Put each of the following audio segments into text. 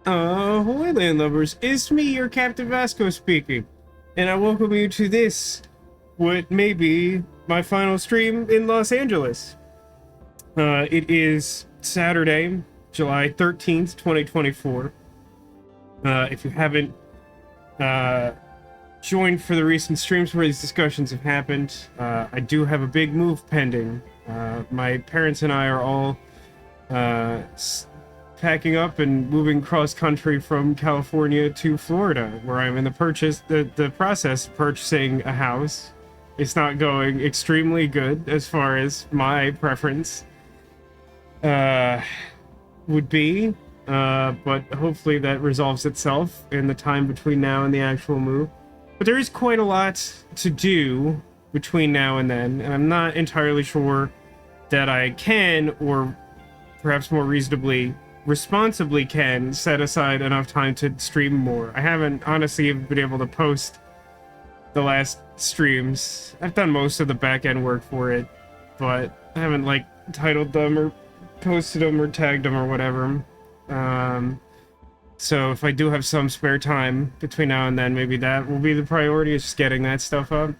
Ahoy, landlubbers. It's me, your Captain Vasco speaking, and I welcome you to this, what may be my final stream in Los Angeles. It is Saturday, July 13th, 2024. If you haven't joined for the recent streams where these discussions have happened, I do have a big move pending. My parents and I are all packing up and moving cross country from California to Florida, where I'm in the process of purchasing a house. It's not going extremely good as far as my preference would be, but hopefully that resolves itself in the time between now and the actual move. But there is quite a lot to do between now and then, and I'm not entirely sure that I can, or perhaps more responsibly can, set aside enough time to stream more. I haven't honestly been able to post the last streams. I've done most of the back-end work for it, but I haven't like titled them or posted them or tagged them or whatever. So if I do have some spare time between now and then, maybe that will be the priority, is just getting that stuff up.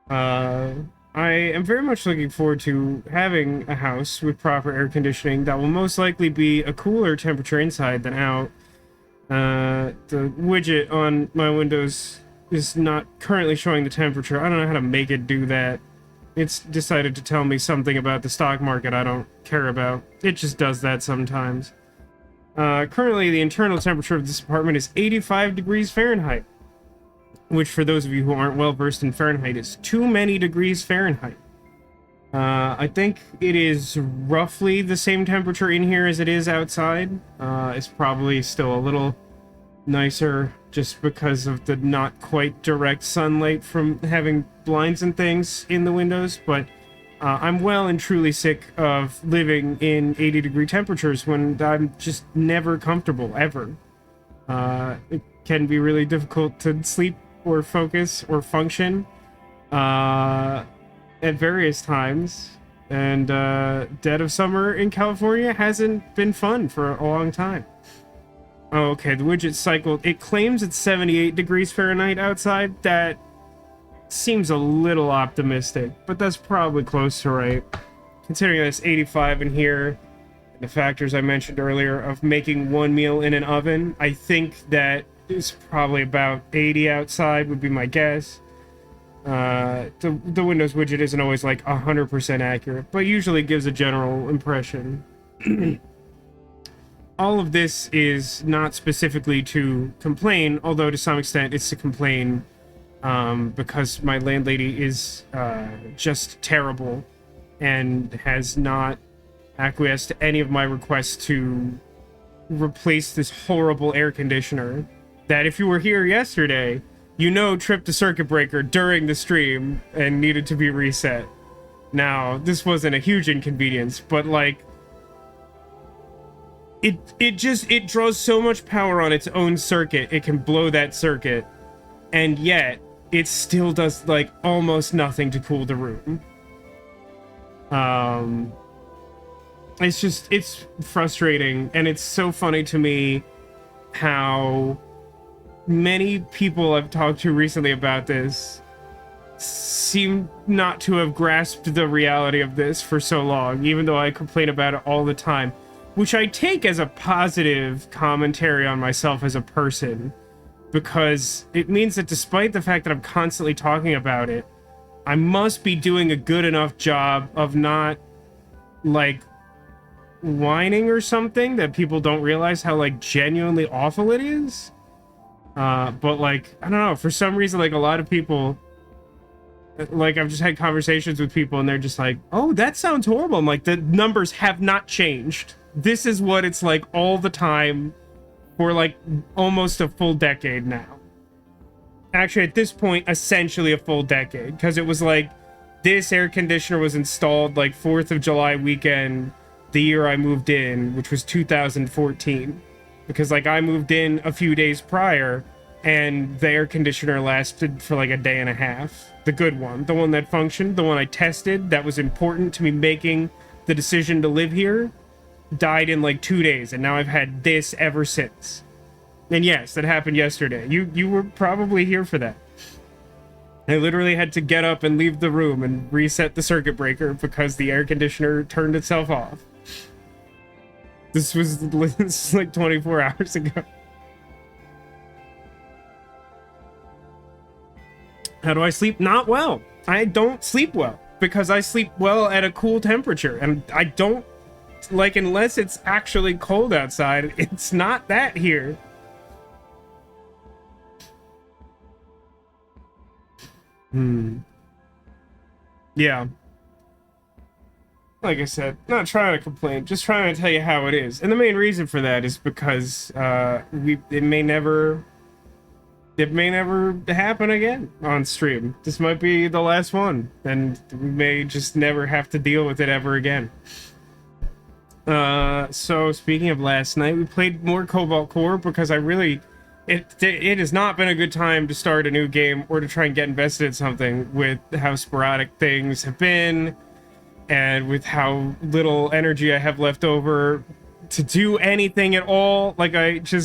I am very much looking forward to having a house with proper air conditioning that will most likely be a cooler temperature inside than out. The widget on my Windows is not currently showing the temperature. I don't know how to make it do that. It's decided to tell me something about the stock market I don't care about. It just does that sometimes. Currently, the internal temperature of this apartment is 85 degrees Fahrenheit. Which, for those of you who aren't well versed in Fahrenheit, is too many degrees Fahrenheit. I think it is roughly the same temperature in here as it is outside. It's probably still a little nicer just because of the not quite direct sunlight from having blinds and things in the windows, but I'm well and truly sick of living in 80-degree temperatures when I'm just never comfortable, ever. It can be really difficult to sleep or focus or function at various times, and dead of summer in California hasn't been fun for a long time. Oh, okay, the widget cycled. It claims it's 78 degrees Fahrenheit outside. That seems a little optimistic, but that's probably close to right, considering that it's 85 in here. The factors I mentioned earlier of making one meal in an oven, I think that is probably about 80 outside would be my guess. The Windows widget isn't always like 100% accurate, but usually gives a general impression. All of this is not specifically to complain, although to some extent it's to complain because my landlady is just terrible and has not acquiesced to any of my requests to replace this horrible air conditioner that, if you were here yesterday, you know tripped a circuit breaker during the stream and needed to be reset. Now, this wasn't a huge inconvenience, but like it draws so much power on its own circuit, it can blow that circuit, and yet it still does like almost nothing to cool the room. It's frustrating, and it's so funny to me how many people I've talked to recently about this seem not to have grasped the reality of this for so long, even though I complain about it all the time, which I take as a positive commentary on myself as a person, because it means that despite the fact that I'm constantly talking about it, I must be doing a good enough job of not like whining or something, that people don't realize how like genuinely awful it is. But like, I don't know, for some reason, like a lot of people, like I've just had conversations with people and they're just like, oh, that sounds horrible. I'm like, the numbers have not changed. This is what it's like all the time for like almost a full decade now. Actually, at this point, essentially a full decade, because it was like this air conditioner was installed like 4th of July weekend the year I moved in, which was 2014. Because like I moved in a few days prior and the air conditioner lasted for like a day and a half. The good one, the one that functioned, the one I tested, that was important to me making the decision to live here. died in like 2 days, and now I've had this ever since. And yes, that happened yesterday. You were probably here for that. I literally had to get up and leave the room and reset the circuit breaker because the air conditioner turned itself off. This was like 24 hours ago. How do I sleep? Not well. I don't sleep well because I sleep well at a cool temperature, and I don't like, unless it's actually cold outside. It's not that here. Yeah. Like I said, not trying to complain, just trying to tell you how it is. And the main reason for that is because it may never happen again on stream. This might be the last one, and we may just never have to deal with it ever again. So speaking of last night, we played more Cobalt Core because it has not been a good time to start a new game or to try and get invested in something with how sporadic things have been and with how little energy I have left over to do anything at all. Like, to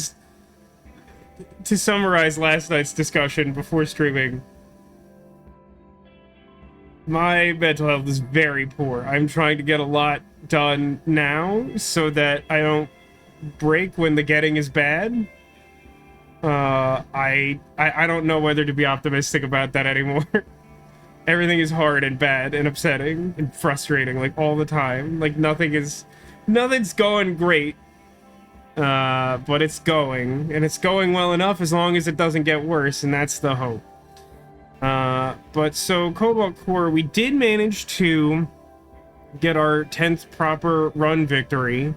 summarize last night's discussion before streaming, my mental health is very poor. I'm trying to get a lot done now so that I don't break when the getting is bad. I don't know whether to be optimistic about that anymore. Everything is hard and bad and upsetting and frustrating, like, all the time. Like, nothing's going great. But it's going, and it's going well enough as long as it doesn't get worse, and that's the hope. But so Cobalt Core, we did manage to get our 10th proper run victory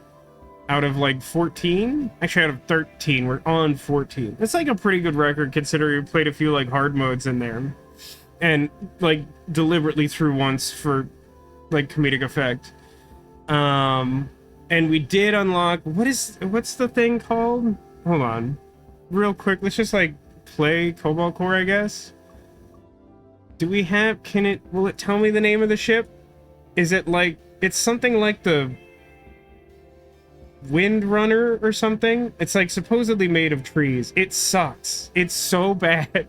out of like 14. Actually, out of 13. We're on 14. That's like a pretty good record considering we played a few like hard modes in there, and like deliberately threw once for like comedic effect. And we did unlock, what's the thing called? Hold on. Real quick, let's just like play Cobalt Core, I guess. Do we have, will it tell me the name of the ship? Is it like, it's something like the Windrunner or something? It's like supposedly made of trees. It sucks. It's so bad.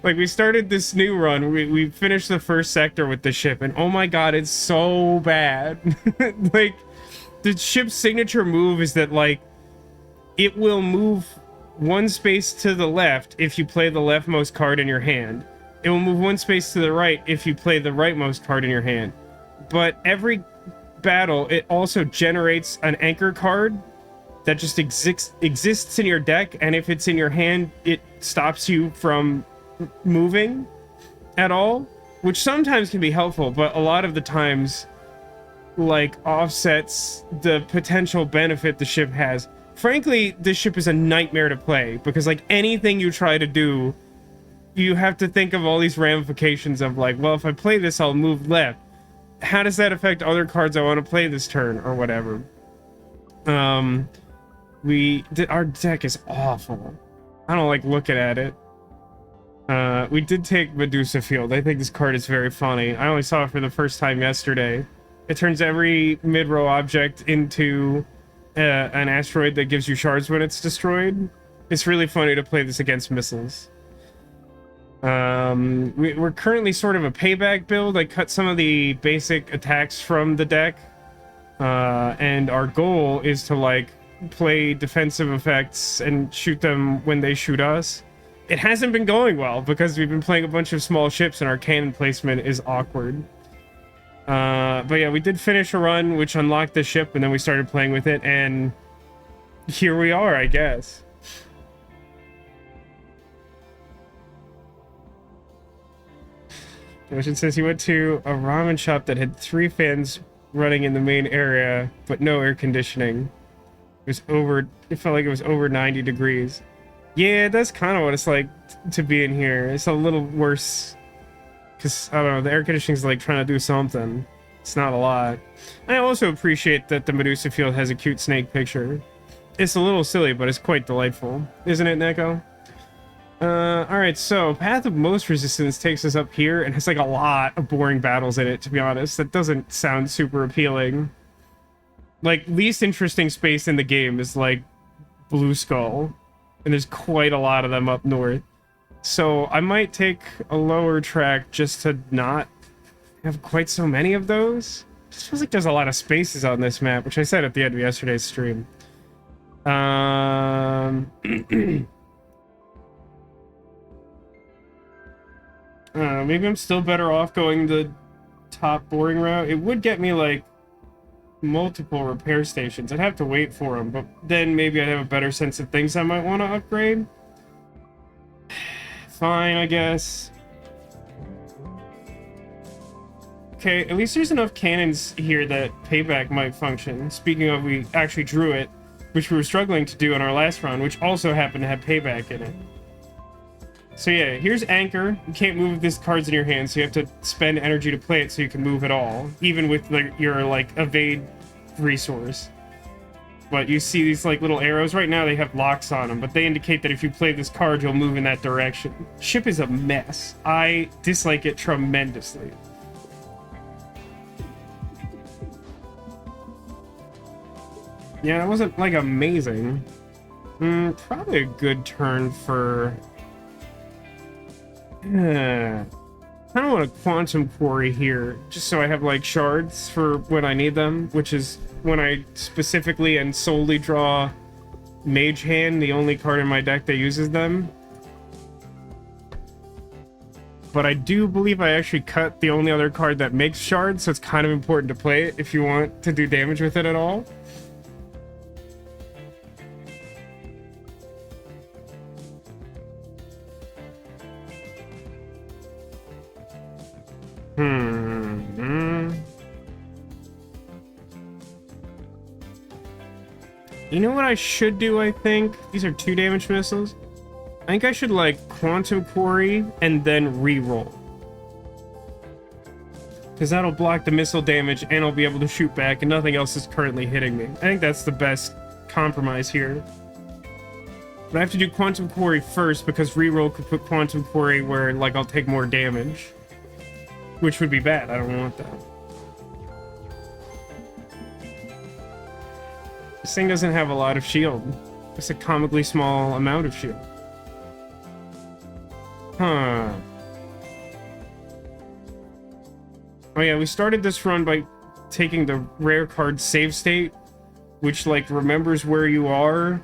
Like, we started this new run, we finished the first sector with the ship, and oh my god, it's so bad. Like, the ship's signature move is that, like, it will move one space to the left if you play the leftmost card in your hand. It will move one space to the right if you play the rightmost card in your hand. But every battle, it also generates an anchor card that just exists in your deck, and if it's in your hand, it stops you from moving at all, which sometimes can be helpful, but a lot of the times, like, offsets the potential benefit the ship has. Frankly, this ship is a nightmare to play, because, like, anything you try to do, you have to think of all these ramifications of, like, well, if I play this, I'll move left. How does that affect other cards I want to play this turn, or whatever? Our deck is awful. I don't like looking at it. We did take Medusa Field. I think this card is very funny. I only saw it for the first time yesterday. It turns every mid-row object into an asteroid that gives you shards when it's destroyed. It's really funny to play this against missiles. We're currently sort of a payback build. I cut some of the basic attacks from the deck. And our goal is to, like, play defensive effects and shoot them when they shoot us. It hasn't been going well because we've been playing a bunch of small ships and our cannon placement is awkward. But yeah, we did finish a run which unlocked the ship, and then we started playing with it, and here we are, I guess. Ocean says he went to a ramen shop that had 3 fans running in the main area, but no air conditioning. It felt like it was over 90 degrees. Yeah, that's kind of what it's like to be in here. It's a little worse because, I don't know, the air conditioning's like trying to do something. It's not a lot. I also appreciate that the Medusa Field has a cute snake picture. It's a little silly, but it's quite delightful. Isn't it, Neko? Alright, so Path of Most Resistance takes us up here and has like a lot of boring battles in it, to be honest. That doesn't sound super appealing. Like, least interesting space in the game is, like, Blue Skull. And there's quite a lot of them up north. So I might take a lower track just to not have quite so many of those. Just feels like there's a lot of spaces on this map, which I said at the end of yesterday's stream. Maybe I'm still better off going the top boring route. It would get me, like, multiple repair stations. I'd have to wait for them, but then maybe I'd have a better sense of things I might want to upgrade. Fine, I guess. Okay, at least there's enough cannons here that payback might function. Speaking of, we actually drew it, which we were struggling to do in our last run, which also happened to have payback in it. So yeah, here's Anchor. You can't move this card's in your hand, so you have to spend energy to play it so you can move at all, even with your like evade resource. But you see these like little arrows right now, they have locks on them, but they indicate that if you play this card, you'll move in that direction. Ship is a mess. I dislike it tremendously. Yeah, that wasn't like amazing. Probably a good turn for... I don't want a quantum quarry here, just so I have like shards for when I need them, which is when I specifically and solely draw Mage Hand, the only card in my deck that uses them. But I do believe I actually cut the only other card that makes shards, so it's kind of important to play it if you want to do damage with it at all. You know what I should do, I think? These are 2 damage missiles. I think I should, like, Quantum Quarry and then re-roll. Because that'll block the missile damage and I'll be able to shoot back and nothing else is currently hitting me. I think that's the best compromise here. But I have to do Quantum Quarry first because re-roll could put Quantum Quarry where, like, I'll take more damage. Which would be bad. I don't want that. This thing doesn't have a lot of shield. It's a comically small amount of shield. Huh. Oh yeah, we started this run by taking the rare card save state, which like remembers where you are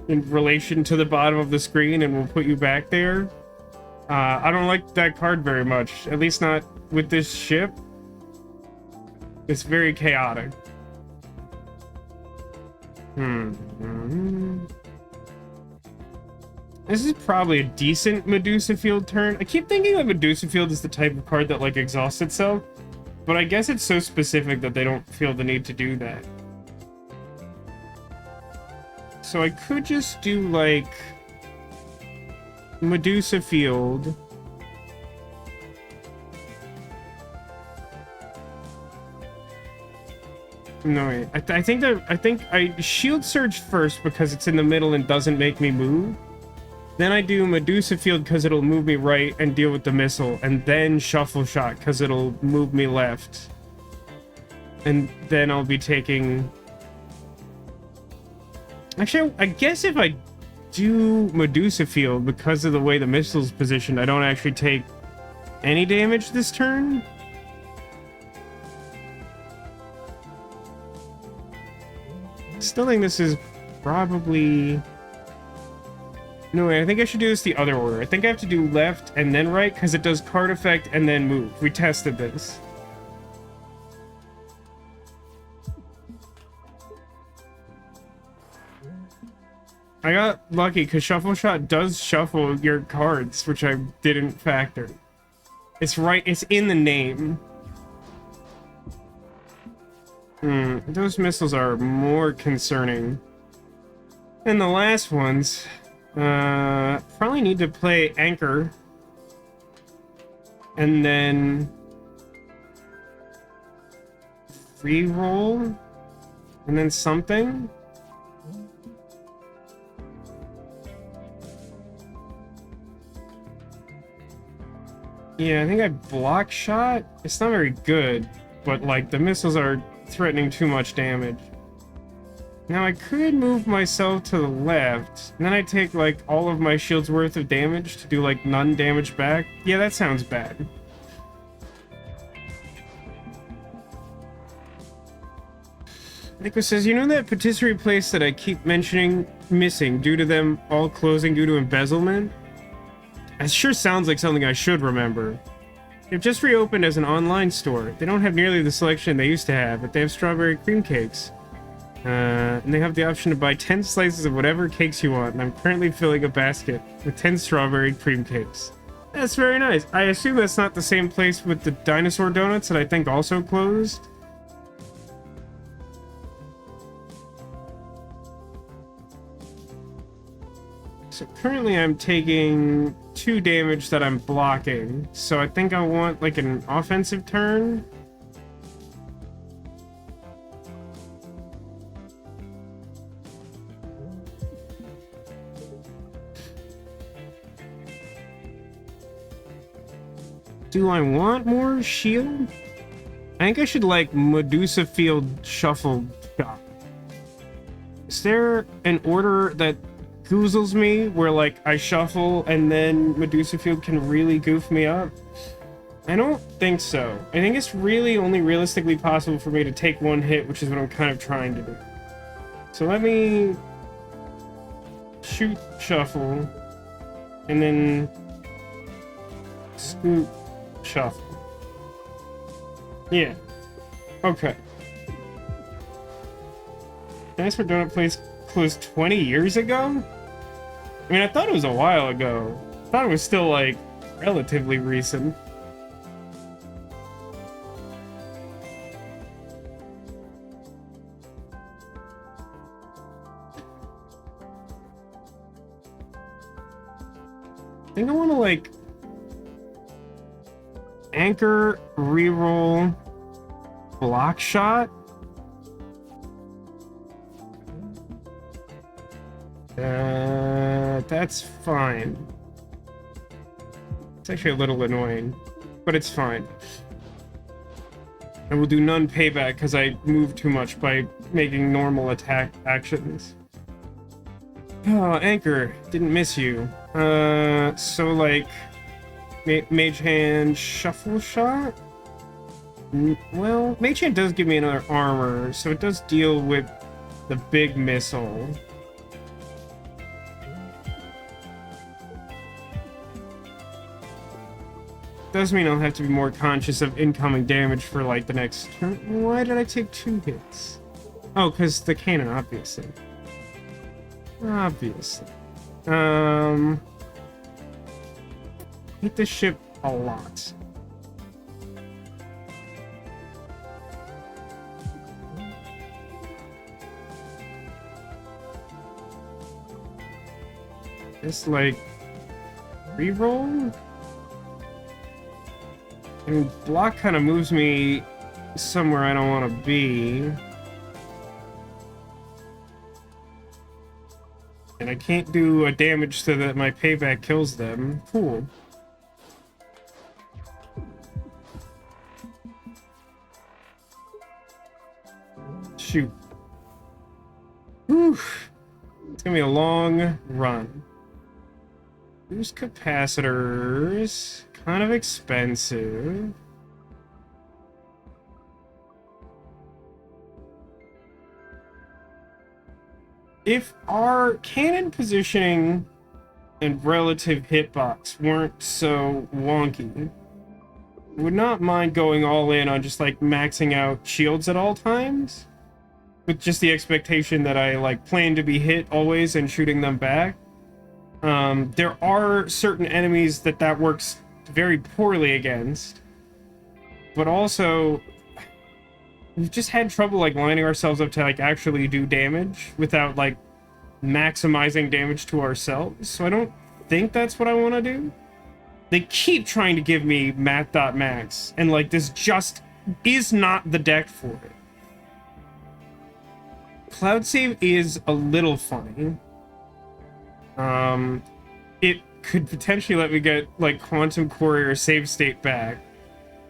in relation to the bottom of the screen and will put you back there. I don't like that card very much, at least not with this ship. It's very chaotic. This is probably a decent Medusa Field turn. I keep thinking that Medusa Field is the type of card that like exhausts itself, but I guess it's so specific that they don't feel the need to do that. So I could just do like Medusa Field. No, wait. I think I Shield Surge first because it's in the middle and doesn't make me move. Then I do Medusa Field because it'll move me right and deal with the missile. And then Shuffle Shot because it'll move me left. And then I'll be taking... Actually, I guess if I do Medusa Field because of the way the missile's positioned, I don't actually take any damage this turn. Still think this is probably... No, wait, I think I should do this the other order. I think I have to do left and then right, because it does card effect and then move. We tested this. I got lucky, because Shuffle Shot does shuffle your cards, which I didn't factor. It's right, it's in the name. Those missiles are more concerning. And the last ones, probably need to play Anchor. And then re-roll. And then something. Yeah, I think I block shot. It's not very good, but like the missiles are threatening too much damage. Now I could move myself to the left, and then I take like all of my shield's worth of damage to do like none damage back. Yeah, that sounds bad. Nico says, you know that patisserie place that I keep mentioning missing due to them all closing due to embezzlement? It sure sounds like something I should remember. They've just reopened as an online store. They don't have nearly the selection they used to have, but they have strawberry cream cakes. And they have the option to buy 10 slices of whatever cakes you want, and I'm currently filling a basket with 10 strawberry cream cakes. That's very nice. I assume that's not the same place with the dinosaur donuts that I think also closed. So currently I'm taking 2 damage that I'm blocking, so I think I want like an offensive turn. Do I want more shield? I think I should like Medusa Field Shuffle Shop. Is there an order that goozles me where like I shuffle and then Medusa Field can really goof me up? I don't think so. I think it's really only realistically possible for me to take 1 hit, which is what I'm kind of trying to do. So let me shoot shuffle and then scoot shuffle. Yeah. Okay. Dinosaur Donut Place closed 20 years ago? I mean, I thought it was a while ago. I thought it was still, like, relatively recent. I think I want to, like, anchor, reroll, block shot. That's fine. It's actually a little annoying, but it's fine. I will do none payback because I moved too much by making normal attack actions. Oh, anchor, didn't miss you. So like, mage hand shuffle shot? Well, mage hand does give me another armor, so it does deal with the big missile. Does mean I'll have to be more conscious of incoming damage for like the next turn. Why did I take 2 hits? Oh, because the cannon, obviously. Obviously. Hate this ship a lot. Just like reroll? And block kind of moves me somewhere I don't want to be. And I can't do a damage so that my payback kills them. Cool. Shoot. Whew. It's gonna be a long run. Boost capacitors. Kind of expensive. If our cannon positioning and relative hitbox weren't so wonky, I would not mind going all in on just like maxing out shields at all times, with just the expectation that I like plan to be hit always and shooting them back. There are certain enemies that works very poorly against, but also we've just had trouble like lining ourselves up to like actually do damage without like maximizing damage to ourselves. So I don't think that's what I want to do. They keep trying to give me math.max, and like this just is not the deck for it. Cloud save is a little funny. It could potentially let me get like quantum core or save state back,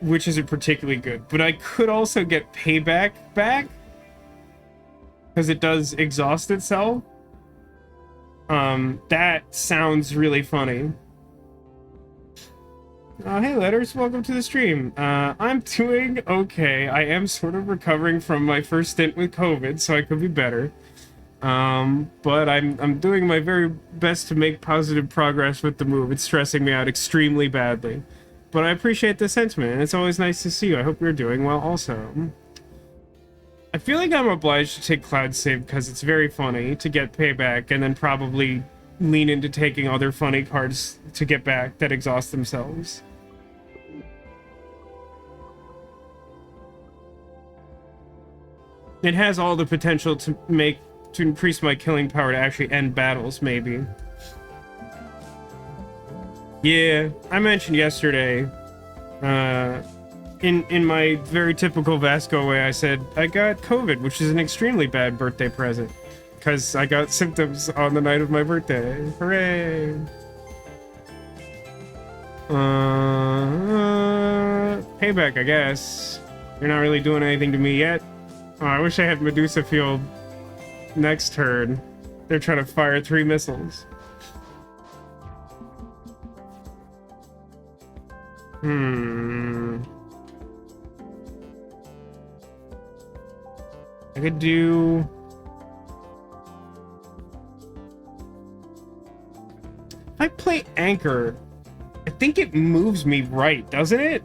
which isn't particularly good, but I could also get payback back, because it does exhaust itself. That sounds really funny. Hey Letters, welcome to the stream. I'm doing okay. I am sort of recovering from my first stint with COVID, so I could be better. But I'm doing my very best to make positive progress with the move. It's stressing me out extremely badly. But I appreciate the sentiment, and it's always nice to see you. I hope you're doing well also. I feel like I'm obliged to take Cloud Save because it's very funny to get payback, and then probably lean into taking other funny cards to get back that exhaust themselves. It has all the potential to increase my killing power to actually end battles, maybe. Yeah, I mentioned yesterday, in my very typical Vasco way, I said, I got COVID, which is an extremely bad birthday present. Because I got symptoms on the night of my birthday. Hooray! Payback, I guess. You're not really doing anything to me yet. Oh, I wish I had Medusa Field next turn. They're trying to fire 3 missiles. I could do... If I play Anchor, I think it moves me right, doesn't it?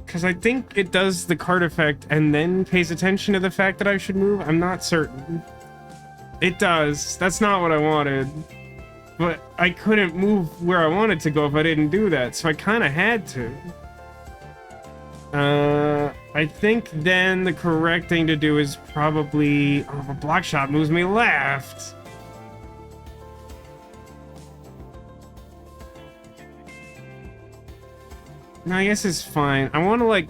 Because I think it does the card effect and then pays attention to the fact that I should move. I'm not certain. It does. That's not what I wanted. But I couldn't move where I wanted to go if I didn't do that, so I kind of had to. I think then the correct thing to do is probably... Oh, a block shot moves me left. No, I guess it's fine. I want to, like...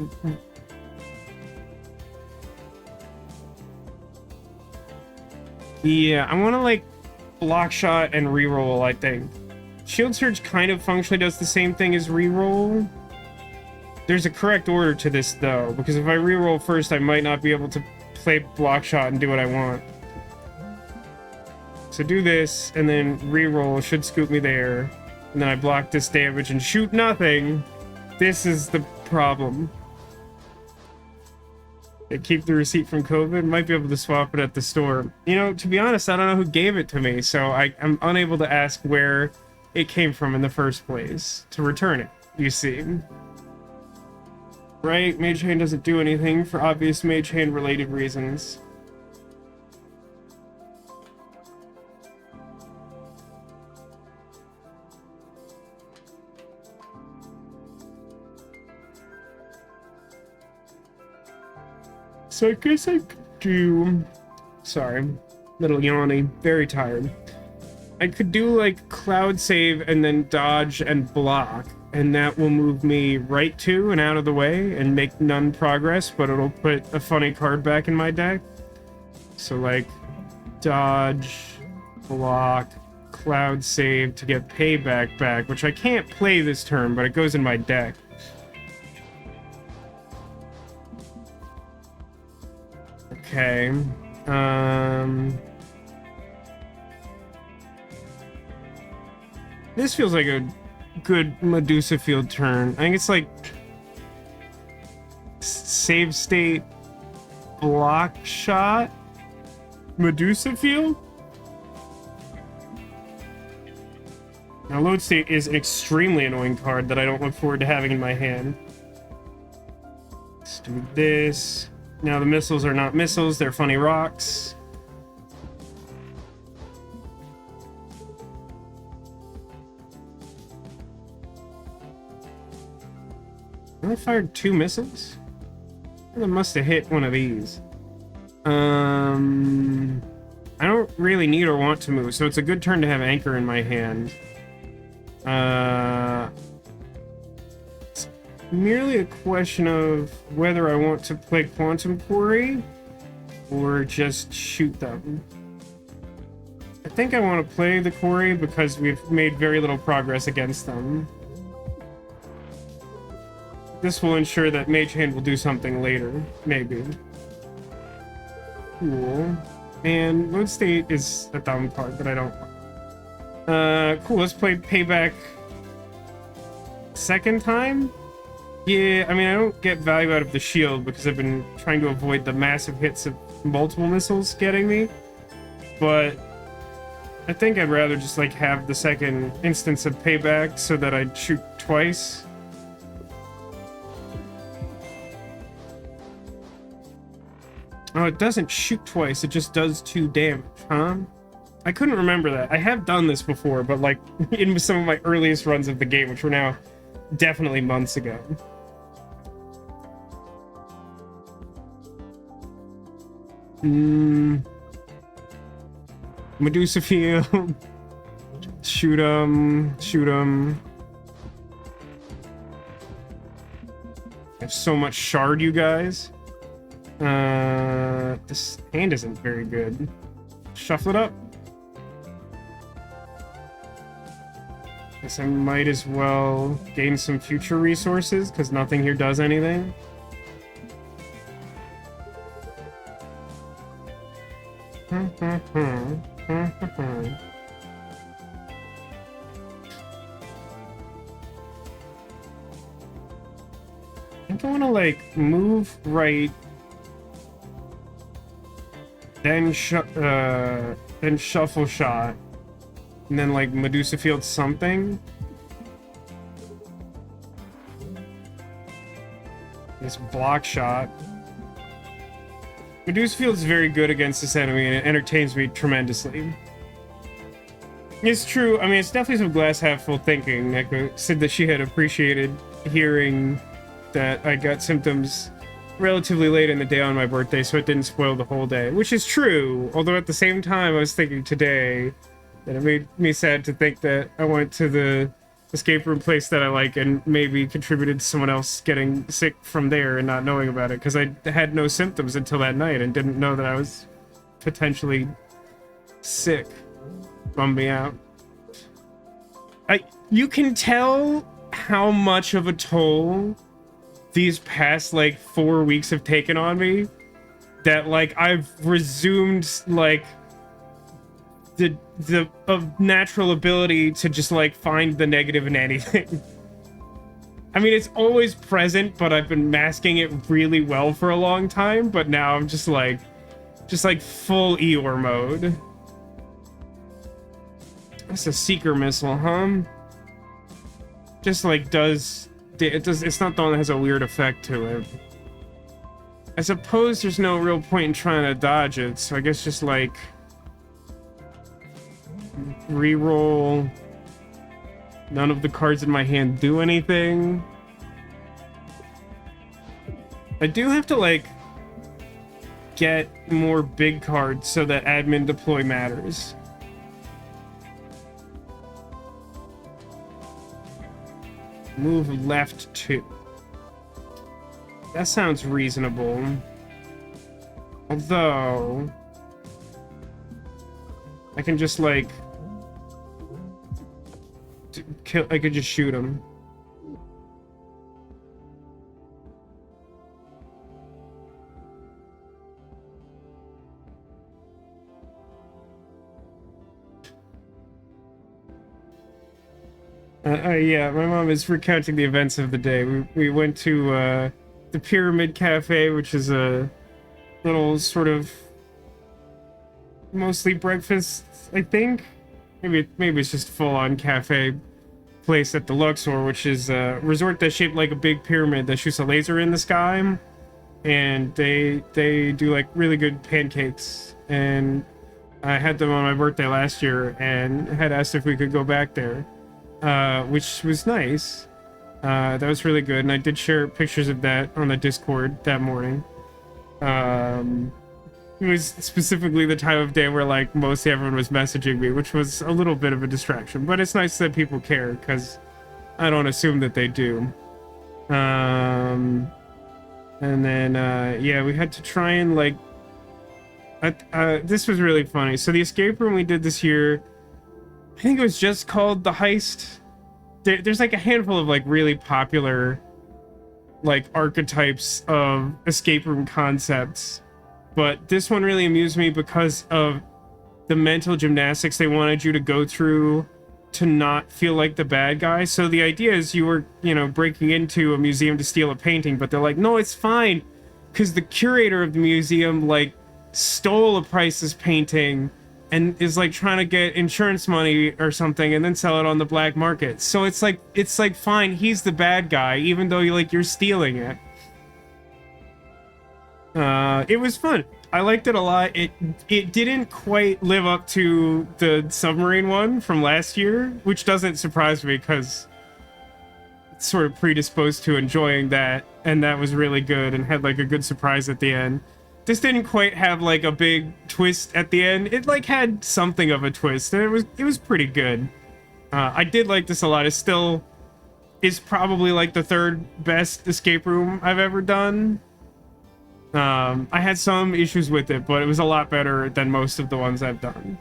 Yeah, I want to, like, block shot and reroll, I think. Shield Surge kind of functionally does the same thing as reroll. There's a correct order to this, though, because if I reroll first, I might not be able to play block shot and do what I want. So do this, and then reroll should scoop me there. And then I block this damage and shoot nothing. This is the problem. Keep the receipt from COVID. Might be able to swap it at the store. You know, to be honest, I don't know who gave it to me, so I'm unable to ask where it came from in the first place to return it, you see. Right? Mage Hand doesn't do anything for obvious Mage Hand related reasons. So I guess I could do... Sorry, little yawny, very tired. I could do like Cloud Save and then dodge and block, and that will move me right to and out of the way and make none progress, but it'll put a funny card back in my deck. So like dodge, block, Cloud Save to get payback back, which I can't play this turn, but it goes in my deck. Okay, this feels like a good Medusa Field turn. I think it's like save state, block shot, Medusa Field. Now load state is an extremely annoying card that I don't look forward to having in my hand. Let's do this. Now the missiles are not missiles, they're funny rocks. I only fired 2 missiles? I must have hit one of these. I don't really need or want to move, so it's a good turn to have Anchor in my hand. It's merely a question of whether I want to play Quantum Quarry or just shoot them. I think I want to play the quarry because we've made very little progress against them. This will ensure that Mage Hand will do something later, maybe. Cool. And Moon State is a dumb card that I don't like. Cool, let's play Payback second time? Yeah, I mean, I don't get value out of the shield because I've been trying to avoid the massive hits of multiple missiles getting me. But I think I'd rather just, like, have the second instance of Payback so that I'd shoot twice. Oh, it doesn't shoot twice, it just does 2 damage, huh? I couldn't remember that. I have done this before, but like in some of my earliest runs of the game, which were now definitely months ago. Medusa Field. Shoot 'em. Shoot 'em. I have so much shard, you guys. This hand isn't very good. Shuffle it up. Guess I might as well gain some future resources, because nothing here does anything. I think I want to, like, move right, then shuffle shot, and then, like, Medusa Field something. This block shot. Medusa Field's very good against this enemy, and it entertains me tremendously. It's true, I mean, it's definitely some glass half full thinking. Neko said that she had appreciated hearing that I got symptoms relatively late in the day on my birthday, so it didn't spoil the whole day, which is true. Although at the same time, I was thinking today that it made me sad to think that I went to the escape room place that I like and maybe contributed to someone else getting sick from there and not knowing about it, because I had no symptoms until that night and didn't know that I was potentially sick. Bummed me out. You can tell how much of a toll these past, like, 4 weeks have taken on me, that, like, I've resumed, like, the natural ability to just, like, find the negative in anything. I mean, it's always present, but I've been masking it really well for a long time, but now I'm just like full Eeyore mode. That's a Seeker missile, huh? Just, like, it's not the one that has a weird effect to it. I suppose there's no real point in trying to dodge it, so I guess just, like, reroll. None of the cards in my hand do anything. I do have to, like, get more big cards so that admin deploy matters. Move left 2. That sounds reasonable. Although I can just, like, I could just shoot him. Yeah, my mom is recounting the events of the day. We went to the Pyramid Cafe, which is a little sort of mostly breakfast, I think. Maybe it's just full-on cafe place at the Luxor, which is a resort that's shaped like a big pyramid that shoots a laser in the sky. And they do, like, really good pancakes. And I had them on my birthday last year and had asked if we could go back there. Which was nice. That was really good, and I did share pictures of that on the Discord that morning. It was specifically the time of day where, like, mostly everyone was messaging me, which was a little bit of a distraction, but it's nice that people care, because I don't assume that they do. And then, yeah, we had to try and, like, This was really funny. So the escape room we did this year, I think it was just called The Heist. There's like a handful of like really popular like archetypes of escape room concepts, but this one really amused me because of the mental gymnastics they wanted you to go through to not feel like the bad guy. So the idea is you were, you know, breaking into a museum to steal a painting, but they're like, no, it's fine, because the curator of the museum like stole a priceless painting and is like trying to get insurance money or something and then sell it on the black market. So it's like fine, he's the bad guy even though you're stealing it. It was fun. I liked it a lot. It didn't quite live up to the submarine one from last year, which doesn't surprise me because it's sort of predisposed to enjoying that, and that was really good and had like a good surprise at the end. This didn't quite have like a big twist at the end. It like had something of a twist, and it was pretty good. I did like this a lot. It still is probably like the third best escape room I've ever done. I had some issues with it, but it was a lot better than most of the ones I've done.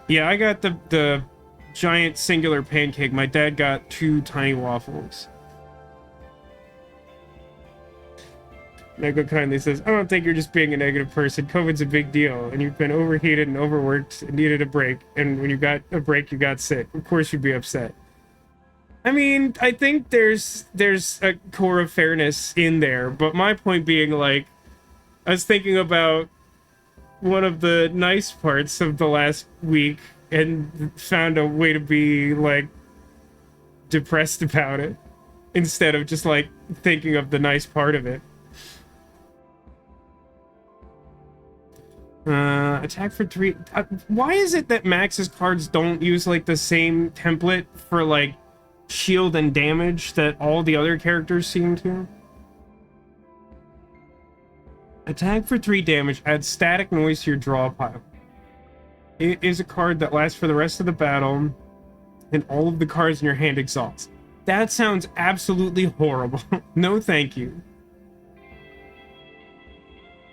Yeah, I got the giant singular pancake. My dad got 2 tiny waffles. Nego kindly says, I don't think you're just being a negative person. COVID's a big deal, and you've been overheated and overworked and needed a break. And when you got a break, you got sick. Of course you'd be upset. I mean, I think there's a core of fairness in there, but my point being, like, I was thinking about one of the nice parts of the last week and found a way to be, like, depressed about it instead of just, like, thinking of the nice part of it. Attack for 3. Why is it that Max's cards don't use, like, the same template for, like, shield and damage that all the other characters seem to? Attack for 3 damage, add static noise to your draw pile. It is a card that lasts for the rest of the battle, and all of the cards in your hand exhaust. That sounds absolutely horrible. No thank you.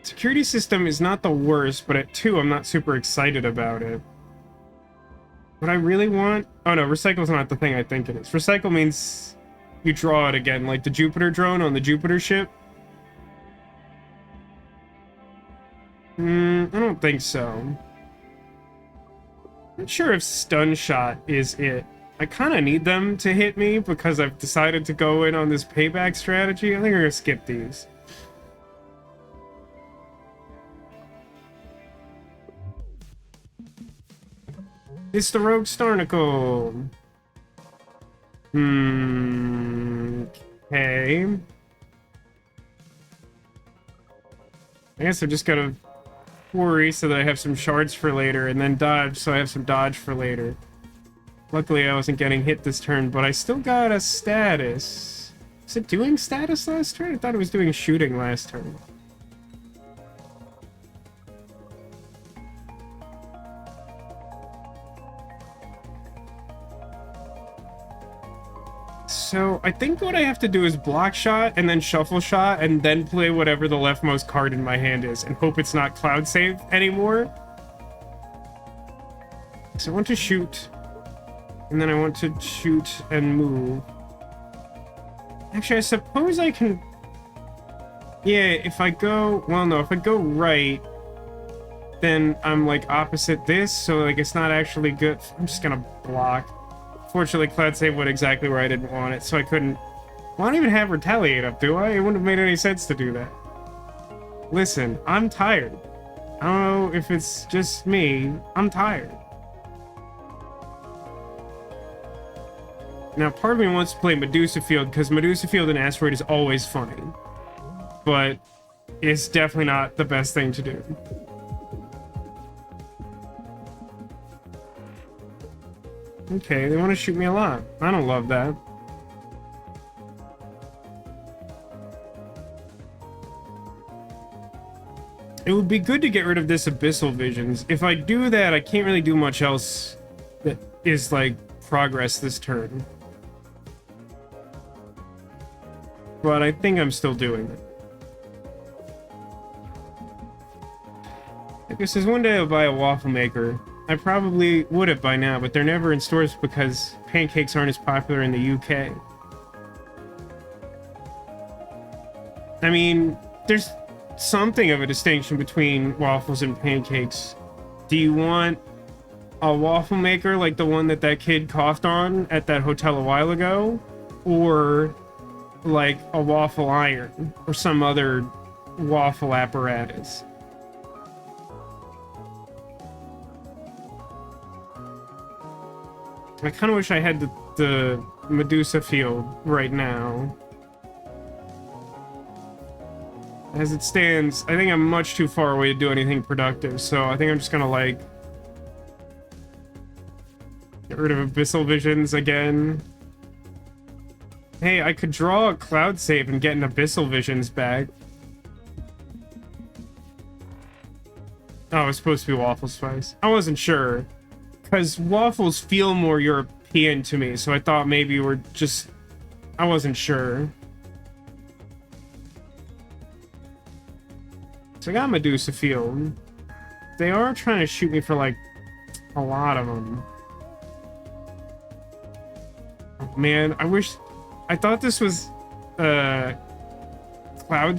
Security system is not the worst, but at 2 I'm not super excited about it. What I really want... Oh no, recycle's not the thing I think it is. Recycle means you draw it again, like the Jupiter drone on the Jupiter ship. I don't think so. Not sure if stun shot is it. I kind of need them to hit me because I've decided to go in on this payback strategy. I think I'm gonna skip these. It's the Rogue Starnacle. Okay. I guess I just gotta worry so that I have some shards for later, and then dodge so I have some dodge for later. Luckily, I wasn't getting hit this turn, but I still got a status. Was it doing status last turn? I thought it was doing shooting last turn. So I think what I have to do is block shot and then shuffle shot and then play whatever the leftmost card in my hand is and hope it's not cloud save anymore. So I want to shoot, and then I want to shoot and move. Actually, I suppose I can... Yeah, if I go... Well, no, if I go right, then I'm like opposite this, so like it's not actually good. I'm just gonna block. Fortunately, cloud save went exactly where I didn't want it, so I couldn't... Well, I don't even have retaliate up, do I? It wouldn't have made any sense to do that. Listen, I'm tired. I don't know if it's just me. I'm tired. Now, part of me wants to play Medusa Field, because Medusa Field and Asteroid is always funny. But it's definitely not the best thing to do. Okay, they want to shoot me a lot. I don't love that. It would be good to get rid of this Abyssal Visions. If I do that, I can't really do much else that is, like, progress this turn. But I think I'm still doing it. Like it says, one day I'll buy a waffle maker. I probably would have by now, but they're never in stores because pancakes aren't as popular in the UK. I mean, there's something of a distinction between waffles and pancakes. Do you want a waffle maker like the one that kid coughed on at that hotel a while ago? Or like a waffle iron or some other waffle apparatus? I kind of wish I had the Medusa field right now. As it stands, I think I'm much too far away to do anything productive, so I think I'm just gonna, like, get rid of Abyssal Visions again. Hey, I could draw a cloud save and get an Abyssal Visions back. Oh, it's supposed to be Waffle Spice. I wasn't sure. Because waffles feel more European to me, so I thought maybe you were just... I wasn't sure. So I got Medusa Field. They are trying to shoot me for, like, a lot of them. Oh, man, I wish... I thought this was cloud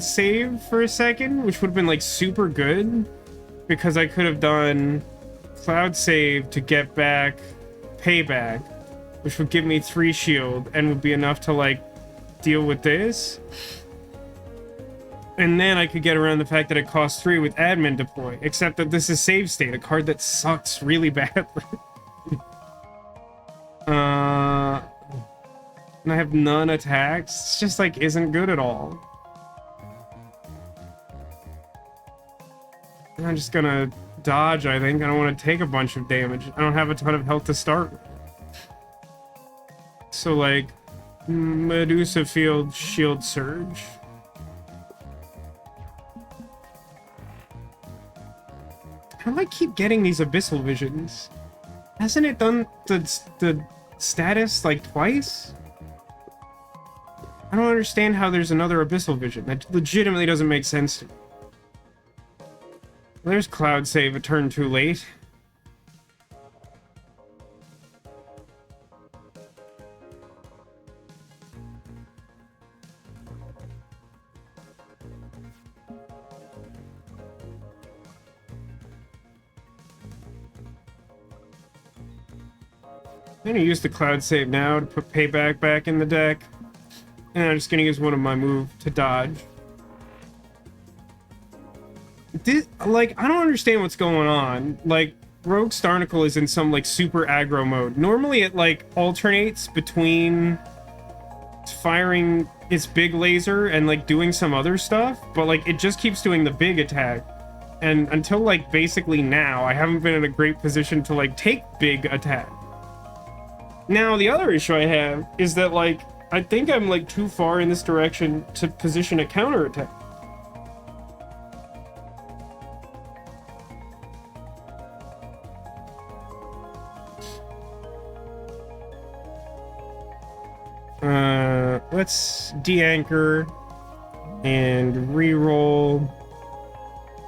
save for a second, which would have been, like, super good. Because I could have done cloud save to get back payback, which would give me 3 shield and would be enough to, like, deal with this. And then I could get around the fact that it costs 3 with admin deploy, except that this is save state, a card that sucks really badly. And I have none attacks. It's just, like, isn't good at all. I'm just gonna dodge, I think. I don't want to take a bunch of damage. I don't have a ton of health to start with. So, like, Medusa Field, Shield Surge. How do I keep getting these Abyssal Visions? Hasn't it done the status, like, twice? I don't understand how there's another Abyssal Vision. That legitimately doesn't make sense to me. There's Cloud Save a turn too late. I'm gonna use the Cloud Save now to put Payback back in the deck. And I'm just gonna use one of my move to dodge. Like, I don't understand what's going on. Like, Rogue Starnacle is in some, like, super aggro mode. Normally it, like, alternates between firing its big laser and, like, doing some other stuff, but, like, it just keeps doing the big attack. And until, like, basically now, I haven't been in a great position to, like, take big attack. Now, the other issue I have is that, like, I think I'm, like, too far in this direction to position a counterattack. Let's de-anchor and re-roll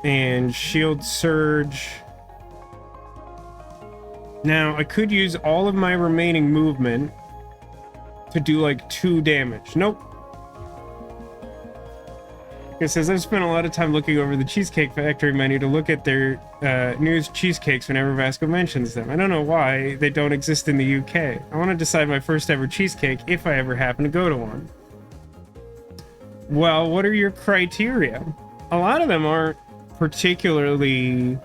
and shield surge. Now, I could use all of my remaining movement to do like 2 damage. Nope. It says, I've spent a lot of time looking over the Cheesecake Factory menu to look at their newest cheesecakes whenever Vasco mentions them. I don't know why they don't exist in the UK. I want to decide my first ever cheesecake if I ever happen to go to one. Well, what are your criteria? A lot of them aren't particularly,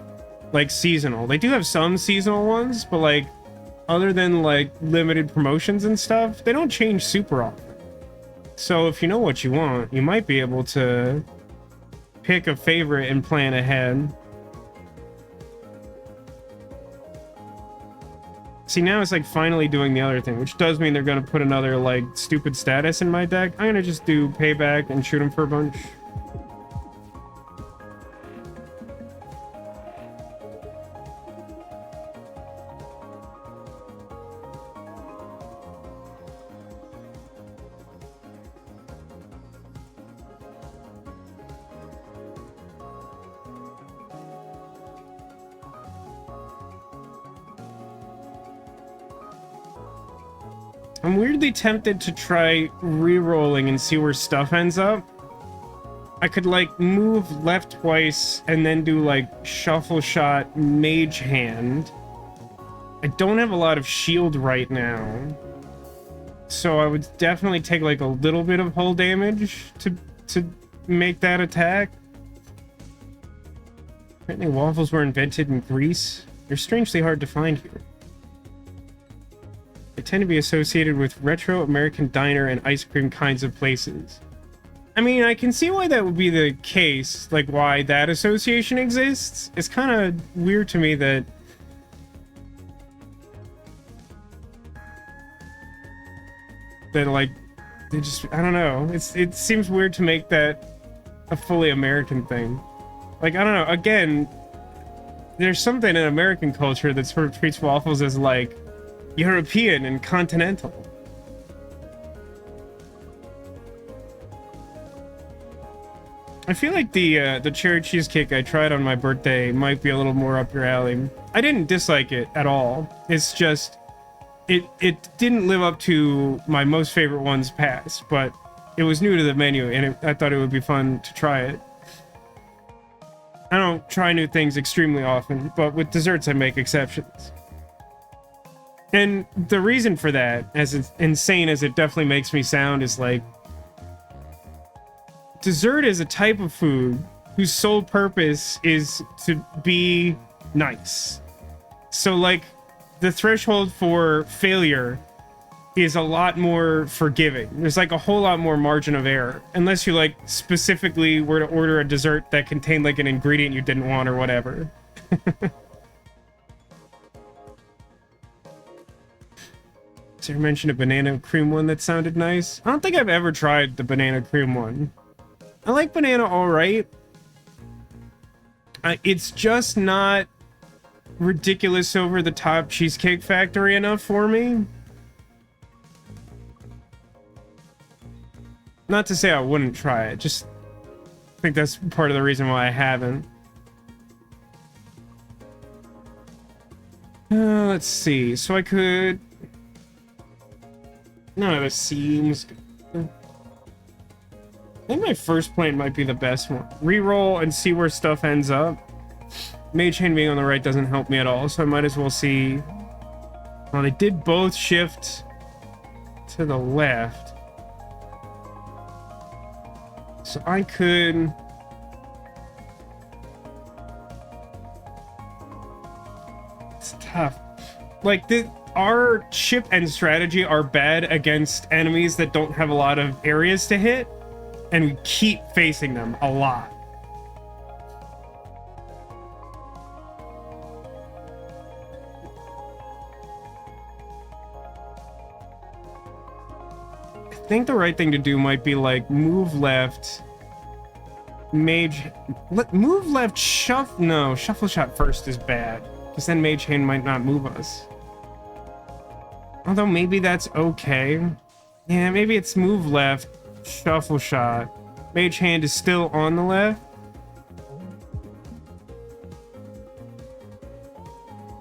like, seasonal. They do have some seasonal ones, but, like, other than, like, limited promotions and stuff, they don't change super often. So if you know what you want, you might be able to pick a favorite and plan ahead. See, now it's like finally doing the other thing, which does mean they're going to put another, like, stupid status in my deck. I'm going to just do payback and shoot them for a bunch. I'm weirdly tempted to try re-rolling and see where stuff ends up. I could, like, move left twice and then do, like, shuffle shot, mage hand. I don't have a lot of shield right now. So I would definitely take, like, a little bit of hull damage to make that attack. Apparently waffles were invented in Greece. They're strangely hard to find here. They tend to be associated with retro American diner and ice cream kinds of places. I mean, I can see why that would be the case, like why that association exists. It's kind of weird to me that like they just, I don't know. It seems weird to make that a fully American thing. Like, I don't know. Again, there's something in American culture that sort of treats waffles as like European and continental. I feel like the cherry cheesecake I tried on my birthday might be a little more up your alley. I didn't dislike it at all. It's just it didn't live up to my most favorite ones past, but it was new to the menu and I thought it would be fun to try it. I don't try new things extremely often, but with desserts I make exceptions. And the reason for that, as insane as it definitely makes me sound, is like dessert is a type of food whose sole purpose is to be nice. So like the threshold for failure is a lot more forgiving. There's like a whole lot more margin of error, unless you like specifically were to order a dessert that contained like an ingredient you didn't want or whatever. Sarah mentioned a banana cream one that sounded nice. I don't think I've ever tried the banana cream one. I like banana all right. It's just not ridiculous over the top Cheesecake Factory enough for me. Not to say I wouldn't try it, just think that's part of the reason why I haven't. Let's see. So I could... No, this seems good. I think my first plan might be the best one. Reroll and see where stuff ends up. Mage hand being on the right doesn't help me at all, so I might as well see... Well, they did both shift to the left. So I could... It's tough. Like, our ship and strategy are bad against enemies that don't have a lot of areas to hit, and we keep facing them a lot. I think the right thing to do might be like move left, mage, move left, shuffle shot first is bad, because then mage hand might not move us. Although maybe that's okay. Yeah, maybe it's move left, shuffle shot. Mage hand is still on the left.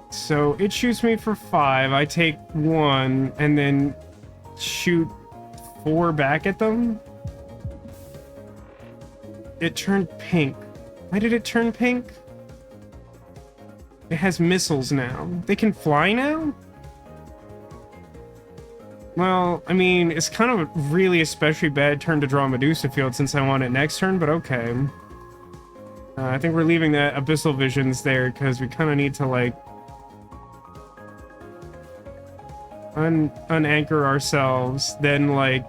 So it shoots me for 5. I take 1 and then shoot 4 back at them. It turned pink. Why did it turn pink? It has missiles now. They can fly now? Well, I mean, it's kind of a really especially bad turn to draw Medusa Field since I want it next turn, but okay. I think we're leaving that Abyssal Visions there because we kind of need to, like, unanchor ourselves, then, like,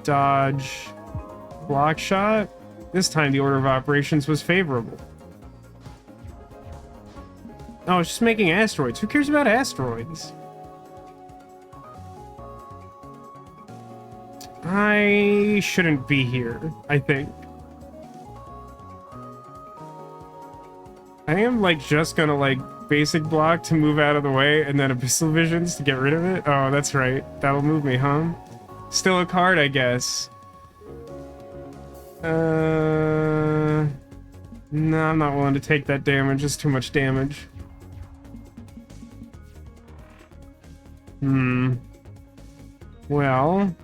dodge block shot. This time the order of operations was favorable. Oh, it's just making asteroids. Who cares about asteroids? I shouldn't be here, I think. I am, like, just gonna, like, basic block to move out of the way and then Abyssal Visions to get rid of it. Oh, that's right. That'll move me, huh? Still a card, I guess. No, I'm not willing to take that damage. It's too much damage. Well,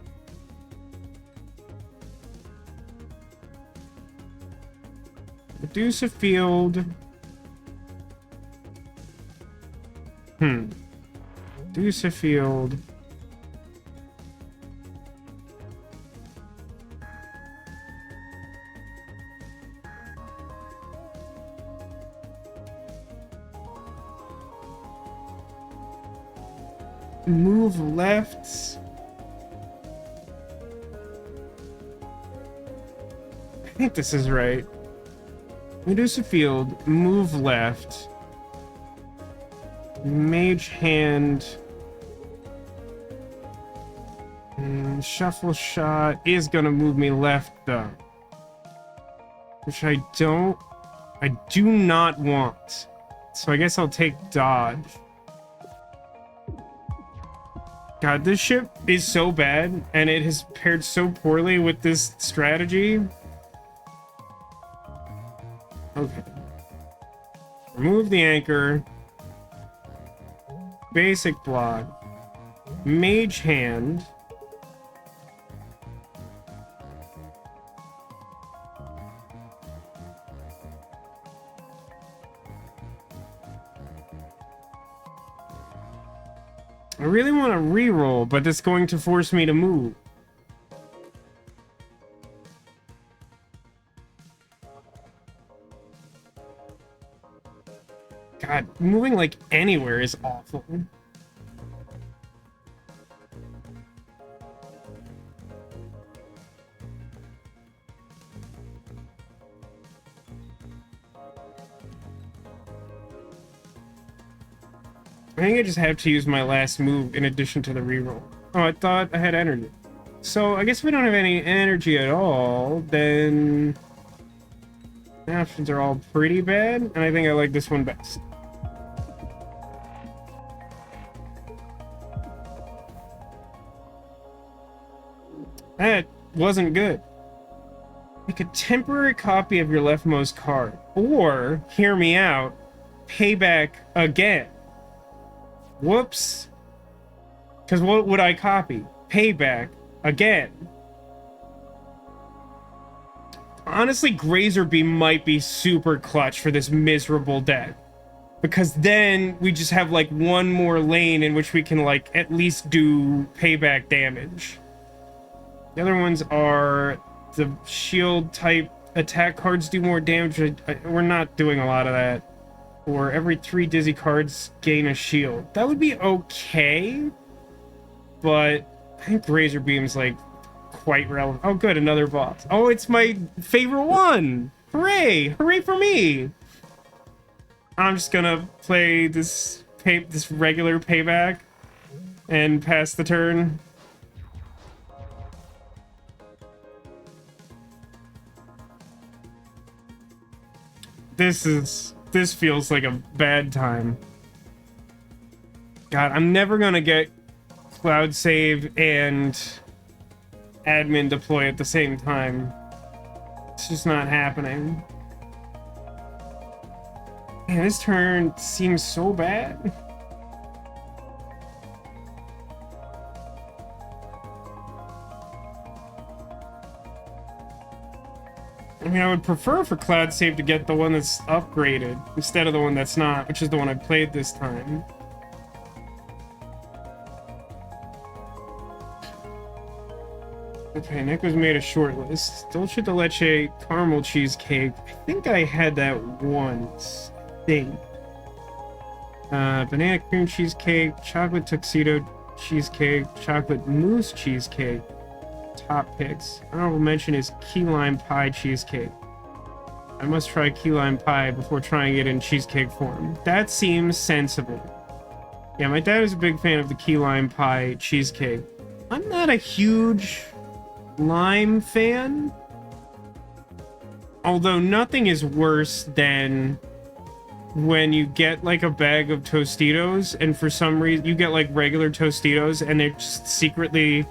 reduce a field. Reduce a field. Move left. I think this is right. Reduce a field. Move left. Mage hand. Shuffle shot is gonna move me left though. Which I do not want. So I guess I'll take dodge. God, this ship is so bad, and it has paired so poorly with this strategy. Okay. Remove the anchor. Basic block. Mage hand. I really want to reroll, but it's going to force me to move. God, moving like anywhere is awful. I think I just have to use my last move in addition to the reroll. Oh, I thought I had energy. So I guess we don't have any energy at all, then the options are all pretty bad, and I think I like this one best. That wasn't good. Make a temporary copy of your leftmost card, or, hear me out, payback again. Whoops. Because what would I copy? Payback again. Honestly, Grazer Beam might be super clutch for this miserable deck. Because then we just have like one more lane in which we can like at least do payback damage. The other ones are the shield type attack cards do more damage. We're not doing a lot of that. Or every 3 dizzy cards gain a shield. That would be okay, but I think Razor Beam's like quite relevant. Oh good, another boss. Oh, it's my favorite one! Hooray! Hooray for me! I'm just gonna play this regular payback and pass the turn. This feels like a bad time. God, I'm never gonna get cloud save and admin deploy at the same time. It's just not happening. Man, this turn seems so bad. I mean, I would prefer for Cloud Save to get the one that's upgraded instead of the one that's not, which is the one I played this time. Okay, Nick was made a short list. Dulce de leche caramel cheesecake. I think I had that once. I think. Banana cream cheesecake, chocolate tuxedo cheesecake, chocolate mousse cheesecake. Top picks. Honorable mention is key lime pie cheesecake. I must try key lime pie before trying it in cheesecake form. That seems sensible. Yeah, my dad is a big fan of the key lime pie cheesecake. I'm not a huge lime fan. Although nothing is worse than when you get like a bag of Tostitos and for some reason you get like regular Tostitos and they're just secretly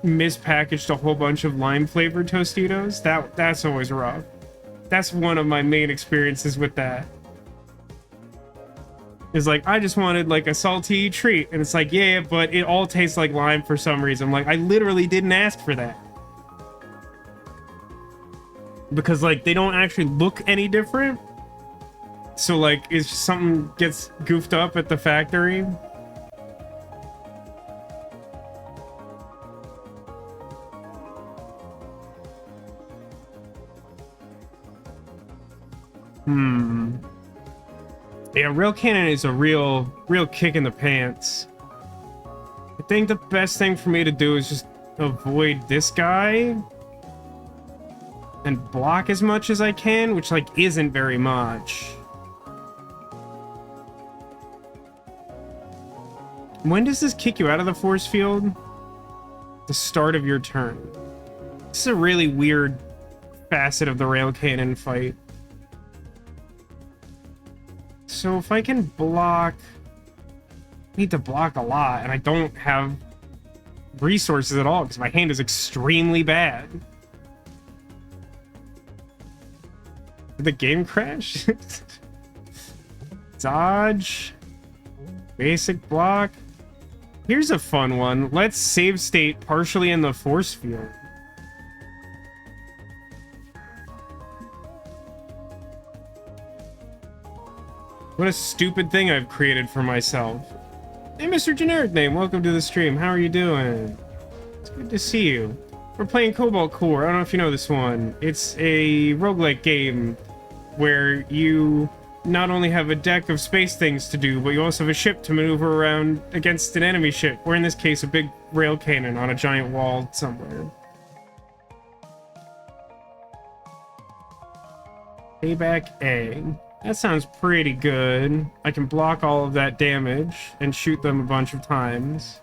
mispackaged a whole bunch of lime flavored Tostitos. That's always rough. That's one of my main experiences with that. is like, I just wanted like a salty treat. And it's like, yeah, but it all tastes like lime for some reason. I'm like, I literally didn't ask for that. Because like, they don't actually look any different. So like, if something gets goofed up at the factory. Yeah, rail cannon is a real kick in the pants. I think the best thing for me to do is just avoid this guy and block as much as I can, which like isn't very much. When does this kick you out of the force field? The start of your turn. This is a really weird facet of the rail cannon fight. So if I can block... I need to block a lot, and I don't have resources at all, because my hand is extremely bad. Did the game crash? Dodge. Basic block. Here's a fun one. Let's save state partially in the force field. What a stupid thing I've created for myself. Hey, Mr. Generic Name, welcome to the stream. How are you doing? It's good to see you. We're playing Cobalt Core. I don't know if you know this one. It's a roguelike game where you not only have a deck of space things to do, but you also have a ship to maneuver around against an enemy ship, or in this case, a big rail cannon on a giant wall somewhere. Payback A. That sounds pretty good. I can block all of that damage and shoot them a bunch of times.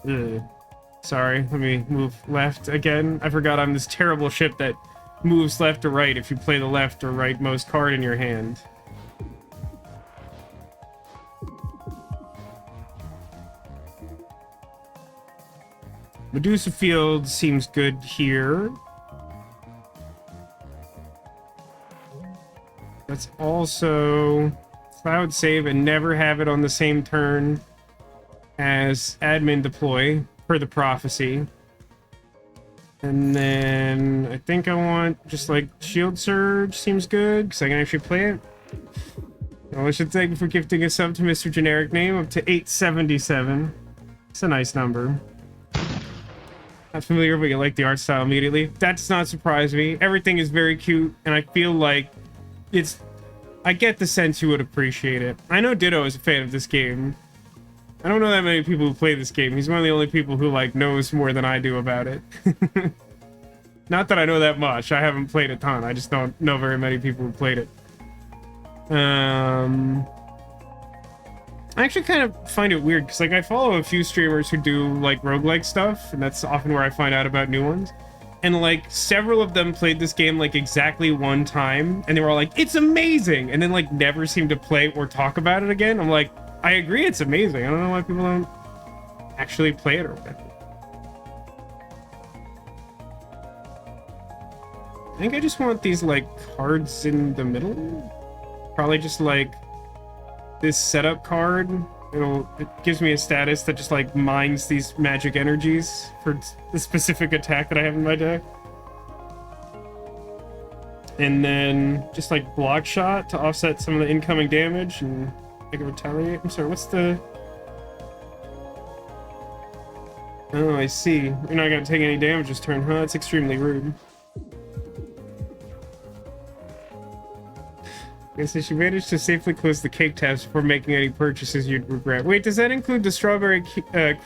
Ugh. Sorry, let me move left again. I forgot I'm this terrible ship that moves left or right if you play the left or rightmost card in your hand. Medusa Field seems good here. Let's also cloud save and never have it on the same turn as admin deploy per the prophecy. And then I think I want just like shield surge seems good because I can actually play it. Well, I should thank you for gifting a sub to Mr. Generic Name up to 877. It's a nice number. Not familiar, but you like the art style immediately. That does not surprise me. Everything is very cute, and I feel like I get the sense you would appreciate it. I know Ditto is a fan of this game. I don't know that many people who play this game. He's one of the only people who like knows more than I do about it. Not that I know that much. I haven't played a ton. I just don't know very many people who played it. I actually kind of find it weird because like I follow a few streamers who do like roguelike stuff, and that's often where I find out about new ones. And like several of them played this game like exactly one time, and they were all like, "It's amazing," and then like never seemed to play or talk about it again. I'm like, I agree, it's amazing. I don't know why people don't actually play it or whatever. I think I just want these like cards in the middle. Probably just like this setup card. It gives me a status that just like mines these magic energies for the specific attack that I have in my deck. And then just like block shot to offset some of the incoming damage and I can retaliate. I'm sorry, what's the... Oh, I see. You're not gonna take any damage this turn, huh? It's extremely rude. And since you managed to safely close the cake tabs before making any purchases you'd regret. Wait, does that include the strawberry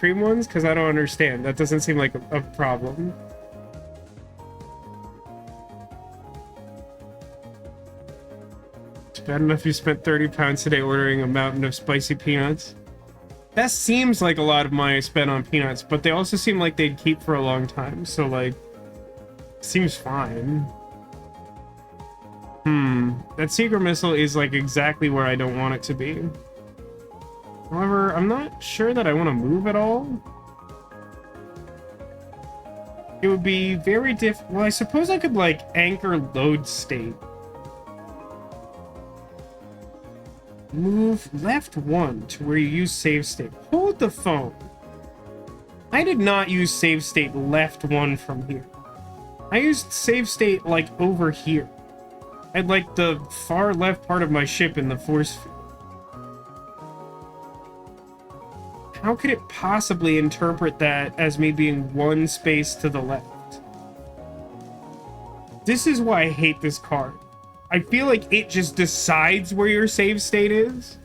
cream ones? Because I don't understand. That doesn't seem like a problem. It's bad enough you spent £30 today ordering a mountain of spicy peanuts. That seems like a lot of money spent on peanuts, but they also seem like they'd keep for a long time. So, like, seems fine. That secret missile is like exactly where I don't want it to be. However, I'm not sure that I want to move at all. It would be very well, I suppose I could like anchor load state. Move left 1 to where you use save state. Hold the phone. I did not use save state left 1 from here. I used save state, like, over here. At, like, the far left part of my ship in the force field. How could it possibly interpret that as me being 1 space to the left? This is why I hate this card. I feel like it just decides where your save state is.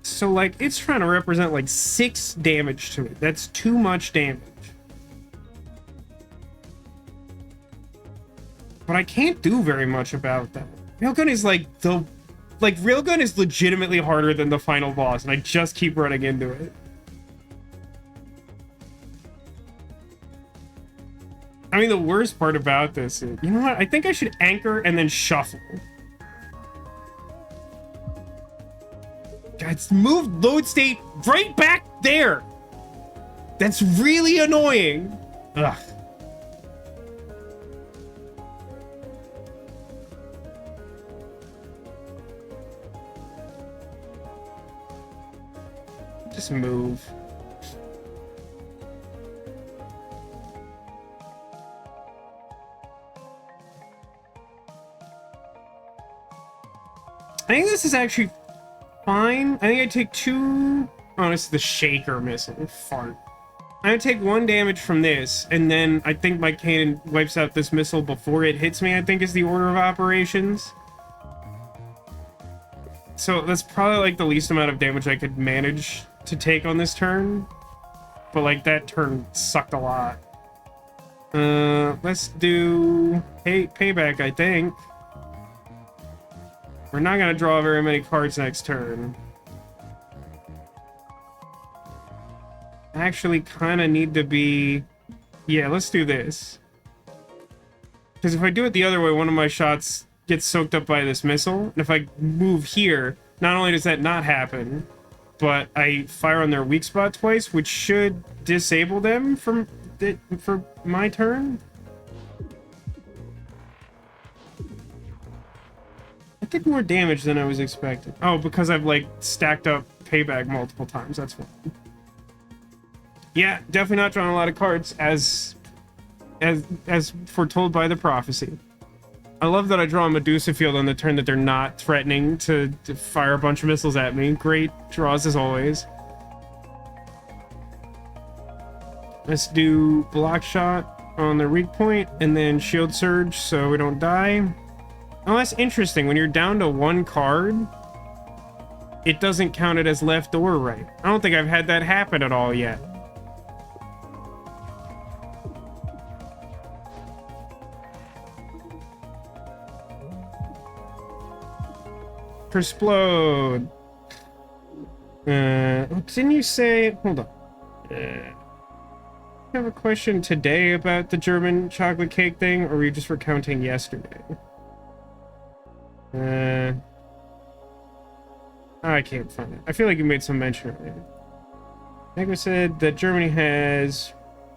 So, like, it's trying to represent, like, 6 damage to it. That's too much damage. But I can't do very much about that. Railgun is, like, Railgun is legitimately harder than the final boss, and I just keep running into it. I mean, the worst part about this is, you know what? I think I should anchor and then shuffle. God, it's moved load state right back there. That's really annoying. Ugh. Just move. I think this is actually fine. I think I take 2... Oh, it's the shaker missile. Fart. I'm gonna take 1 damage from this, and then I think my cannon wipes out this missile before it hits me, I think is the order of operations. So that's probably, like, the least amount of damage I could manage to take on this turn. But, like, that turn sucked a lot. Let's do... payback, I think. We're not gonna draw very many cards next turn. Actually, kind of need to be... Yeah, let's do this. Because if I do it the other way, one of my shots gets soaked up by this missile. And if I move here, not only does that not happen, but I fire on their weak spot twice, which should disable them for my turn. I did more damage than I was expecting. Oh, because I've, like, stacked up payback multiple times. That's fine. Yeah, definitely not drawing a lot of cards as foretold by the prophecy. I love that I draw a Medusa field on the turn that they're not threatening to fire a bunch of missiles at me. Great draws as always. Let's do block shot on the weak point and then shield surge so we don't die. Oh, that's interesting. When you're down to 1 card, it doesn't count it as left or right. I don't think I've had that happen at all yet. Explode. Didn't you say... Hold on. I have a question today about the German chocolate cake thing, or were you just recounting yesterday? I can't find it. I feel like you made some mention of it. Nego said that Germany has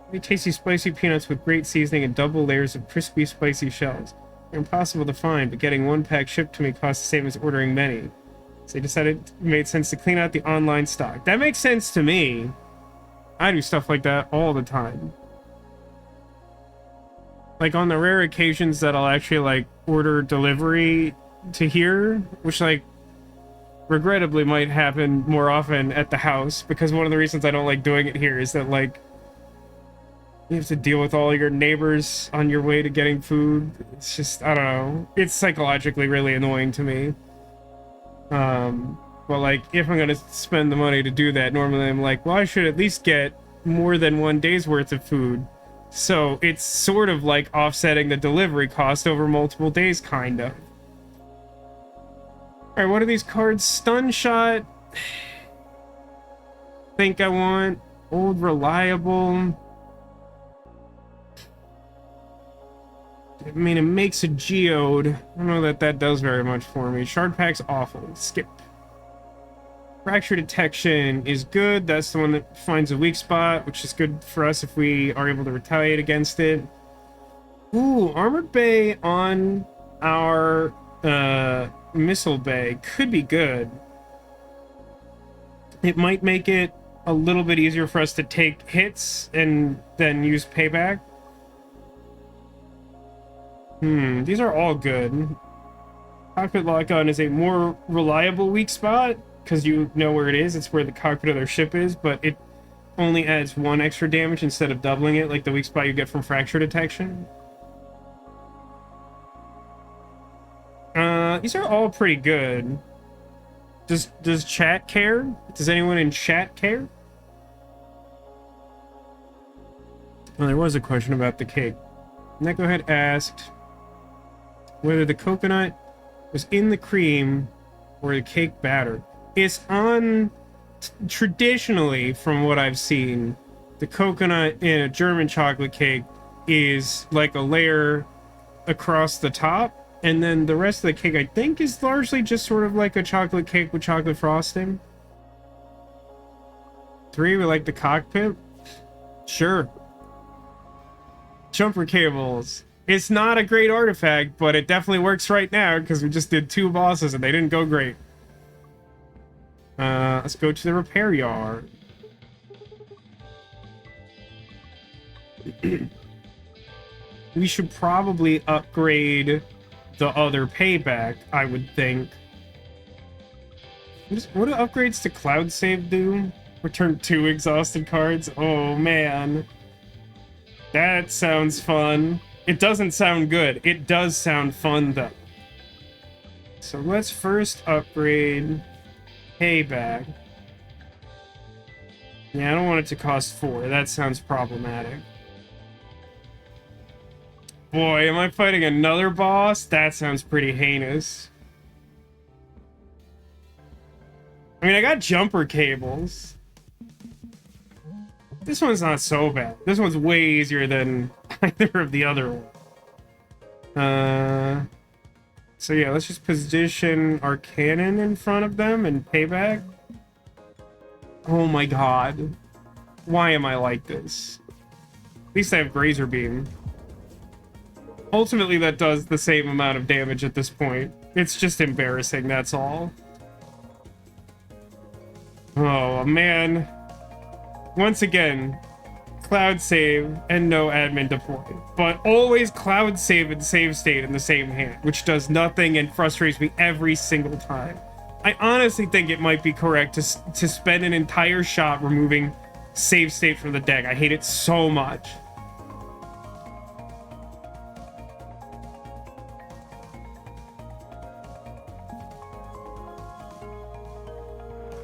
really tasty spicy peanuts with great seasoning and double layers of crispy spicy shells. They're impossible to find, but getting 1 pack shipped to me costs the same as ordering many. So they decided it made sense to clean out the online stock. That makes sense to me. I do stuff like that all the time. Like, on the rare occasions that I'll actually, like, order delivery to here, which, like, regrettably might happen more often at the house, because one of the reasons I don't like doing it here is that, like, you have to deal with all your neighbors on your way to getting food. It's just, I don't know. It's psychologically really annoying to me. But, like, if I'm gonna spend the money to do that, normally I'm like, well, I should at least get more than 1 day's worth of food. So it's sort of like offsetting the delivery cost over multiple days, kind of. Alright, what are these cards? Stun shot. Think I want old reliable. I mean, it makes a geode. I don't know that that does very much for me. Shard pack's awful. Skip. Fracture detection is good. That's the one that finds a weak spot, which is good for us if we are able to retaliate against it. Ooh, Armored Bay on our missile bay could be good. It might make it a little bit easier for us to take hits and then use payback. These are all good. Cockpit lock-on is a more reliable weak spot because you know where it is. It's where the cockpit of their ship is, but it only adds 1 extra damage instead of doubling it, like the weak spot you get from fracture detection. These are all pretty good. Does chat care? Does anyone in chat care? Well, there was a question about the cake. Neckohead asked whether the coconut was in the cream or the cake batter. It's on... Traditionally, from what I've seen, the coconut in a German chocolate cake is like a layer across the top, and then the rest of the cake, I think, is largely just sort of like a chocolate cake with chocolate frosting. 3, we like the cockpit. Sure. Jumper cables. It's not a great artifact, but it definitely works right now because we just did 2 bosses and they didn't go great. Let's go to the repair yard. We should probably upgrade the other payback, I would think. What do upgrades to cloud save do? Return 2 exhausted cards? Oh, man. That sounds fun. It doesn't sound good. It does sound fun, though. So let's first upgrade payback. Yeah, I don't want it to cost 4. That sounds problematic. Boy, am I fighting another boss? That sounds pretty heinous. I mean, I got jumper cables. This one's not so bad. This one's way easier than either of the other ones. So yeah, let's just position our cannon in front of them and payback. Oh my god. Why am I like this? At least I have Grazer Beam. Ultimately, that does the same amount of damage at this point. It's just embarrassing, that's all. Oh, man. Once again, cloud save and no admin deploy. But always cloud save and save state in the same hand, which does nothing and frustrates me every single time. I honestly think it might be correct to spend an entire shot removing save state from the deck. I hate it so much.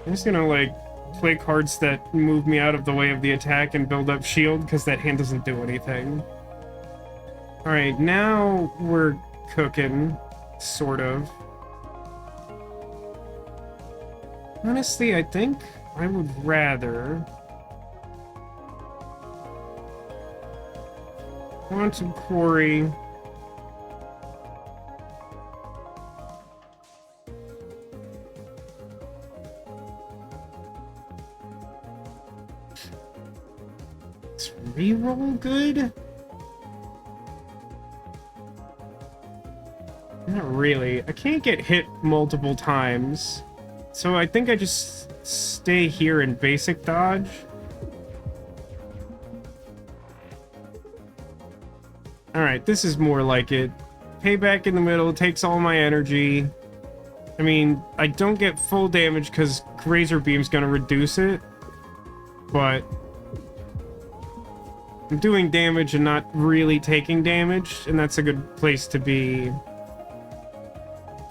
I'm just gonna, like, play cards that move me out of the way of the attack and build up shield, because that hand doesn't do anything. Alright, now we're cooking, sort of. Honestly, I think I would rather Quantum Quarry. Is reroll good? Not really. I can't get hit multiple times. So I think I just stay here in basic dodge. Alright, this is more like it. Payback in the middle takes all my energy. I mean, I don't get full damage because Grazer Beam's gonna reduce it. But I'm doing damage and not really taking damage, and that's a good place to be.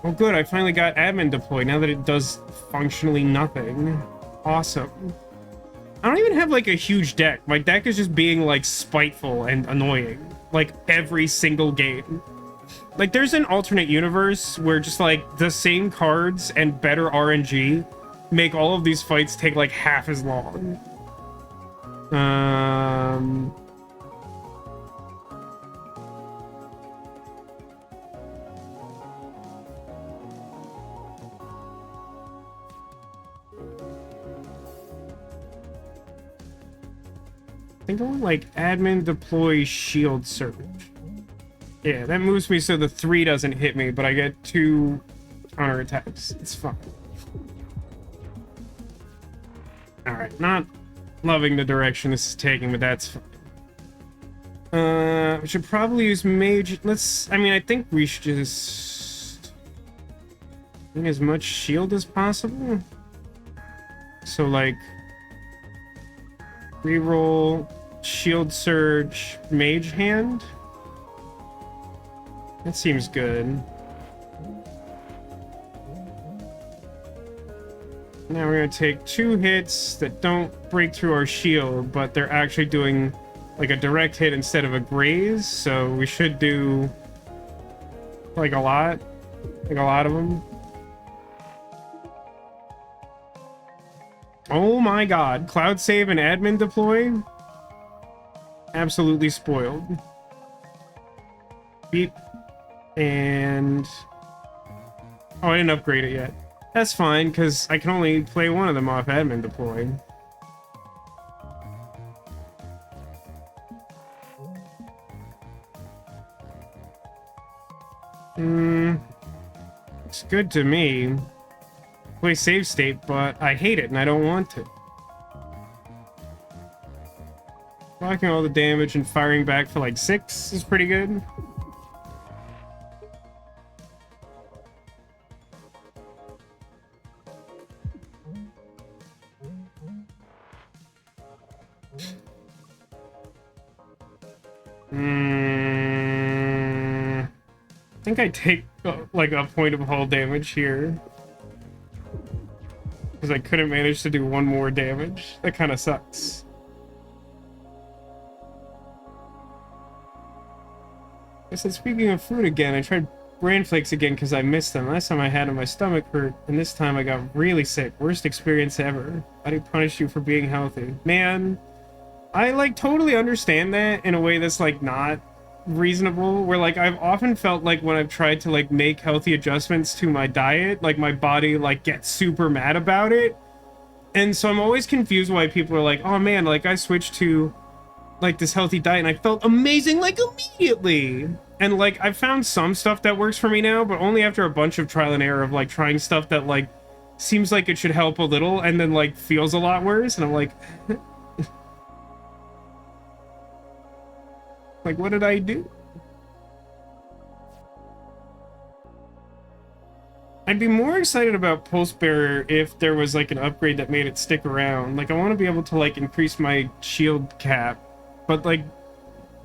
Oh good, I finally got admin deploy now that it does functionally nothing. Awesome. I don't even have, like, a huge deck. My deck is just being, like, spiteful and annoying. Like, every single game. Like, there's an alternate universe where just, like, the same cards and better RNG make all of these fights take, like, half as long. I think I want, like, admin deploy shield surge. Yeah, that moves me so the 3 doesn't hit me, but I get 2 counter attacks. It's fine. Alright, not loving the direction this is taking, but that's fine. We should probably use mage. I mean, I think we should just bring as much shield as possible. So, like, reroll, shield surge, mage hand. That seems good. Now we're gonna take 2 hits that don't break through our shield, but they're actually doing like a direct hit instead of a graze, so we should do like a lot of them. Oh my god, cloud save and admin deploy? Absolutely spoiled. Beep. And... oh, I didn't upgrade it yet. That's fine, because I can only play one of them off admin deploy. It's good to me. Play save state, but I hate it and I don't want to. Blocking all the damage and firing back for like 6 is pretty good. I think I take like a point of hull damage here. Because I couldn't manage to do 1 more damage. That kind of sucks. I said, speaking of food again, I tried bran flakes again because I missed them. Last time I had them, my stomach hurt, and this time I got really sick. Worst experience ever. Body punished you for being healthy. Man, I like totally understand that in a way that's like not reasonable, where like I've often felt like when I've tried to like make healthy adjustments to my diet, like my body like gets super mad about it. And so I'm always confused why people are like, oh man, like I switched to like this healthy diet and I felt amazing like immediately. And like I've found some stuff that works for me now, but only after a bunch of trial and error of like trying stuff that like seems like it should help a little and then like feels a lot worse, and I'm like like, what did I do? I'd be more excited about Pulse Bearer if there was like an upgrade that made it stick around. Like I want to be able to like increase my shield cap, but like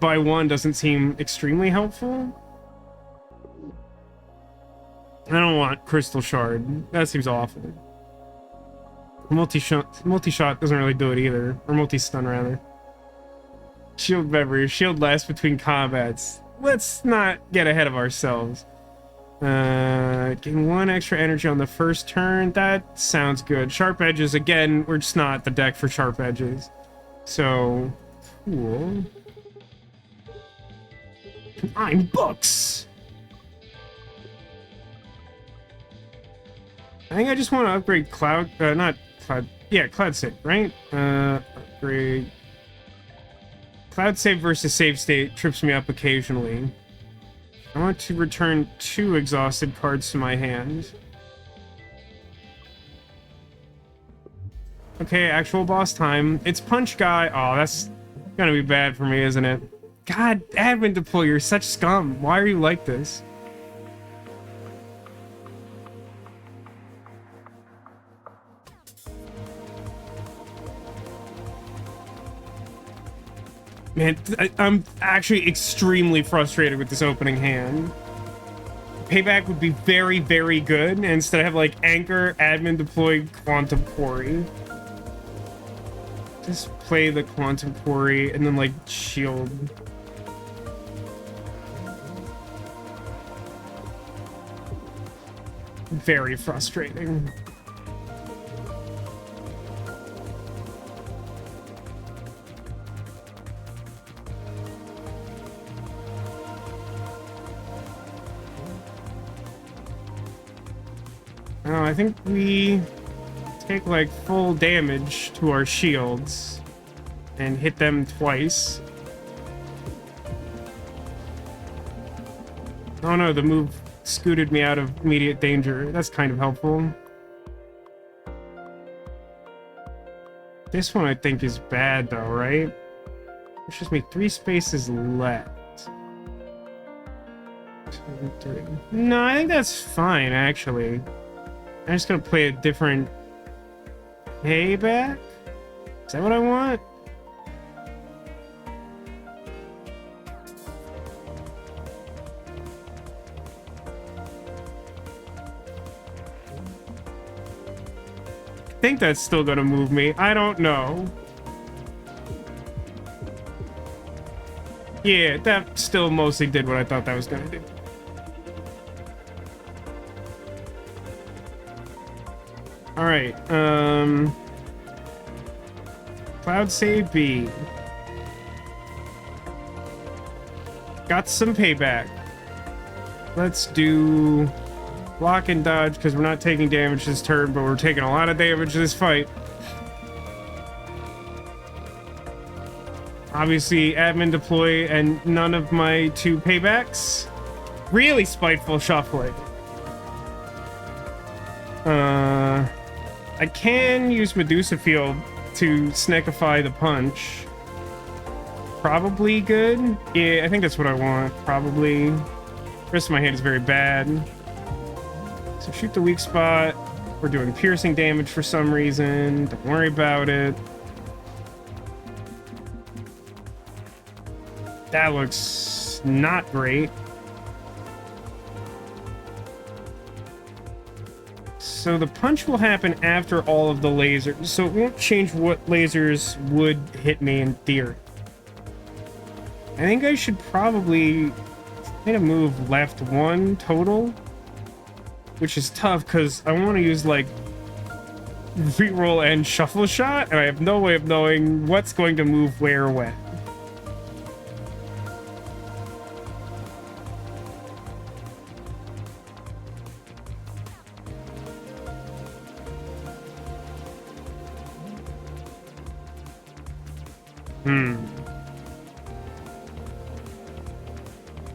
by 1 doesn't seem extremely helpful. I don't want Crystal Shard. That seems awful. Multi-shot doesn't really do it either. Or multi-stun rather. Shield beverage. Shield lasts between combats. Let's not get ahead of ourselves. Gain 1 extra energy on the first turn. That sounds good. Sharp edges, again, we're just not the deck for sharp edges. So, cool. I'm books! I think I just want to upgrade Cloud, not Cloud, yeah, Cloud Save, right? Upgrade... Cloud Save versus Save State trips me up occasionally. I want to return 2 exhausted cards to my hand. Okay, actual boss time. It's Punch Guy. Oh, that's gonna be bad for me, isn't it? God, admin deploy, you're such scum. Why are you like this? Man, I'm actually extremely frustrated with this opening hand. Payback would be very, very good. And instead I have like Anchor, Admin, Deploy, Quantum Quarry. Just play the Quantum Quarry and then like shield. Very frustrating. Oh, I think we take like full damage to our shields and hit them twice. Oh no, the move scooted me out of immediate danger. That's kind of helpful. This one I think is bad though, right? It's just me 3 spaces left. 2, 3. No, I think that's fine actually. I'm just gonna play a different payback. Is that what I want? I think that's still gonna move me. I don't know. Yeah, that still mostly did what I thought that was gonna do. All right. Cloud save B. Got some payback. Let's do block and dodge because we're not taking damage this turn, but we're taking a lot of damage this fight. Obviously, admin deploy and none of my 2 paybacks. Really spiteful shuffling. I can use Medusa Field to snackify the punch. Probably good. Yeah, I think that's what I want. Probably. The rest of my hand is very bad. So shoot the weak spot. We're doing piercing damage for some reason. Don't worry about it. That looks not great. So the punch will happen after all of the lasers, so it won't change what lasers would hit me in theory. I think I should probably try to move left 1 total, which is tough because I want to use like reroll and shuffle shot, and I have no way of knowing what's going to move where when.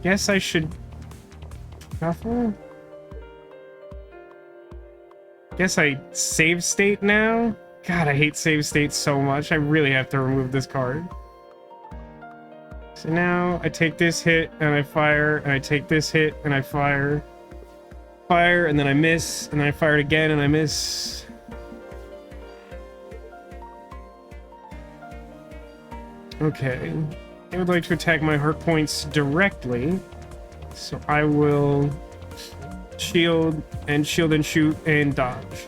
Guess I should shuffle. Guess I save state now. God, I hate save states so much. I really have to remove this card. So now I take this hit and I fire, and I take this hit and I fire. Fire, and then I miss, and then I fire it again and I miss. Okay. I would like to attack my heart points directly, so I will shield and shoot and dodge.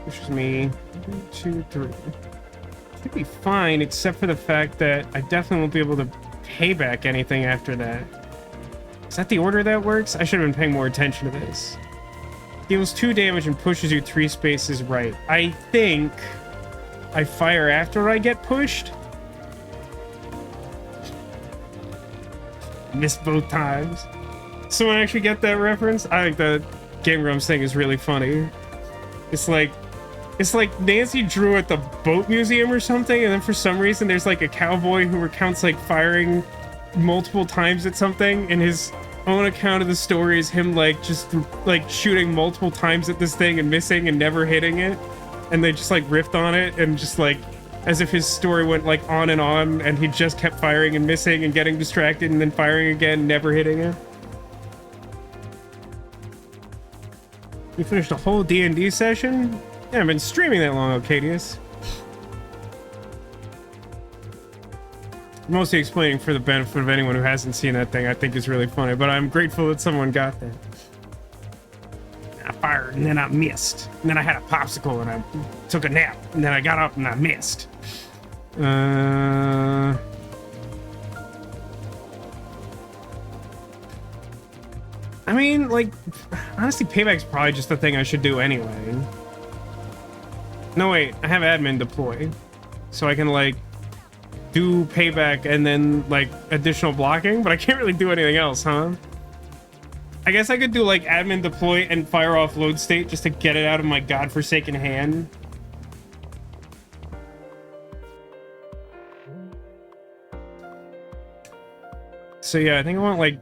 Pushes me 1, 2, 3. Should be fine, except for the fact that I definitely won't be able to pay back anything after that. Is that the order that works? I should have been paying more attention to this. Deals 2 damage and pushes you 3 spaces right. I think I fire after I get pushed. Missed both times. Someone actually get that reference? I think the Game Grumps thing is really funny. It's like Nancy Drew at the boat museum or something, and then for some reason there's like a cowboy who recounts like firing multiple times at something, and his own account of the story is him like just like shooting multiple times at this thing and missing and never hitting it, and they just like riffed on it, and just like as if his story went like on, and he just kept firing and missing and getting distracted and then firing again, never hitting it. You finished a whole D&D session? Yeah, I've been streaming that long, Ocadius. Mostly explaining for the benefit of anyone who hasn't seen that thing. I think is really funny, but I'm grateful that someone got that. I fired and then I missed, and then I had a popsicle and I took a nap, and then I got up and I missed. I mean, like, honestly, payback's probably just the thing I should do anyway. No, wait, I have admin deploy, so I can like do payback and then like additional blocking, but I can't really do anything else, huh? I guess I could do like admin deploy and fire off load state just to get it out of my godforsaken hand. So yeah, I think I want like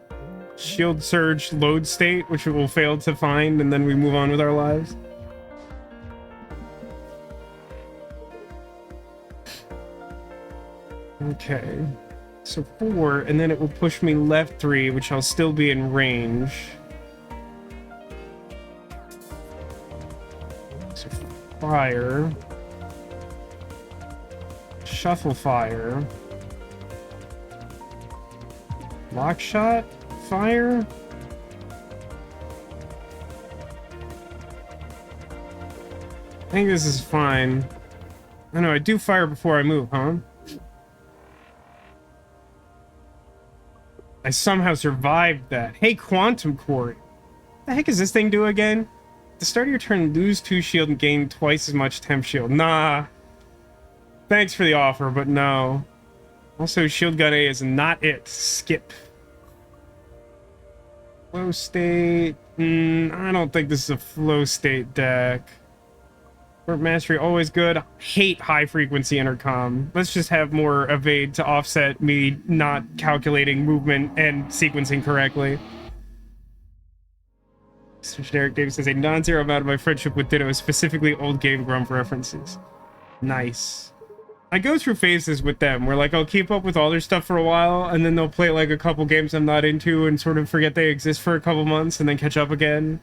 shield surge load state, which it will fail to find, and then we move on with our lives. Okay. So 4, and then it will push me left 3, which I'll still be in range. So fire. Shuffle fire. Lock shot? Fire? I think this is fine. I know, I do fire before I move, huh? I somehow survived that. Hey, Quantum Core. The heck does this thing do again? At the start of your turn, lose 2 shield and gain twice as much temp shield. Nah. Thanks for the offer, but no. Also, shield gun A is not it. Skip. Flow state. I don't think this is a flow state deck. Warp mastery, always good. Hate high frequency intercom. Let's just have more evade to offset me not calculating movement and sequencing correctly. Mr. Generic Davis says a non-zero amount of my friendship with Ditto, specifically old Game Grump references. Nice. I go through phases with them where like I'll keep up with all their stuff for a while and then they'll play like a couple games I'm not into and sort of forget they exist for a couple months and then catch up again.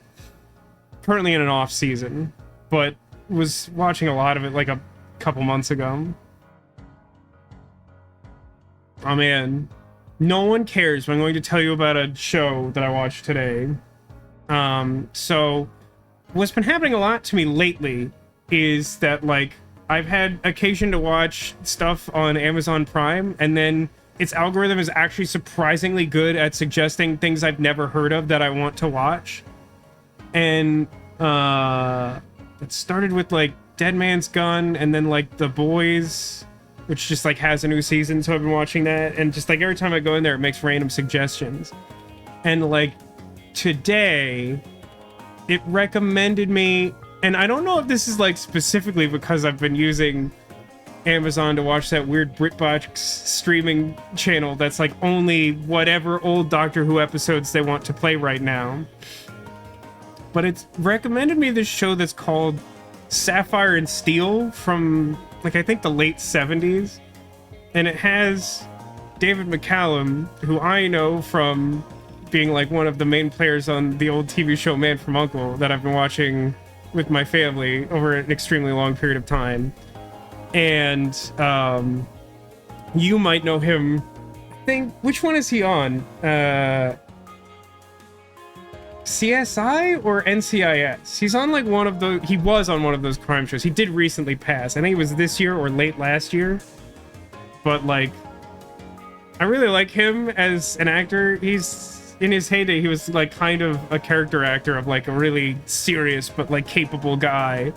Currently in an off season, but was watching a lot of it like a couple months ago. Oh man, no one cares, but I'm going to tell you about a show that I watched today. So what's been happening a lot to me lately is that like I've had occasion to watch stuff on Amazon Prime, and then its algorithm is actually surprisingly good at suggesting things I've never heard of that I want to watch. And it started with like Dead Man's Gun, and then like The Boys, which just like has a new season, so I've been watching that, and just like every time I go in there it makes random suggestions. And like today it recommended me, and I don't know if this is like specifically because I've been using Amazon to watch that weird BritBox streaming channel that's like only whatever old Doctor Who episodes they want to play right now. But it's recommended me this show that's called Sapphire and Steel from like I think the late 70s. And it has David McCallum, who I know from being like one of the main players on the old TV show Man from U.N.C.L.E. that I've been watching with my family over an extremely long period of time. And you might know him. I think, which one is he on? CSI or NCIS? He's on like one of the, he was on one of those crime shows. He did recently pass. I think it was this year or late last year. But like, I really like him as an actor. He's, in his heyday, he was like kind of a character actor of like a really serious but like capable guy.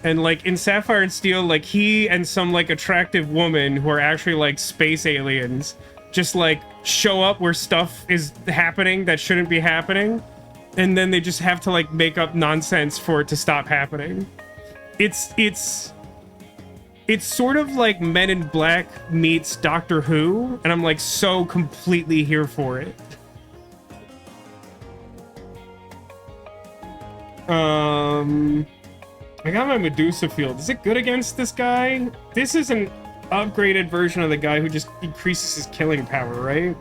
And like in Sapphire and Steel, like he and some like attractive woman who are actually like space aliens just like show up where stuff is happening that shouldn't be happening. And then they just have to like make up nonsense for it to stop happening. It's sort of like Men in Black meets Doctor Who, and I'm like so completely here for it. I got my Medusa field. Is it good against this guy? This is an upgraded version of the guy who just increases his killing power, right?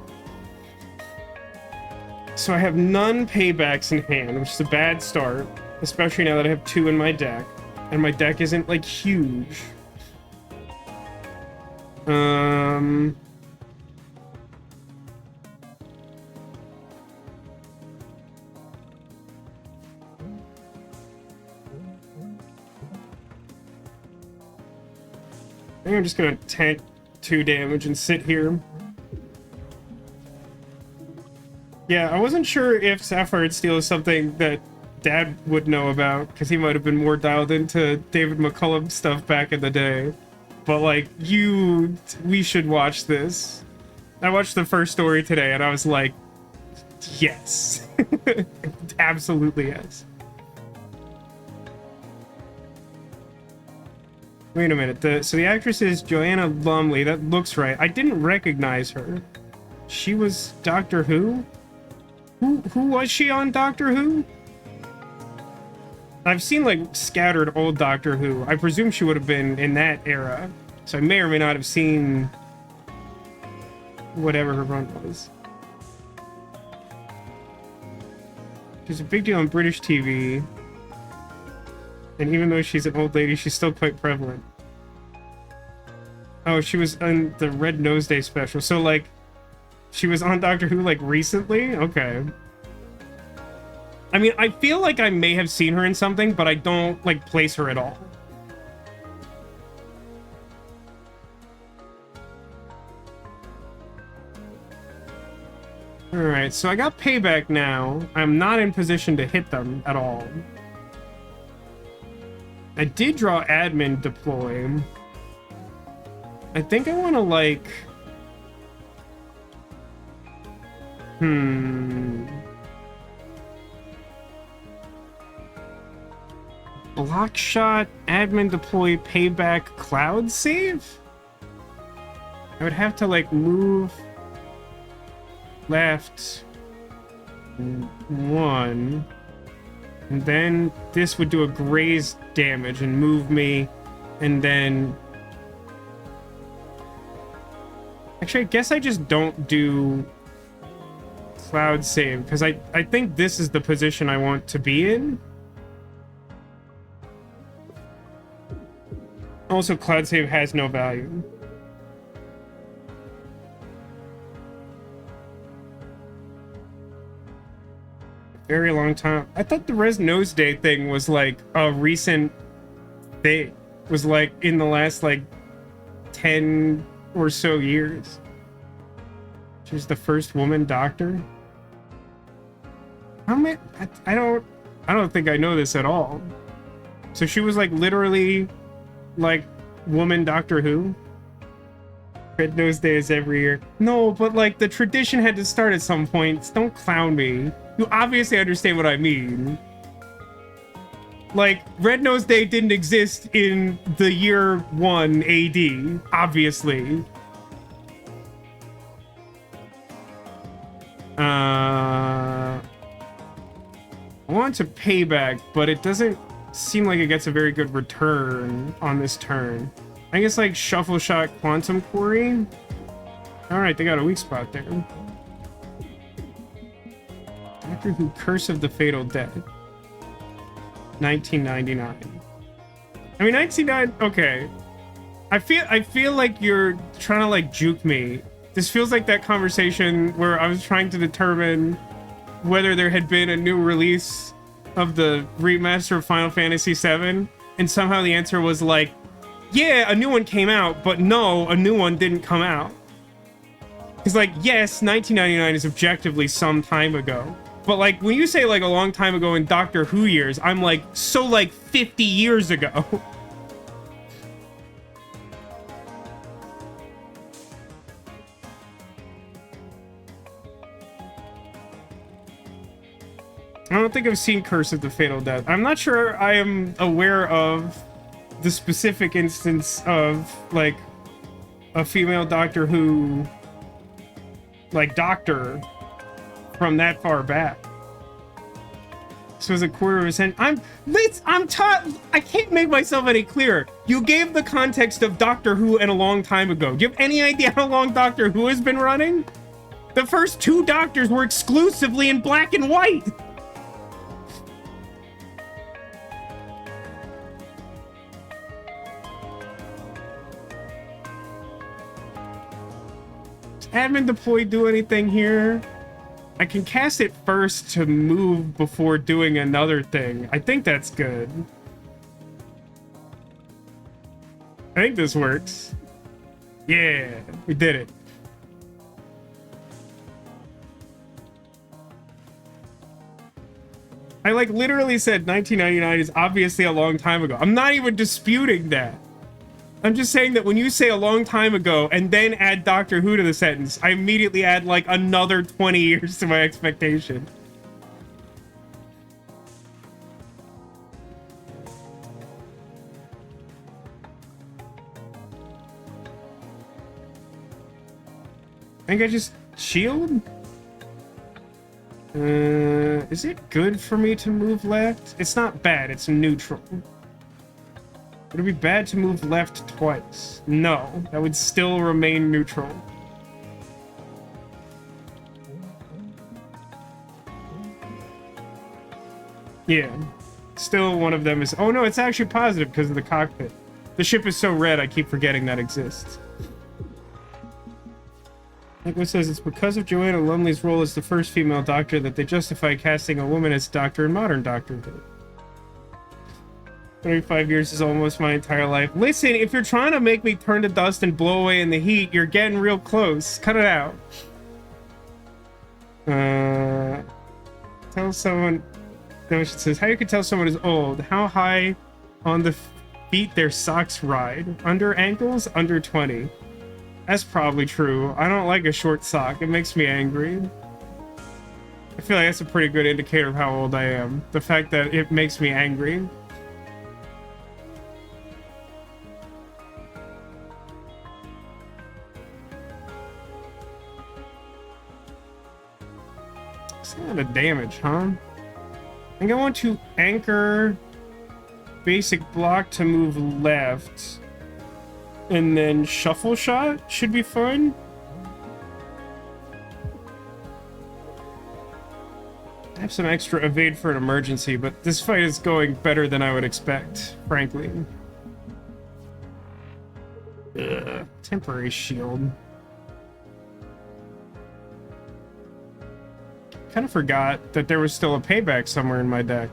So I have none paybacks in hand, which is a bad start, especially now that I have 2 in my deck, and my deck isn't like huge. I think I'm just gonna tank 2 damage and sit here. Yeah, I wasn't sure if Sapphire and Steel is something that Dad would know about, because he might have been more dialed into David McCullum stuff back in the day. But like, we should watch this. I watched the first story today and I was like, yes. Absolutely yes. Wait a minute, so the actress is Joanna Lumley. That looks right. I didn't recognize her. She was Doctor Who? Who was she on Doctor Who? I've seen, like, scattered old Doctor Who. I presume she would have been in that era. So I may or may not have seen whatever her run was. She's a big deal on British TV. And even though she's an old lady, she's still quite prevalent. Oh, she was on the Red Nose Day special. So, like, she was on Doctor Who, like, recently? Okay. I mean, I feel like I may have seen her in something, but I don't, like, place her at all. Alright, so I got payback now. I'm not in position to hit them at all. I did draw admin deploy. I think I want to, like... Block shot, admin deploy, payback, cloud save? I would have to, like, move left 1. And then this would do a graze damage and move me. And then... Actually, I guess I just don't do cloud save, because I think this is the position I want to be in. Also, cloud save has no value. Very long time. I thought the Res Nose Day thing was like a recent thing. Was like in the last like 10 or so years. She was the first woman doctor. How many? I don't think I know this at all. So she was like literally like woman Doctor Who. Red Nose Day is every year. No, but like the tradition had to start at some point. Don't clown me. You obviously understand what I mean. Like, Red Nose Day didn't exist in the year 1 AD, obviously. I want to pay back, but it doesn't seem like it gets a very good return on this turn. I guess, like, Shuffle Shot Quantum Quarry. Alright, they got a weak spot there. Doctor Who Curse of the Fatal Dead. 1999. I mean, 1999, okay. I feel like you're trying to, like, juke me. This feels like that conversation where I was trying to determine whether there had been a new release of the remaster of Final Fantasy VII, and somehow the answer was like, yeah, a new one came out, but no, a new one didn't come out. Because, like, yes, 1999 is objectively some time ago. But, like, when you say, like, a long time ago in Doctor Who years, I'm like, so, like, 50 years ago. I don't think I've seen Curse of the Fatal Death. I'm not sure I am aware of the specific instance of, like, a female Doctor Who, like, doctor from that far back. This was a quarter of a century. I can't make myself any clearer. You gave the context of Doctor Who and a long time ago. Do you have any idea how long Doctor Who has been running? The first 2 Doctors were exclusively in black and white. Admin deploy do anything here? I can cast it first to move before doing another thing. I think that's good. I think this works. Yeah, we did it. I like literally said 1999 is obviously a long time ago. I'm not even disputing that. I'm just saying that when you say a long time ago and then add Doctor Who to the sentence, I immediately add like another 20 years to my expectation. I think I just shield? Is it good for me to move left? It's not bad, it's neutral. Would it be bad to move left twice? No, that would still remain neutral. Yeah, still one of them is... Oh no, it's actually positive because of the cockpit. The ship is so red, I keep forgetting that exists. Nico says it's because of Joanna Lumley's role as the first female Doctor that they justify casting a woman as Doctor in modern Doctor Who. 25 years is almost my entire life. Listen, if you're trying to make me turn to dust and blow away in the heat, you're getting real close. Cut it out. Tell someone... No, she says, how you can tell someone is old? How high on the feet their socks ride? Under ankles? Under 20. That's probably true. I don't like a short sock. It makes me angry. I feel like that's a pretty good indicator of how old I am. The fact that it makes me angry. It's a lot of damage, huh? I think I want to anchor basic block to move left. And then shuffle shot should be fun. I have some extra evade for an emergency, but this fight is going better than I would expect, frankly. Ugh, temporary shield. Kind of forgot that there was still a payback somewhere in my deck.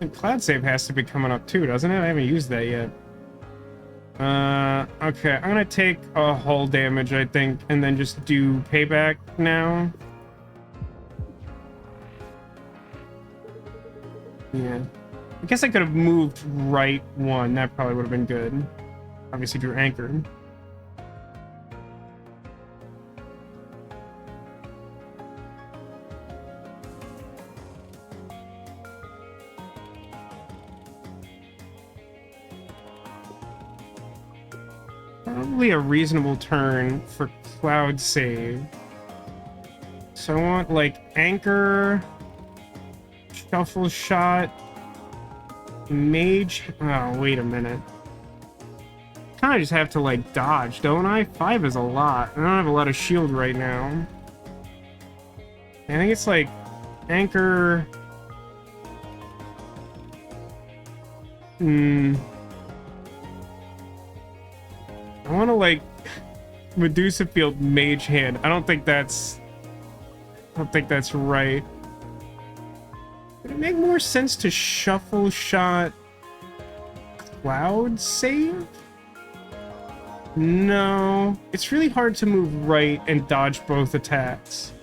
And Cloud Save has to be coming up too, doesn't it? I haven't used that yet. Okay, I'm gonna take a hull damage, I think, and then just do payback now. Yeah. I guess I could have moved right one. That probably would have been good. Obviously drew anchor. Probably a reasonable turn for Cloud Save. So I want, like, Anchor, Shuffle Shot, Mage... Oh, wait a minute. Kinda just have to, like, dodge, don't I? 5 is a lot. I don't have a lot of shield right now. I think it's, like, Anchor... I want to, like, Medusa Field Mage Hand. I don't think that's right. Would it make more sense to Shuffle Shot Cloud Save? No. It's really hard to move right and dodge both attacks.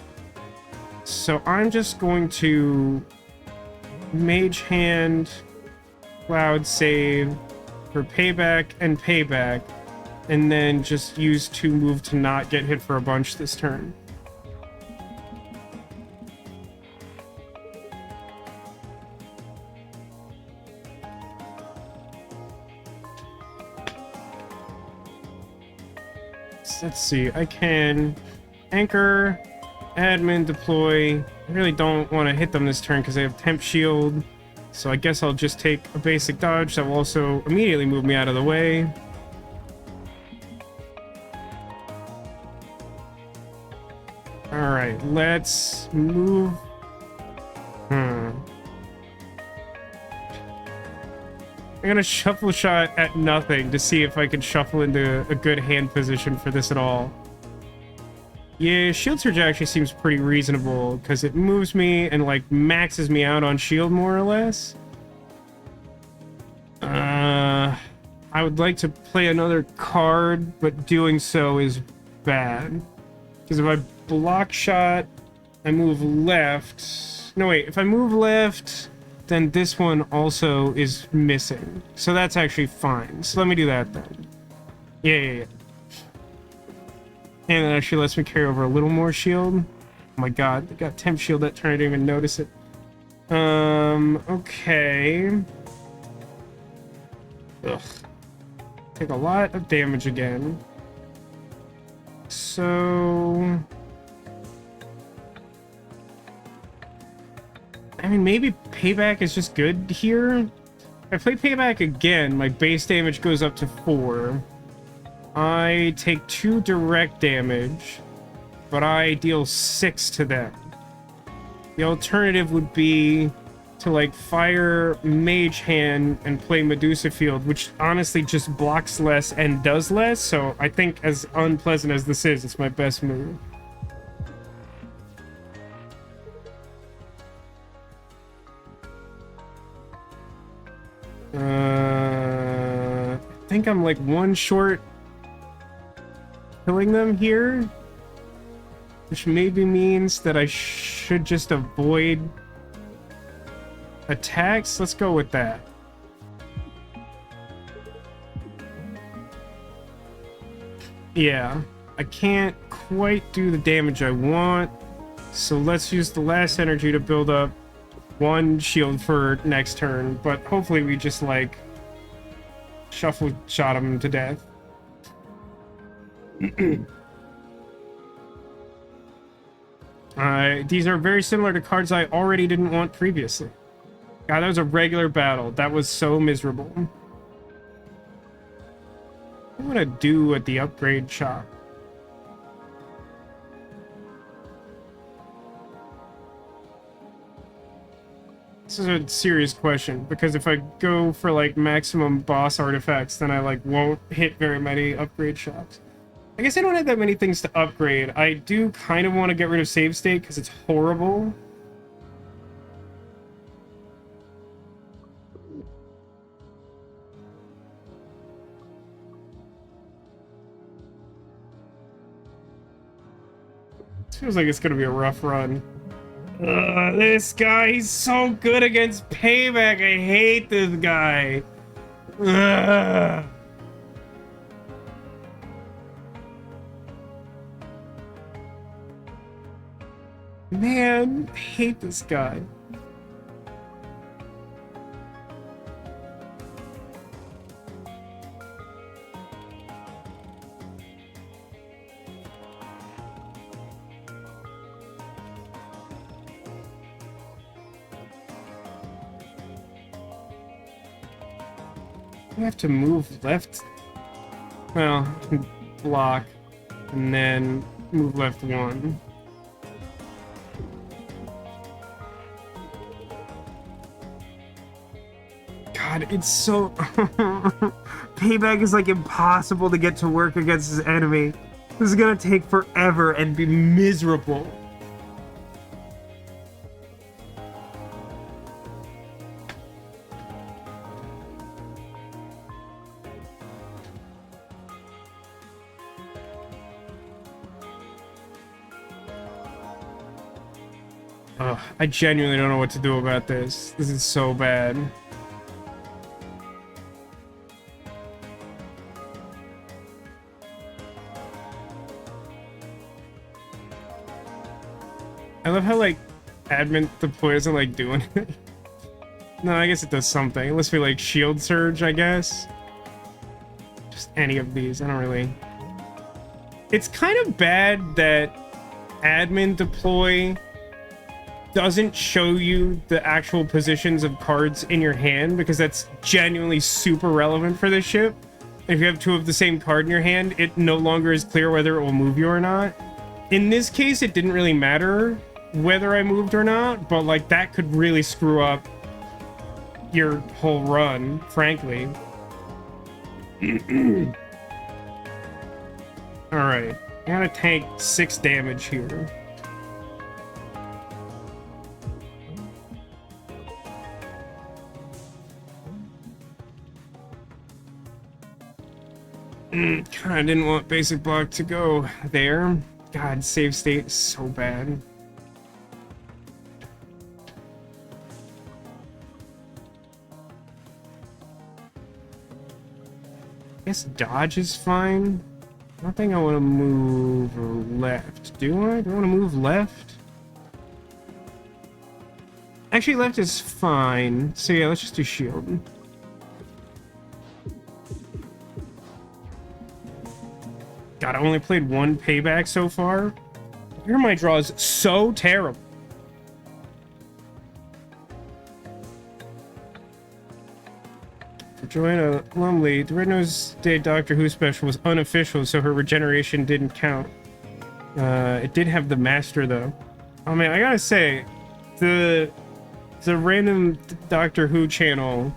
So I'm just going to Mage Hand, Cloud Save for payback and payback. And then just use 2 move to not get hit for a bunch this turn. Let's see. I can anchor, admin, deploy. I really don't want to hit them this turn because they have temp shield. So I guess I'll just take a basic dodge that will also immediately move me out of the way. Alright, let's move. I'm gonna shuffle shot at nothing to see if I can shuffle into a good hand position for this at all. Yeah, Shield Surge actually seems pretty reasonable because it moves me and, like, maxes me out on shield more or less. I would like to play another card, but doing so is bad. Because if I block shot, I move left. No, wait, if I move left, then this one also is missing. So that's actually fine. So let me do that then. Yeah. And it actually lets me carry over a little more shield. Oh my god, they got temp shield that turn, I didn't even notice it. Okay. Ugh. take a lot of damage again. So... I mean, maybe Payback is just good here. If I play Payback again, my base damage goes up to 4. I take 2 direct damage, but I deal 6 to them. The alternative would be to, like, fire Mage Hand and play Medusa Field, which honestly just blocks less and does less, so I think as unpleasant as this is, it's my best move. I think I'm like 1 short killing them here, which maybe means that I should just avoid attacks. Let's go with that. Yeah, I can't quite do the damage I want, so let's use the last energy to build up 1 shield for next turn, but hopefully we just, like, shuffle shot him to death. These are very similar to cards I already didn't want previously. God, that was a regular battle. That was so miserable. What do I want to do at the upgrade shop? This is a serious question, because if I go for, like, maximum boss artifacts, then I, like, won't hit very many upgrade shops. I guess I don't have that many things to upgrade. I do kind of want to get rid of save state, because it's horrible. This feels like it's going to be a rough run. This guy, he's so good against Payback. I hate this guy. Man, I hate this guy. I have to move left. Well, block, and then move left 1. God, it's so... Payback is, like, impossible to get to work against his enemy. This is gonna take forever and be miserable. Ugh, I genuinely don't know what to do about this. This is so bad. I love how, like, admin deploy isn't, like, doing it. No, I guess it does something. Unless we, like, shield surge, I guess. Just any of these. I don't really... It's kind of bad that admin deploy doesn't show you the actual positions of cards in your hand, because that's genuinely super relevant for this ship. If you have 2 of the same card in your hand, it no longer is clear whether it will move you or not. In this case, it didn't really matter whether I moved or not, but, like, that could really screw up your whole run, frankly. Alright, I gotta tank 6 damage here. Kinda didn't want basic block to go there. God, save state is so bad. I guess dodge is fine. I don't think I want to move left. Do I? Do I want to move left? Actually, left is fine. So yeah, let's just do shield. God, I only played one payback so far. Why are my draws so terrible? For Joanna Lumley, the Red-Nosed Day Doctor Who special was unofficial, so her regeneration didn't count. It did have the Master, though. Oh, man, I gotta say, the random Doctor Who channel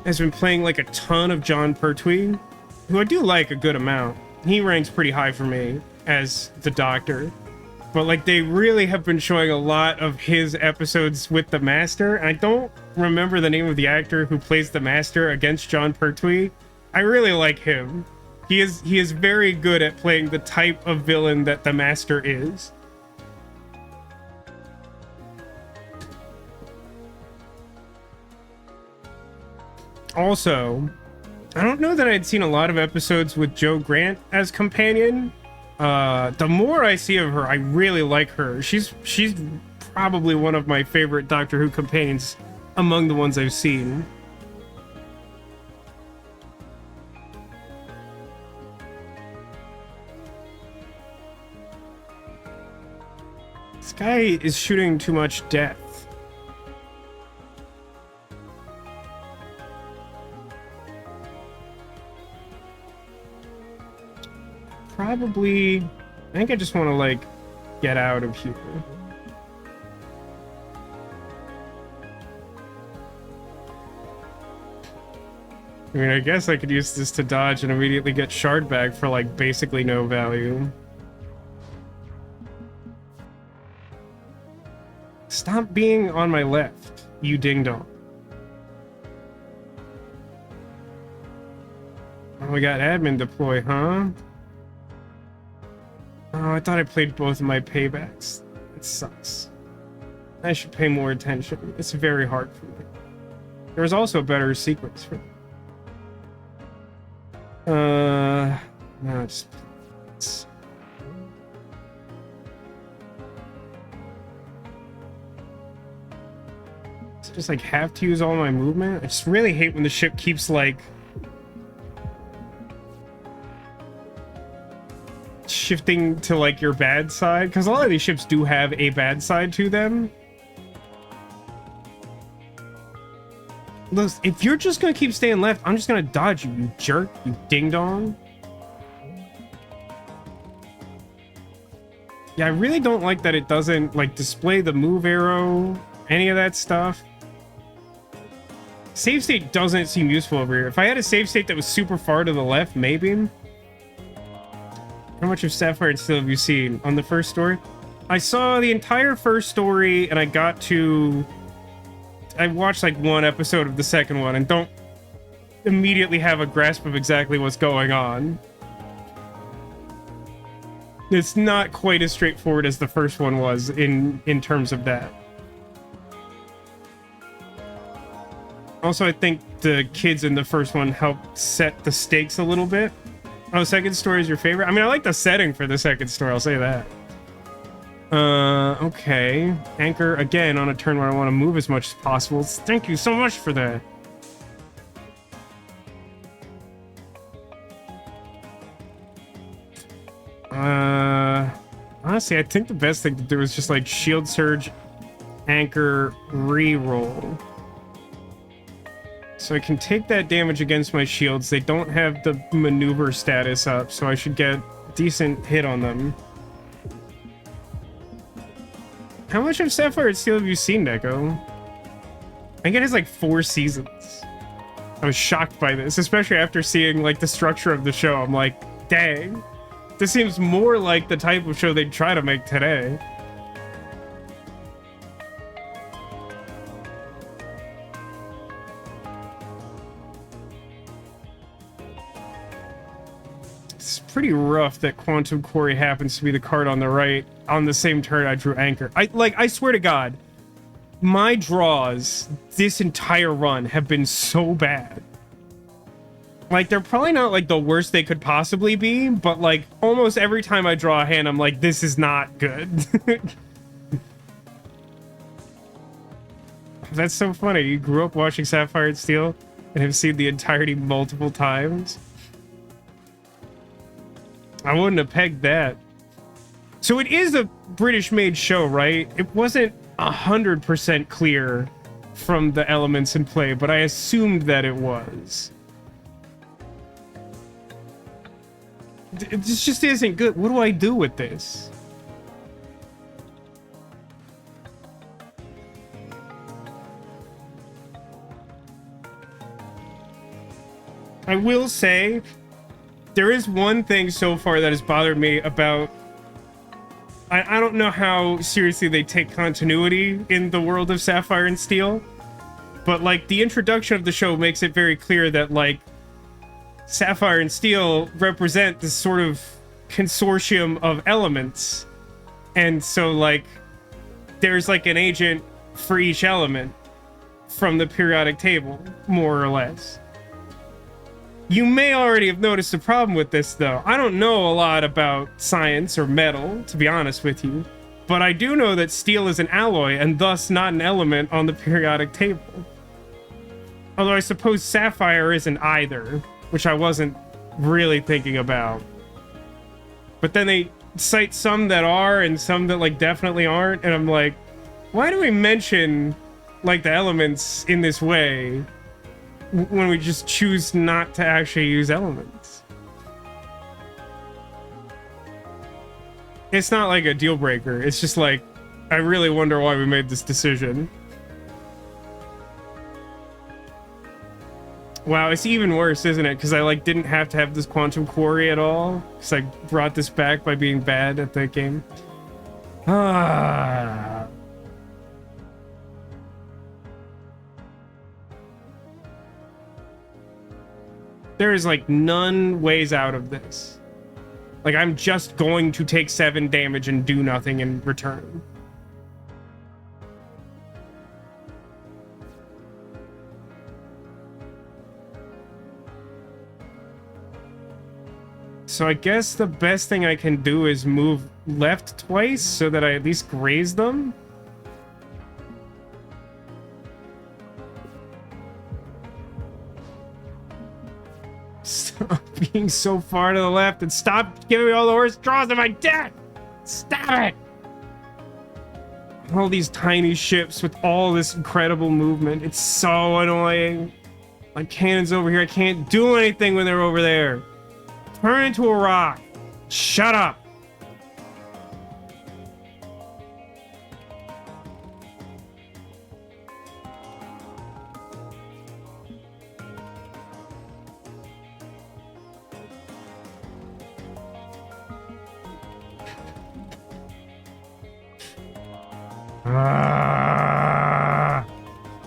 has been playing, like, a ton of John Pertwee, who I do like a good amount. He ranks pretty high for me as the Doctor. But, like, they really have been showing a lot of his episodes with the Master. And I don't remember the name of the actor who plays the Master against John Pertwee. I really like him. He is very good at playing the type of villain that the Master is. Also, I don't know that I'd seen a lot of episodes with Jo Grant as companion. The more I see of her, I really like her. She's probably one of my favorite Doctor Who companions among the ones I've seen. This guy is shooting too much death. Probably, I think I just want to, like, get out of here. I mean, I guess I could use this to dodge and immediately get shard bag for, like, basically no value. Stop being on my left, you ding-dong. Oh, we got admin deploy, huh? Oh, I thought I played both of my paybacks. It sucks. I should pay more attention. It's very hard for me. There was also a better sequence for me. No, just... Just, like, have to use all my movement? I just really hate when the ship keeps, like... shifting to, like, your bad side, because a lot of these ships do have a bad side to them. Look, if you're just gonna keep staying left, I'm just gonna dodge you, you jerk, you ding-dong. Yeah, I really don't like that it doesn't, like, display the move arrow, any of that stuff. Save state doesn't seem useful over here. If I had a save state that was super far to the left, maybe. How much of Sapphire and Steel have you seen on the first story? I saw the entire first story, and I watched like one episode of the second one, and don't immediately have a grasp of exactly what's going on. It's not quite as straightforward as the first one was in terms of that. Also, I think the kids in the first one helped set the stakes a little bit. Oh, second story is your favorite? I mean, I like the setting for the second story, I'll say that. Okay. Anchor again on a turn where I want to move as much as possible. Thank you so much for that. Honestly, I think the best thing to do is just like shield surge, anchor, re-roll. So I can take that damage against my shields. They don't have the maneuver status up, so I should get a decent hit on them. How much of Sapphire and Steel have you seen, Neko? I think it has like 4 seasons. I was shocked by this, especially after seeing like the structure of the show. I'm like, dang. This seems more like the type of show they'd try to make today. It's pretty rough that Quantum Quarry happens to be the card on the right on the same turn I drew Anchor. I swear to God, my draws this entire run have been so bad. Like, they're probably not, like, the worst they could possibly be, but, like, almost every time I draw a hand, I'm like, this is not good. That's so funny. You grew up watching Sapphire and Steel and have seen the entirety multiple times. I wouldn't have pegged that. So it is a British-made show, right? It wasn't 100% clear from the elements in play, but I assumed that it was. This just isn't good. What do I do with this? I will say, there is one thing so far that has bothered me about... I don't know how seriously they take continuity in the world of Sapphire and Steel, but, like, the introduction of the show makes it very clear that, like, Sapphire and Steel represent this sort of consortium of elements. And so, like, there's, like, an agent for each element from the periodic table, more or less. You may already have noticed a problem with this, though. I don't know a lot about science or metal, to be honest with you, but I do know that steel is an alloy and thus not an element on the periodic table. Although I suppose sapphire isn't either, which I wasn't really thinking about. But then they cite some that are and some that, like, definitely aren't, and I'm like, why do we mention, like, the elements in this way when we just choose not to actually use elements? It's not like a deal breaker. It's just like, I really wonder why we made this decision. Wow, it's even worse, isn't it? Because I, like, didn't have to have this quantum quarry at all. Because I brought this back by being bad at that game. Ah. There is, like, none ways out of this. Like, I'm just going to take 7 damage and do nothing in return. So I guess the best thing I can do is move left twice so that I at least graze them. Stop being so far to the left and stop giving me all the worst draws of my deck! Stop it! All these tiny ships with all this incredible movement. It's so annoying. My cannon's over here. I can't do anything when they're over there. Turn into a rock. Shut up.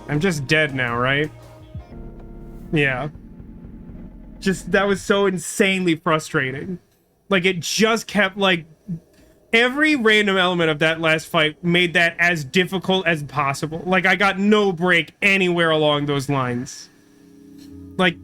I'm just dead now, right? Yeah. Just, that was so insanely frustrating. Like, it just kept, like, every random element of that last fight made that as difficult as possible. Like, I got no break anywhere along those lines. Like,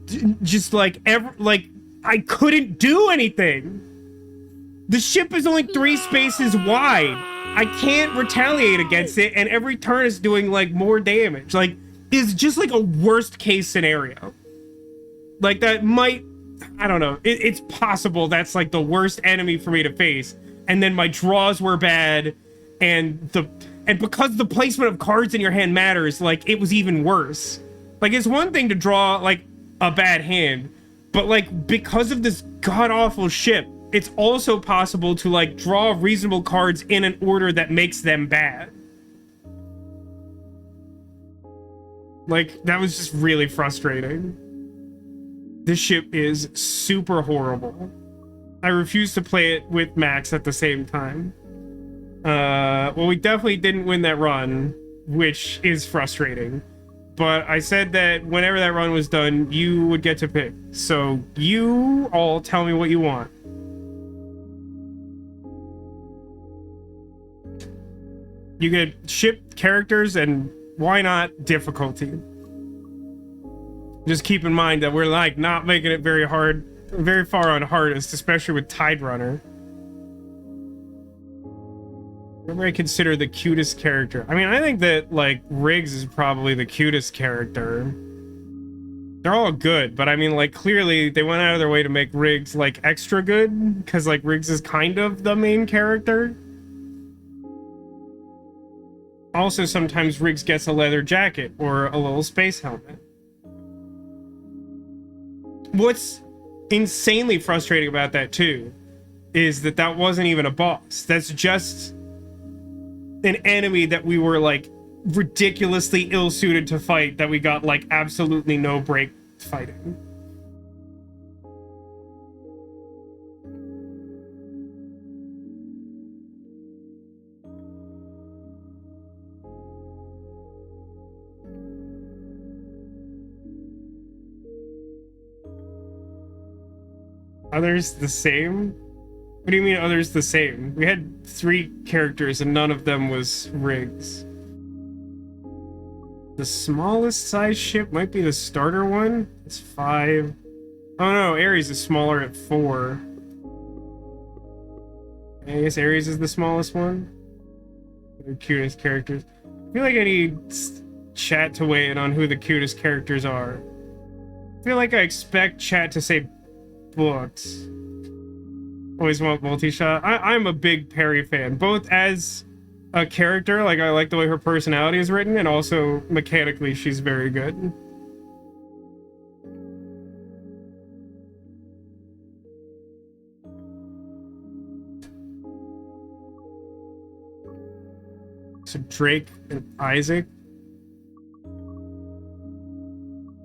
just, like, I couldn't do anything. The ship is only 3 spaces wide. I can't retaliate against it, and every turn is doing, like, more damage. Like, it's just, like, a worst-case scenario. Like, that might... I don't know. It's possible that's, like, the worst enemy for me to face. And then my draws were bad, and because the placement of cards in your hand matters, like, it was even worse. Like, it's one thing to draw, like, a bad hand, but, like, because of this god-awful ship, it's also possible to, like, draw reasonable cards in an order that makes them bad. Like, that was just really frustrating. This ship is super horrible. I refuse to play it with Max at the same time. Well, we definitely didn't win that run, which is frustrating. But I said that whenever that run was done, you would get to pick. So you all tell me what you want. You get ship characters and why not difficulty? Just keep in mind that we're, like, not making it very hard, very far on hardest, especially with Tide Runner. Whoever I consider the cutest character. I mean, I think that, like, Riggs is probably the cutest character. They're all good, but I mean, like, clearly they went out of their way to make Riggs, like, extra good, because, like, Riggs is kind of the main character. Also, sometimes Riggs gets a leather jacket or a little space helmet. What's insanely frustrating about that, too, is that that wasn't even a boss. That's just an enemy that we were, like, ridiculously ill-suited to fight, that we got, like, absolutely no break fighting. Others the same? What do you mean others the same? We had 3 characters and none of them was Riggs. The smallest size ship might be the starter one. It's 5. Oh no, Ares is smaller at 4. I guess Ares is the smallest one. The cutest characters. I feel like I need chat to weigh in on who the cutest characters are. I feel like I expect chat to say books. Always want multi-shot. I'm a big Perry fan, both as a character, like I like the way her personality is written, and also mechanically she's very good. So Drake and Isaac.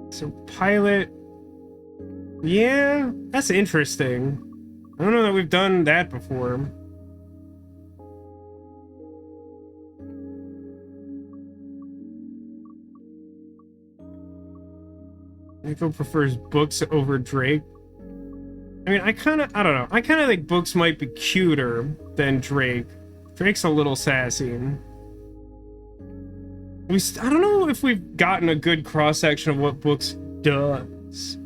So pilot. Yeah, that's interesting. I don't know that we've done that before. Nico prefers books over Drake. I mean, I don't know. I kind of think books might be cuter than Drake. Drake's a little sassy. I don't know if we've gotten a good cross-section of what books does.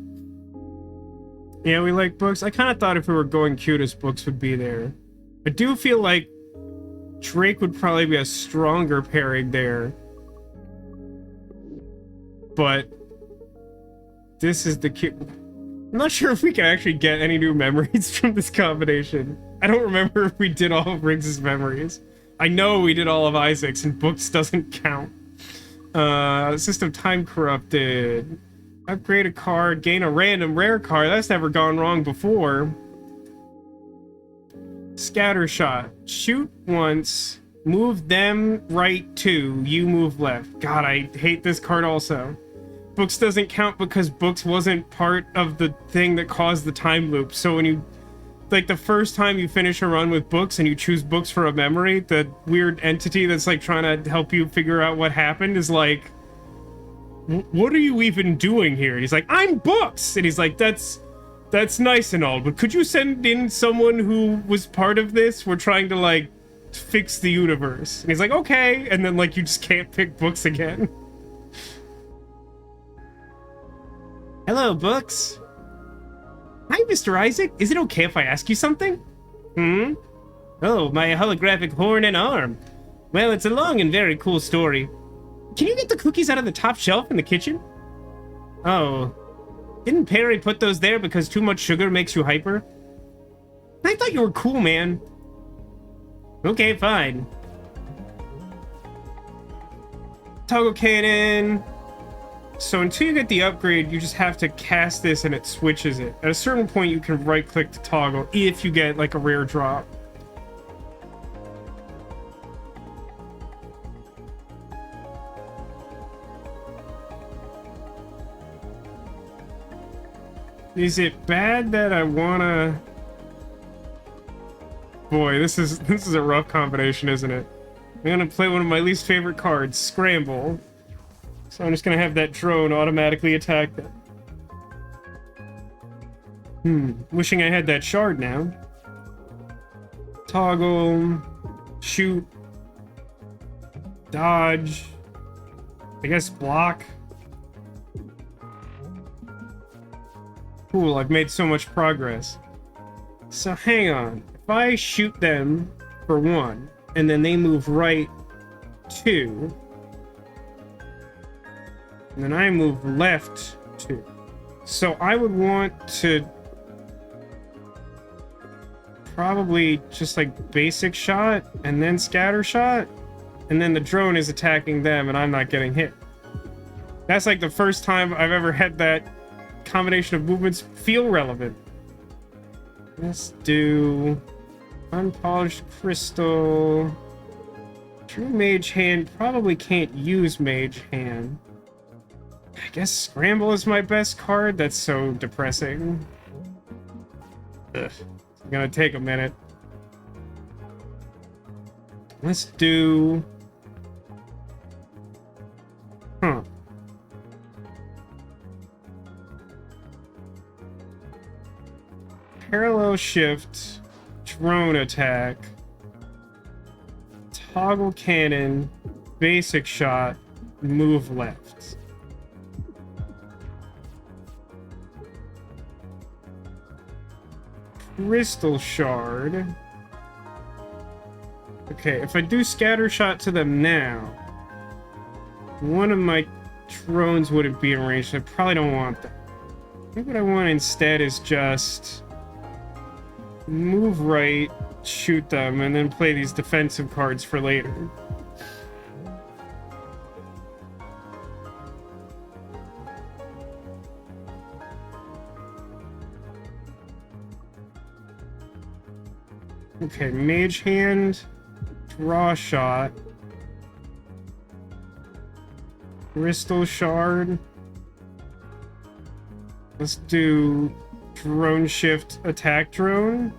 Yeah, we like books. I kind of thought if we were going cutest, books would be there. I do feel like Drake would probably be a stronger pairing there. But this is the cute. I'm not sure if we can actually get any new memories from this combination. I don't remember if we did all of Riggs' memories. I know we did all of Isaac's, and books doesn't count. System time corrupted. Upgrade a card, gain a random rare card. That's never gone wrong before. Scatter shot. Shoot once. Move them right 2. You move left. God, I hate this card also. Books doesn't count because books wasn't part of the thing that caused the time loop. So when you, like, the first time you finish a run with books and you choose books for a memory, the weird entity that's like trying to help you figure out what happened is like, what are you even doing here? And he's like, I'm books. And he's like, that's nice and all, but could you send in someone who was part of this? We're trying to, like, fix the universe. And he's like, okay. And then, like, you just can't pick books again. Hello, books. Hi, Mr. Isaac. Is it okay if I ask you something? Oh, my holographic horn and arm. Well, it's a long and very cool story. Can you get the cookies out of the top shelf in the kitchen? Oh. Didn't Perry put those there because too much sugar makes you hyper? I thought you were cool, man. Okay, fine. Toggle cannon. So until you get the upgrade, you just have to cast this and it switches it. At a certain point, you can right-click to toggle if you get, like, a rare drop. Is it bad that I wanna... Boy, this is a rough combination, isn't it? I'm gonna play one of my least favorite cards, Scramble. So I'm just gonna have that drone automatically attack them. Wishing I had that shard now. Toggle. Shoot. Dodge. I guess block. Cool, I've made so much progress. So hang on. If I shoot them for 1, and then they move right 2, and then I move left 2. So I would want to probably just like basic shot and then scatter shot, and then the drone is attacking them and I'm not getting hit. That's like the first time I've ever had that combination of movements feel relevant. Let's do unpolished crystal. True mage hand. Probably can't use mage hand. I guess scramble is my best card. That's so depressing. Ugh. It's gonna take a minute. Let's do... Huh. Parallel shift, drone attack, toggle cannon, basic shot, move left. Crystal shard. Okay, if I do scatter shot to them now, one of my drones wouldn't be in range. I probably don't want that. I think what I want instead is just move right, shoot them, and then play these defensive cards for later. Okay, mage hand, draw shot, crystal shard. Let's do drone shift attack drone.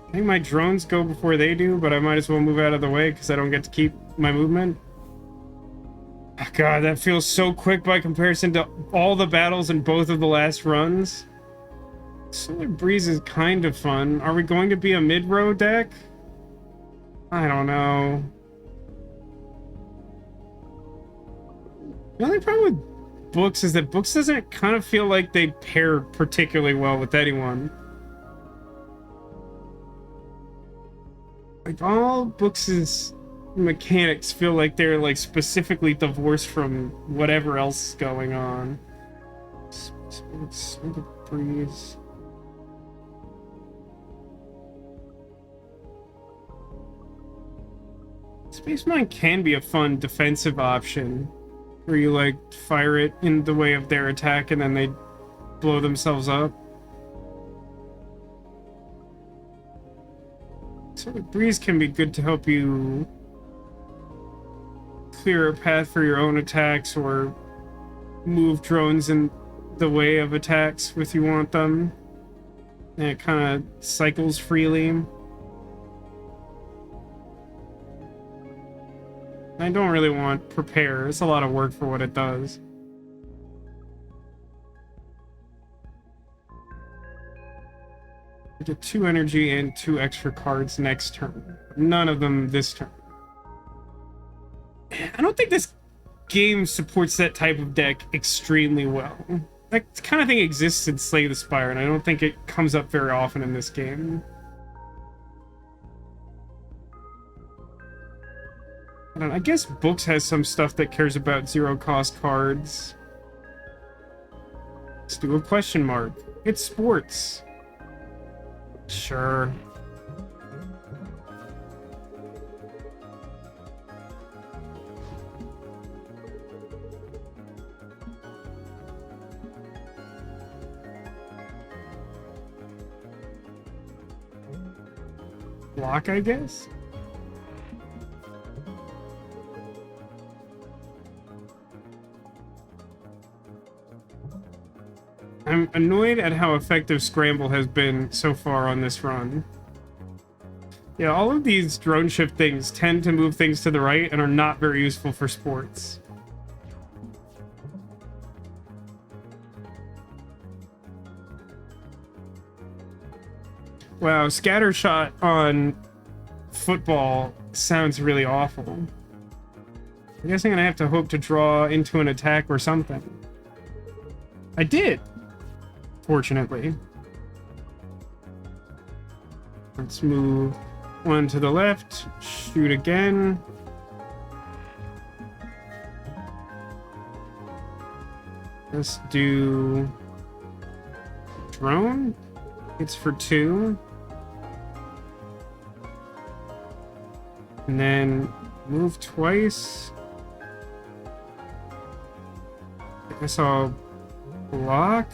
I think my drones go before they do, but I might as well move out of the way because I don't get to keep my movement. Oh God, that feels so quick by comparison to all the battles in both of the last runs. Solar Breeze is kind of fun. Are we going to be a mid-row deck? I don't know. The only problem with books is that books doesn't kind of feel like they pair particularly well with anyone. Like, all books' mechanics feel like they're, like, specifically divorced from whatever else is going on. Solar Breeze. Space Mine can be a fun defensive option, where you, like, fire it in the way of their attack and then they blow themselves up. So the breeze can be good to help you clear a path for your own attacks or move drones in the way of attacks if you want them. And it kind of cycles freely. I don't really want prepare. It's a lot of work for what it does. I get 2 energy and 2 extra cards next turn. None of them this turn. I don't think this game supports that type of deck extremely well. That kind of thing exists in Slay the Spire, and I don't think it comes up very often in this game. I guess Books has some stuff that cares about zero-cost cards. Let's do a question mark. It's sports. Sure. Block, I guess? I'm annoyed at how effective Scramble has been so far on this run. Yeah, all of these drone shift things tend to move things to the right and are not very useful for sports. Wow, scatter shot on football sounds really awful. I guess I'm gonna have to hope to draw into an attack or something. I did! Fortunately. Let's move one to the left, shoot again. Let's do drone. It's for 2. And then move twice. I guess I'll block.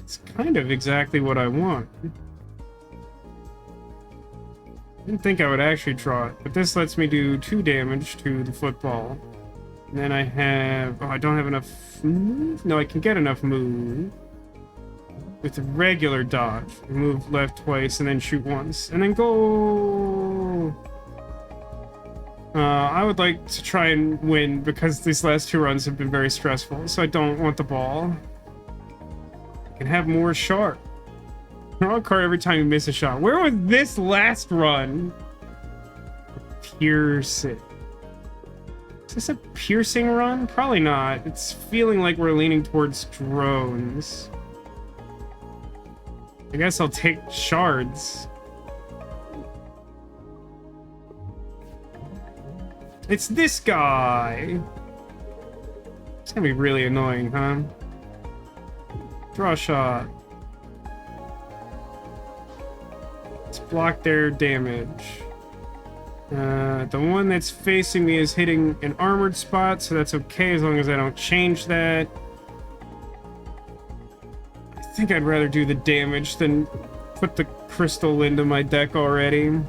It's kind of exactly what I want. Didn't think I would actually draw it, but this lets me do 2 damage to the football. And then I have... Oh, I don't have enough move? No, I can get enough move. With a regular dodge. Move left twice and then shoot once. And then go! I would like to try and win because these last 2 runs have been very stressful, so I don't want the ball. I can have more sharp. Draw a card every time you miss a shot. Where was this last run? Pierce it. Is this a piercing run? Probably not. It's feeling like we're leaning towards drones. I guess I'll take shards. It's this guy. It's gonna be really annoying, huh? Draw a shot. Let's block their damage. The one that's facing me is hitting an armored spot, so that's okay as long as I don't change that. I think I'd rather do the damage than put the crystal into my deck already.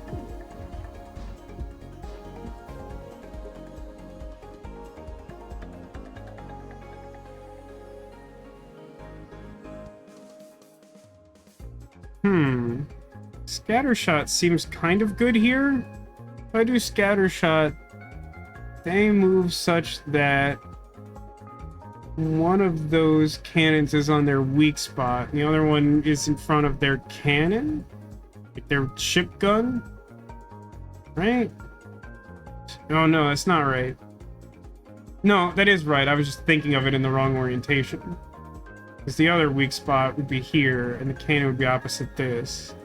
Scattershot seems kind of good here. If I do Scattershot, they move such that one of those cannons is on their weak spot, and the other one is in front of their cannon? Like their ship gun? Right? Oh no, that's not right. No, that is right. I was just thinking of it in the wrong orientation. Because the other weak spot would be here, and the cannon would be opposite this.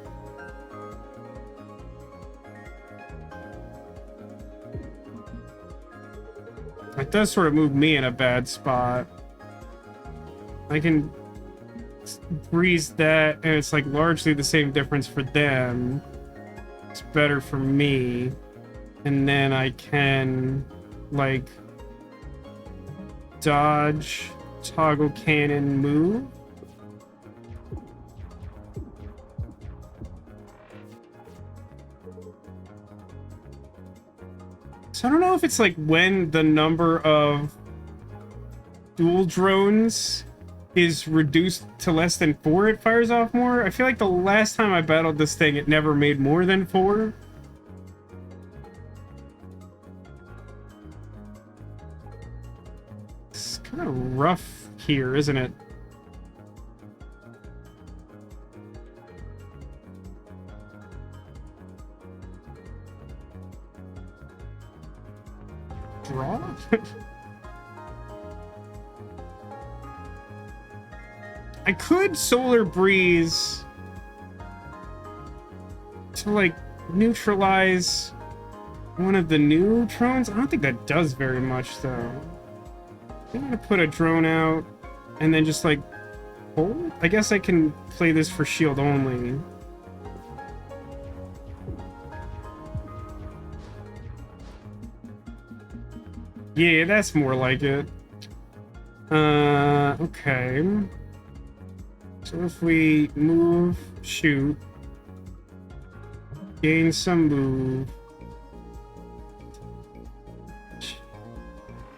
It does sort of move me in a bad spot. I can breeze that, and it's like largely the same difference for them. It's better for me. And then I can, like, dodge, toggle cannon, move. So I don't know if it's like when the number of dual drones is reduced to less than 4, it fires off more. I feel like the last time I battled this thing, it never made more than 4. It's kind of rough here, isn't it? Draw? I could Solar Breeze to, like, neutralize one of the new drones. I don't think that does very much, though. I'm gonna put a drone out and then just, like, hold? I guess I can play this for shield only. Yeah, that's more like it. Okay. So if we move, shoot, gain some move,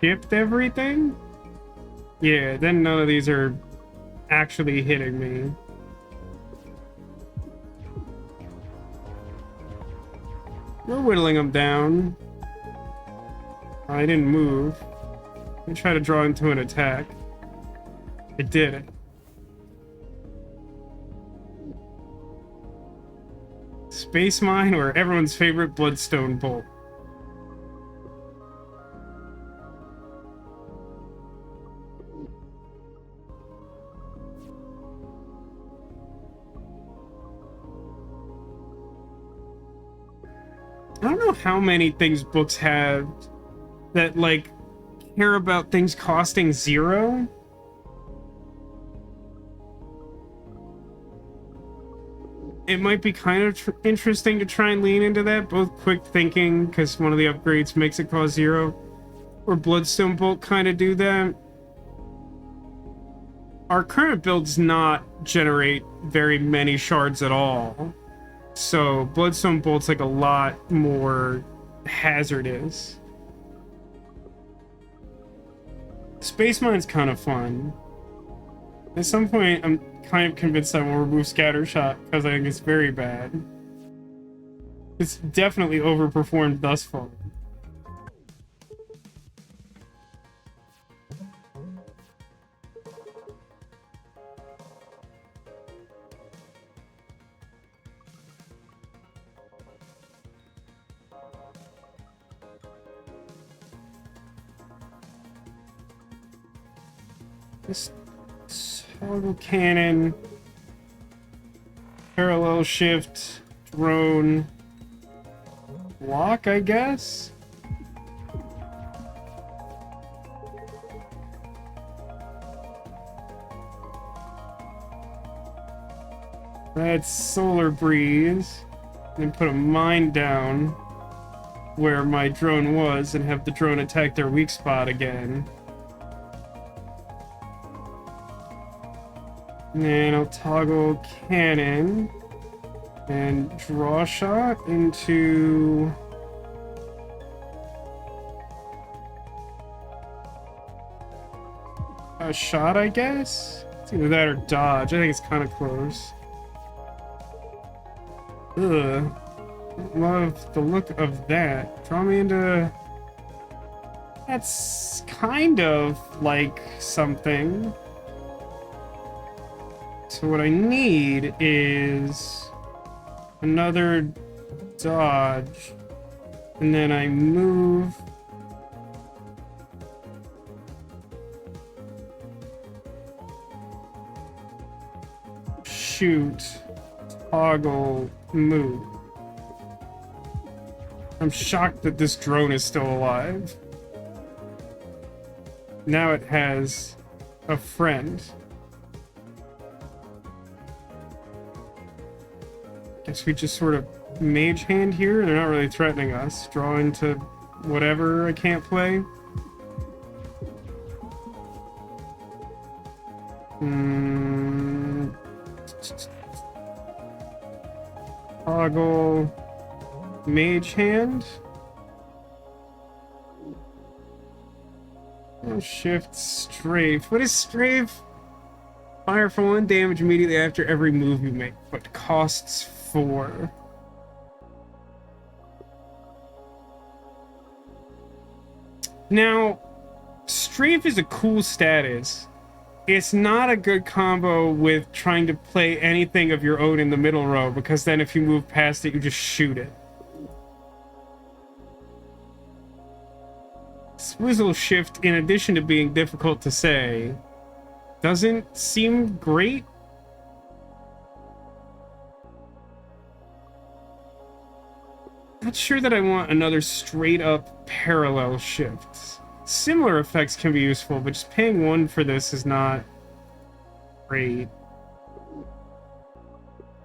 shift everything? Yeah, then none of these are actually hitting me. We're whittling them down. I didn't move. Let me try to draw into an attack. It did it. Space Mine or everyone's favorite Bloodstone Bolt? I don't know how many things books have that, like, care about things costing 0. It might be kind of interesting to try and lean into that, both quick thinking, because one of the upgrades makes it cost 0, or Bloodstone Bolt kind of do that. Our current build does not generate very many shards at all, so Bloodstone Bolt's like a lot more hazardous. Space Mine's kind of fun. At some point, I'm kind of convinced I will remove Scattershot because I think it's very bad. It's definitely overperformed thus far. This toggle cannon, parallel shift, drone, block, I guess? That's Solar Breeze. And put a mine down where my drone was and have the drone attack their weak spot again. And then I'll toggle cannon and draw shot into a shot, I guess? It's either that or dodge. I think it's kind of close. Ugh. Love the look of that. Draw me into... That's kind of like something. So what I need is another dodge, and then I move shoot, toggle, move. I'm shocked that this drone is still alive. Now it has a friend. Guess we just sort of mage hand here. They're not really threatening us. Draw into whatever I can't play. Toggle mage hand. Oh, shift strafe. What is strafe? Fire for 1 damage immediately after every move you make, but costs 4. Now, strafe is a cool status. It's not a good combo with trying to play anything of your own in the middle row, because then if you move past it, you just shoot it. Swizzle shift, in addition to being difficult to say, doesn't seem great. Not sure that I want another straight up parallel shift. Similar effects can be useful, but just paying 1 for this is not great.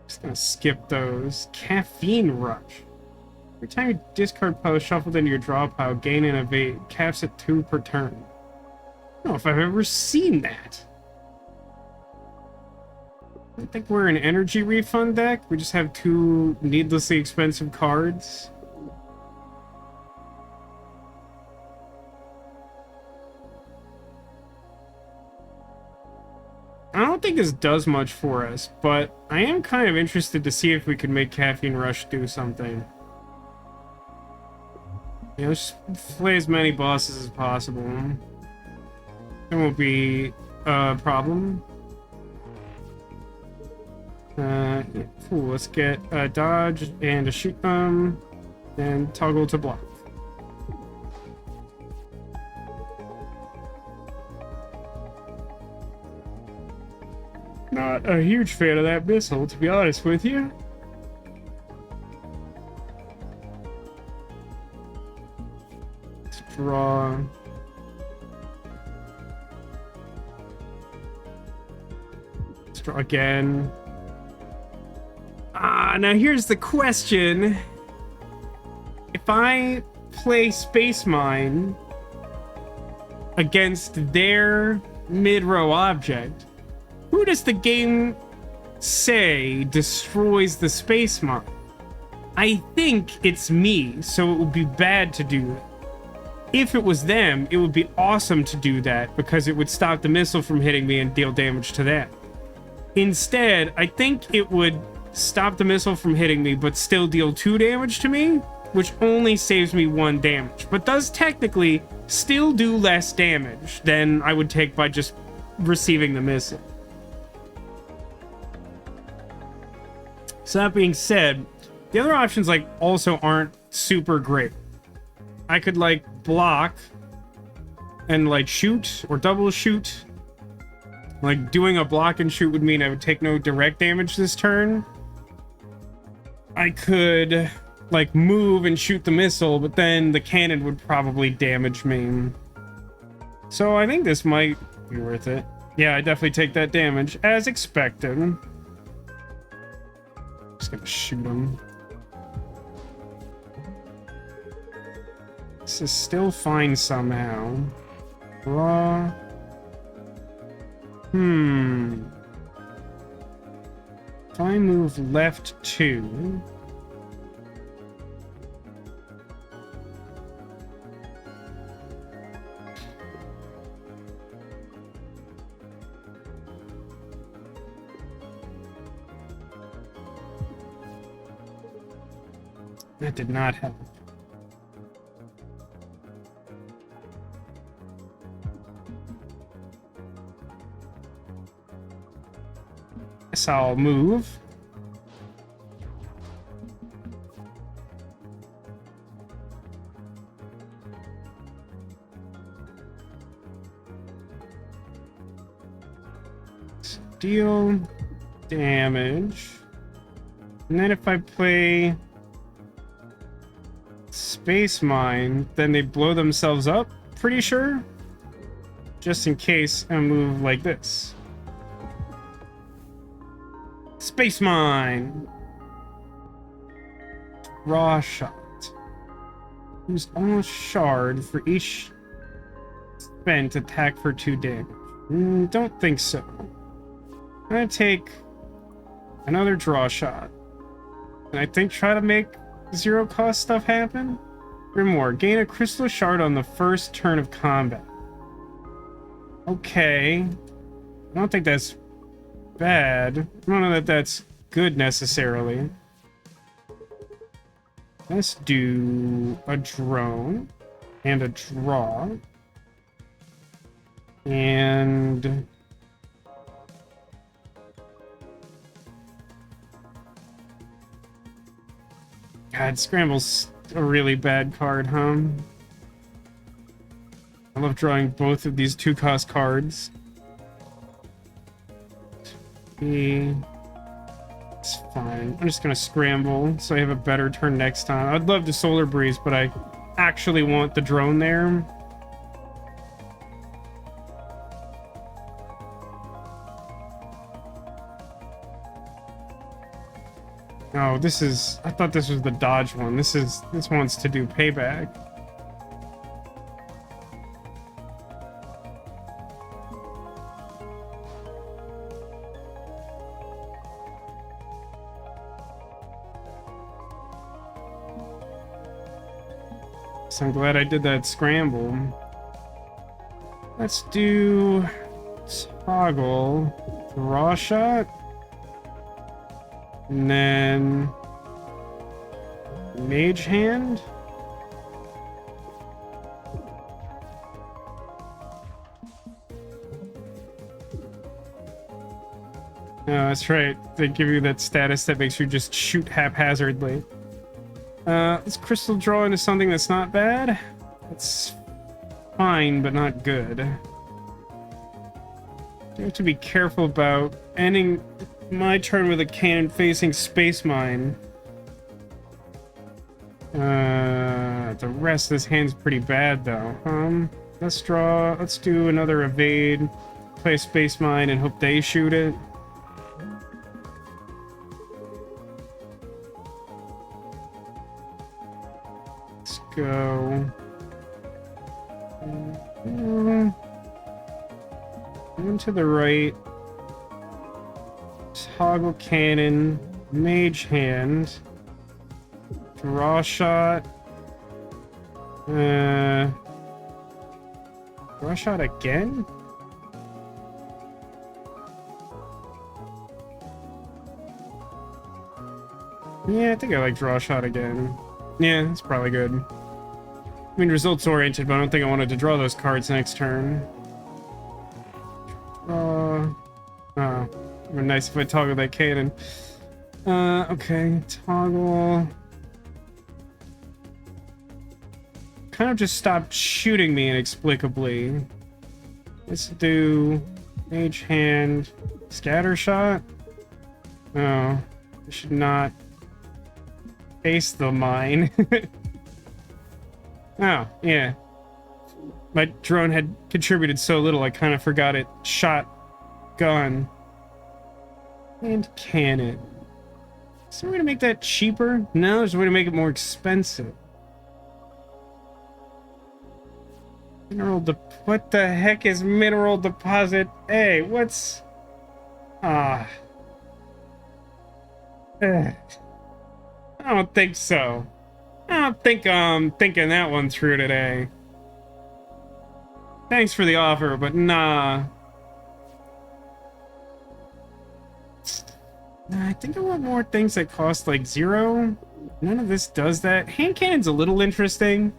Just gonna skip those. Caffeine rush. Every time you discard pile shuffled into your draw pile, gain and evade. Caps at 2 per turn. I don't know if I've ever seen that. I don't think we're an energy refund deck. We just have 2 needlessly expensive cards. I don't think this does much for us, but I am kind of interested to see if we can make Caffeine Rush do something. You know, just play as many bosses as possible. It won't be a problem. Yeah, cool. Let's get a dodge and a shoot them, and toggle to block. Not a huge fan of that missile, to be honest with you. Draw. Let's draw again. Now here's the question. If I play Space Mine against their mid-row object, who does the game say destroys the Space Mine? I think it's me, so it would be bad to do that. If it was them, it would be awesome to do that because it would stop the missile from hitting me and deal damage to them. Instead, I think it would stop the missile from hitting me but still deal 2 damage to me, which only saves me 1 damage, but does technically still do less damage than I would take by just receiving the missile. So that being said, the other options like also aren't super great. I could like block and like shoot or double shoot. Like doing a block and shoot would mean I would take no direct damage this turn. I could like move and shoot the missile, but then the cannon would probably damage me. So I think this might be worth it. Yeah, I definitely take that damage as expected. Just gonna shoot him. This is still fine somehow. Draw. If I move left 2. That did not help. Guess I'll move. Deal damage. And then if I play Space Mine, then they blow themselves up, pretty sure. Just in case I move like this. Space Mine! Raw shot. Use almost shard for each spent attack for 2 damage. Don't think so. I'm gonna take another draw shot. And I think try to make 0 cost stuff happen? Or more. Gain a crystal shard on the first turn of combat. Okay. I don't think that's bad. I don't know that that's good necessarily. Let's do a drone and a draw. And God, Scramble's a really bad card, huh? I love drawing both of these 2-cost cards. It's fine. I'm just gonna scramble so I have a better turn next time. I'd love to Solar Breeze, but I actually want the drone there. Oh, this is... I thought this was the dodge one. This wants to do payback. So I'm glad I did that scramble. Let's do... toggle. Draw shot. And then Mage Hand. Oh, that's right. They give you that status that makes you just shoot haphazardly. Let's crystal draw into something that's not bad. It's fine, but not good. You have to be careful about ending my turn with a cannon facing Space Mine. The rest of this hand's pretty bad, though. Let's do another evade, play a space mine, and hope they shoot it. Let's go. One to the right. Toggle cannon. Mage hand. Draw shot. Draw shot again? Yeah, I think I like draw shot again. Yeah, that's probably good. I mean, results oriented, but I don't think I wanted to draw those cards next turn. Oh, it would be nice if I toggle that cannon. Okay, toggle. Kind of just stopped shooting me inexplicably. Let's do mage hand, scatter shot. Oh, I should not face the mine. Oh, yeah. My drone had contributed so little, I kind of forgot it shot gun. And cannon. Is there a way to make that cheaper? No, there's a way to make it more expensive. What the heck is mineral deposit? Hey, what's... I don't think so. I don't think I'm thinking that one through today. Thanks for the offer, but nah. I think I want more things that cost like 0. None of this does that. Hand cannon's a little interesting.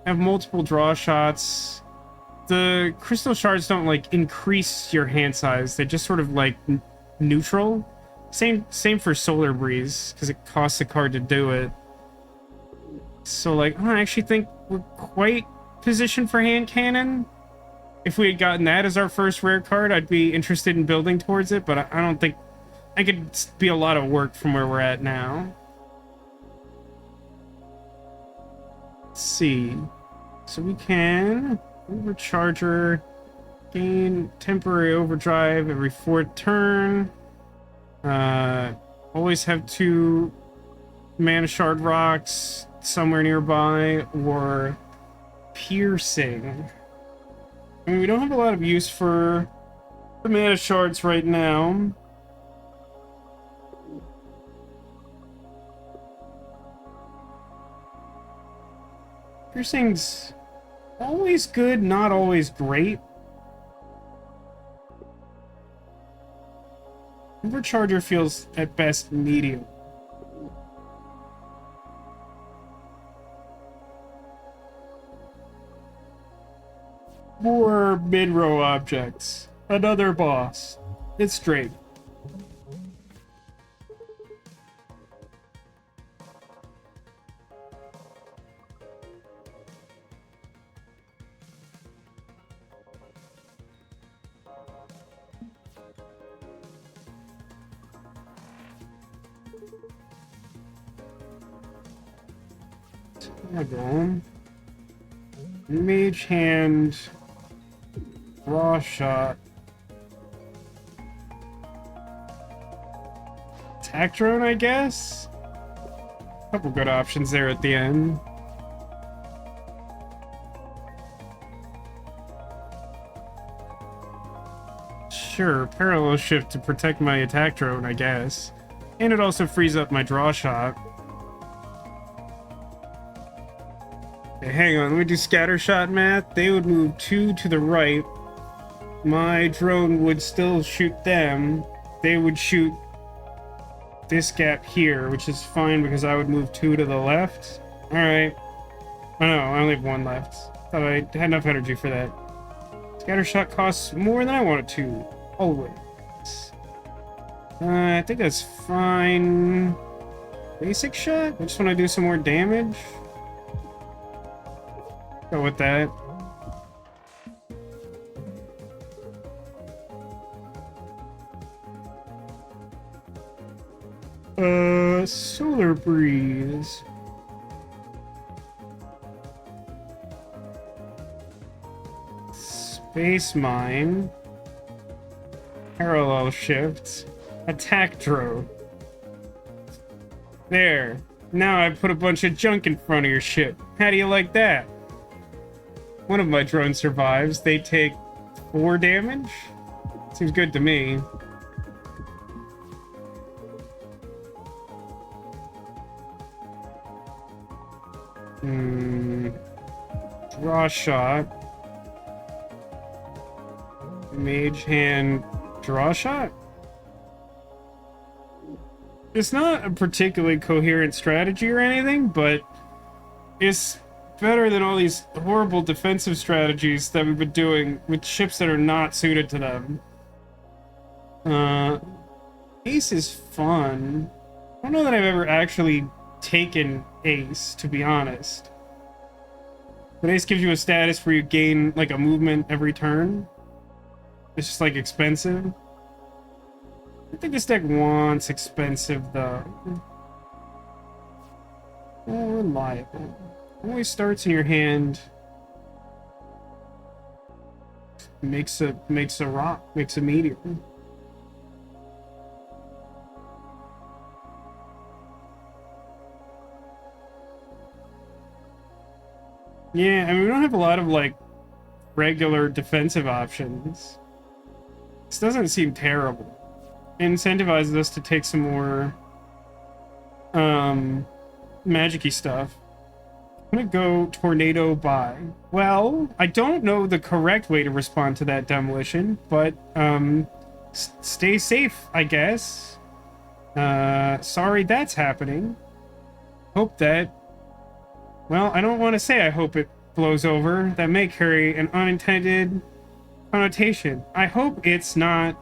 Have multiple draw shots. The crystal shards don't like increase your hand size. They just sort of like neutral. Same for solar breeze because it costs a card to do it. So like I actually think we're quite positioned for hand cannon. If we had gotten that as our first rare card, I'd be interested in building towards it, but I don't think I could be a lot of work from where we're at now. Let's see. So we can overcharger, gain temporary overdrive every 4th turn. Always have 2 mana shard rocks somewhere nearby, or piercing. I mean, we don't have a lot of use for the mana shards right now. Piercing's always good, not always great. Overcharger feels at best medium. More mid-row objects. Another boss. It's straight. Mage hand, raw shot, attack drone, I guess. Couple good options there at the end. Sure, parallel shift to protect my attack drone, I guess, and it also frees up my draw shot. Hang on, let me do scatter shot math. They would move 2 to the right. My drone would still shoot them. They would shoot this gap here, which is fine because I would move 2 to the left. Alright. Oh no, I only have 1 left. Thought I had enough energy for that. Scatter shot costs more than I want it to. Always. I think that's fine. Basic shot? I just want to do some more damage. Go with that. Solar breeze. Space mine. Parallel shift. Attack drone. There. Now I put a bunch of junk in front of your ship. How do you like that? One of my drones survives. They take 4 damage? Seems good to me. Draw shot. Mage hand draw shot? It's not a particularly coherent strategy or anything, but it's better than all these horrible defensive strategies that we've been doing with ships that are not suited to them. Ace is fun. I don't know that I've ever actually taken Ace, to be honest. But Ace gives you a status where you gain, like, a movement every turn. It's just, like, expensive. I think this deck wants expensive, though. Oh, reliable. Always starts in your hand. Makes a rock, makes a meteor. Yeah, I mean, we don't have a lot of, like, regular defensive options. This doesn't seem terrible. It incentivizes us to take some more, magic-y stuff. I'm gonna go Tornado by. Well, I don't know the correct way to respond to that demolition, but, stay safe, I guess. Sorry that's happening. Hope that... Well, I don't want to say I hope it blows over. That may carry an unintended connotation. I hope it's not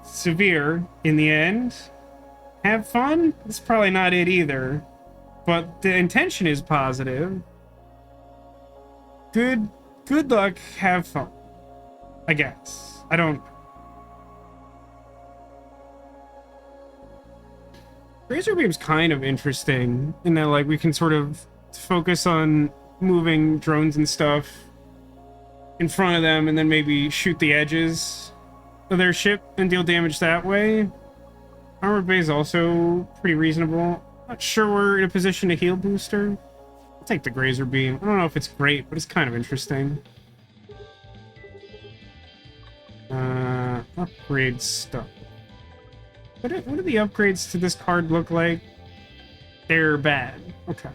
severe in the end. Have fun? It's probably not it either. But the intention is positive. Good luck, have fun. I guess. I don't... Razor Beam's kind of interesting in that, like, we can sort of focus on moving drones and stuff in front of them and then maybe shoot the edges of their ship and deal damage that way. Armor Bay is also pretty reasonable. Not sure we're in a position to heal booster. I'll take the Grazer Beam. I don't know if it's great, but it's kind of interesting. Upgrade stuff. What do the upgrades to this card look like? They're bad. Okay.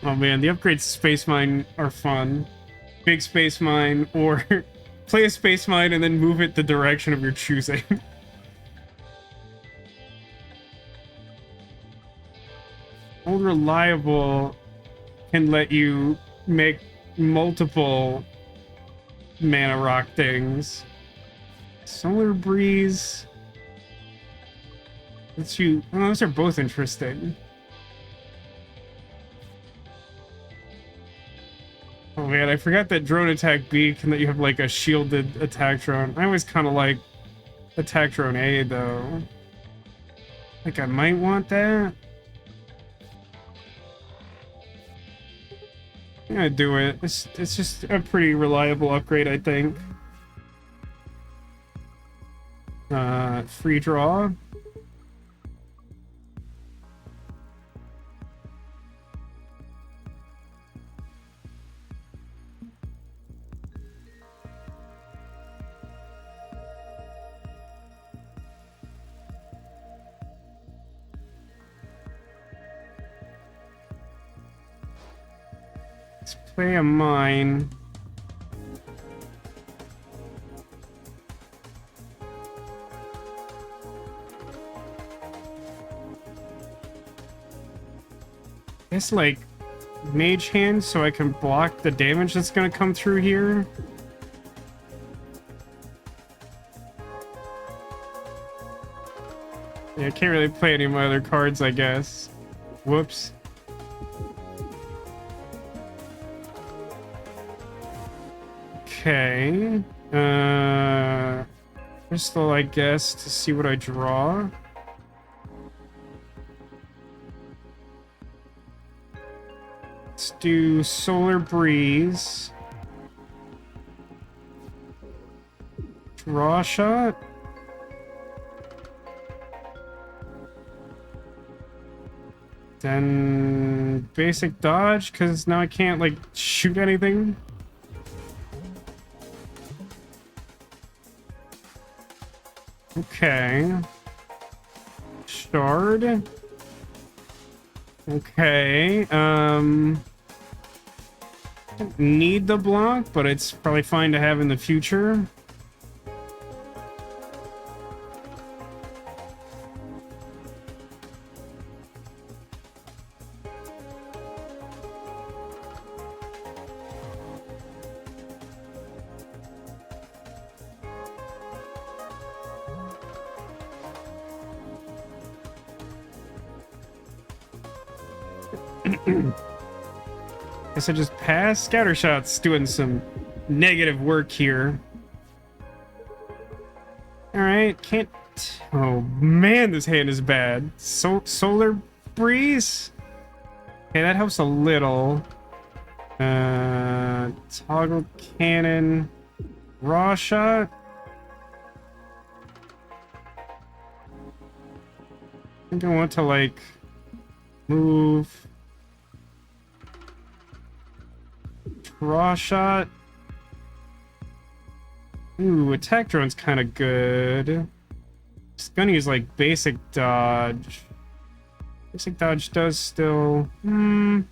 Oh man, the upgrades to Space Mine are fun. Big Space Mine, or play a Space Mine and then move it the direction of your choosing. Old Reliable can let you make multiple mana rock things. Solar Breeze. Let's you. Oh, those are both interesting. Oh man, I forgot that drone attack B can let you have like a shielded attack drone. I always kind of like attack drone A though. Like I might want that. I'm gonna do it. It's just a pretty reliable upgrade, I think. Free draw. Play a mine. It's like mage hand so I can block the damage that's gonna come through here. Yeah, I can't really play any of my other cards, I guess. Whoops. Okay. Crystal, I guess, to see what I draw. do solar breeze. Draw shot. Then basic dodge, because now I can't like shoot anything. Okay. Shard. Okay. Don't need the block, but it's probably fine to have in the future. Guess I just passed. Scattershot's doing some negative work here. Alright, can't... Oh man, this hand is bad. Solar breeze? Okay, that helps a little. Toggle cannon. Raw shot? I think I want to, like, move... Raw shot. Ooh, attack drone's kind of good. Just gonna use like basic dodge. Basic dodge does still. I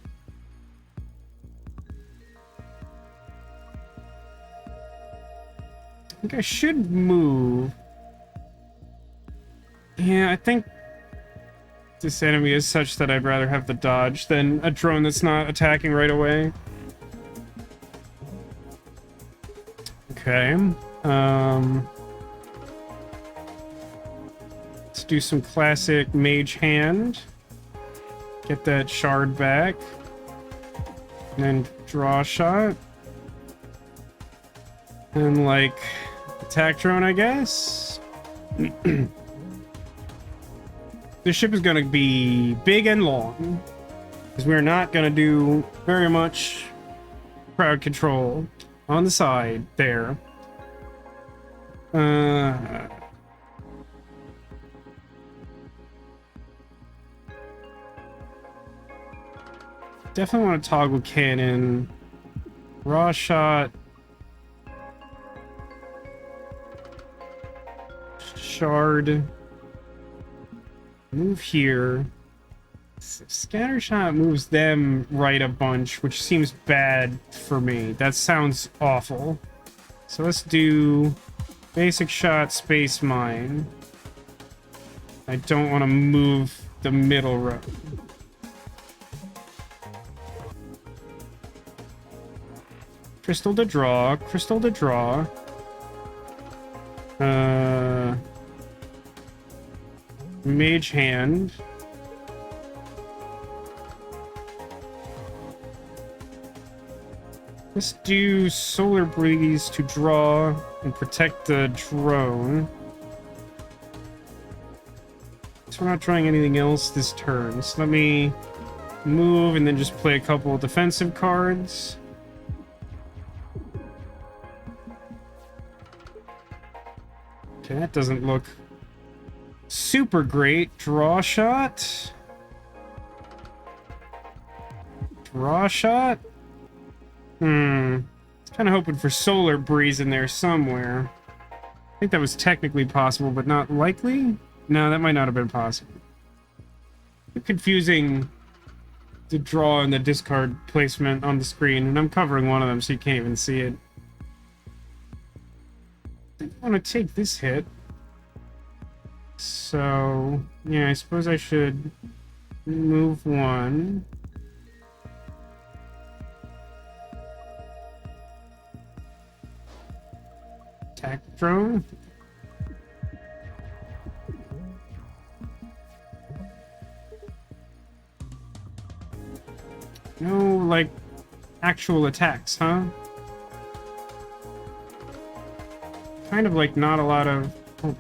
think I should move. Yeah, I think this enemy is such that I'd rather have the dodge than a drone that's not attacking right away. Okay, let's do some classic mage hand. Get that shard back. And then draw shot. And like, attack drone, I guess. This ship is gonna be big and long. Because we're not gonna do very much crowd control. On the side, there. Definitely want to toggle cannon. Raw shot. Shard. Move here. Scattershot moves them right a bunch, which seems bad for me. That sounds awful. So let's do basic shot, space mine. I don't want to move the middle row. Crystal to draw, crystal to draw. Mage hand. Let's do solar breeze to draw and protect the drone. So we're not drawing anything else this turn. So let me move and then just play a couple defensive cards. Okay, that doesn't look super great. Draw shot. Draw shot. Kind of hoping for solar breeze in there somewhere. I think that was technically possible, but not likely. No, that might not have been possible. Confusing the draw and the discard placement on the screen, and I'm covering one of them so you can't even see it. I think I want to take this hit. So, yeah, I suppose I should move one. Attack drone. No, like, actual attacks, huh? Kind of like not a lot of... Oh.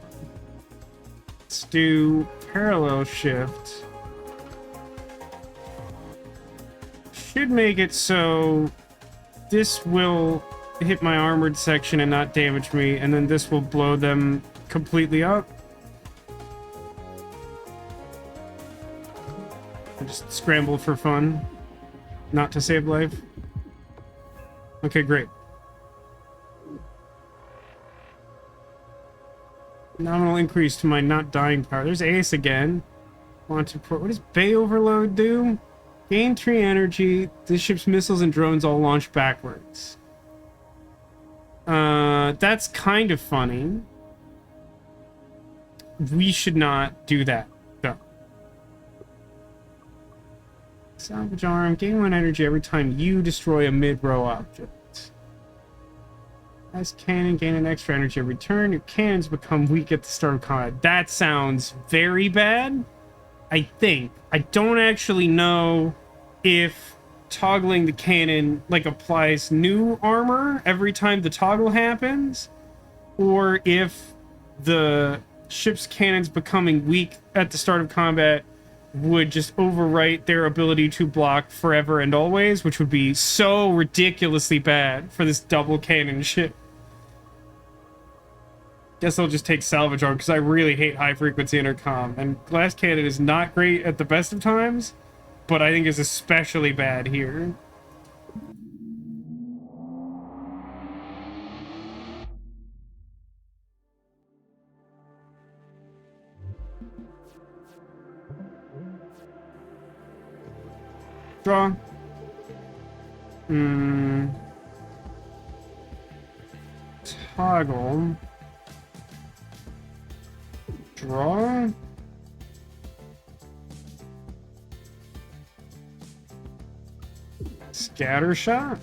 Let's do parallel shift. should make it so this will hit my armored section and not damage me, and then this will blow them completely up. I just scramble for fun, not to save life. Okay, great. Nominal increase to my not dying power. There's Ace again. Wanted port. What does Bay Overload do? Gain 3 energy. This ship's missiles and drones all launch backwards. That's kind of funny. We should not do that, though. Salvage arm. Gain 1 energy every time you destroy a mid-row object. As cannon, gain an extra energy every turn. Your cannons become weak at the start of combat. That sounds very bad. I think. I don't actually know if toggling the cannon like applies new armor every time the toggle happens, or if the ship's cannons becoming weak at the start of combat would just overwrite their ability to block forever and always, which would be so ridiculously bad for this double cannon ship. Guess I'll just take salvage arm because I really hate high frequency intercom, and glass cannon is not great at the best of times, but I think is especially bad here. Draw. Toggle. Draw. Scatter shot.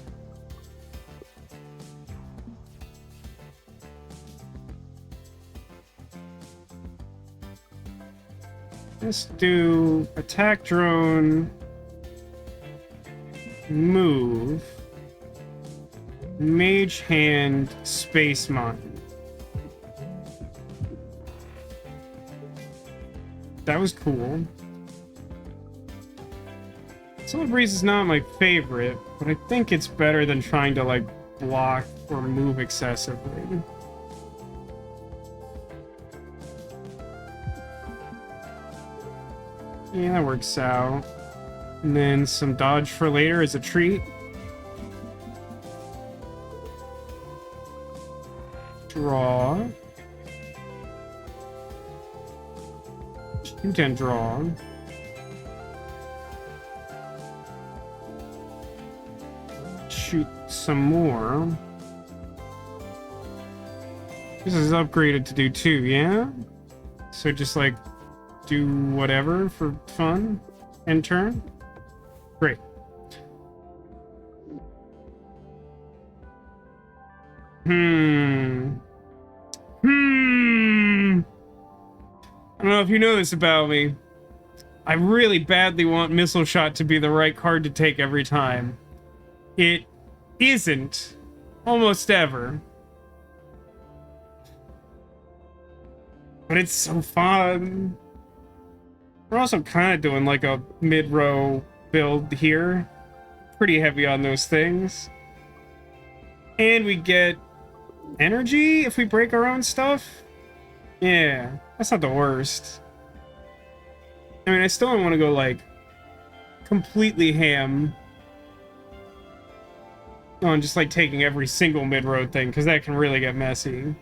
Let's do attack drone, move, mage hand, space mine. That was cool. Solar Breeze is not my favorite, but I think it's better than trying to, like, block or move excessively. Yeah, that works out. And then some dodge for later as a treat. Draw. Shoot and draw. Shoot some more. This is upgraded to do 2, yeah? So just like do whatever for fun and turn. Great. I don't know if you know this about me. I really badly want Missile Shot to be the right card to take every time. It isn't. Almost ever. But it's so fun. We're also kind of doing like a mid-row build here. Pretty heavy on those things. And we get energy if we break our own stuff. Yeah, that's not the worst. I mean, I still don't want to go like completely ham on just like taking every single mid-road thing, because that can really get messy.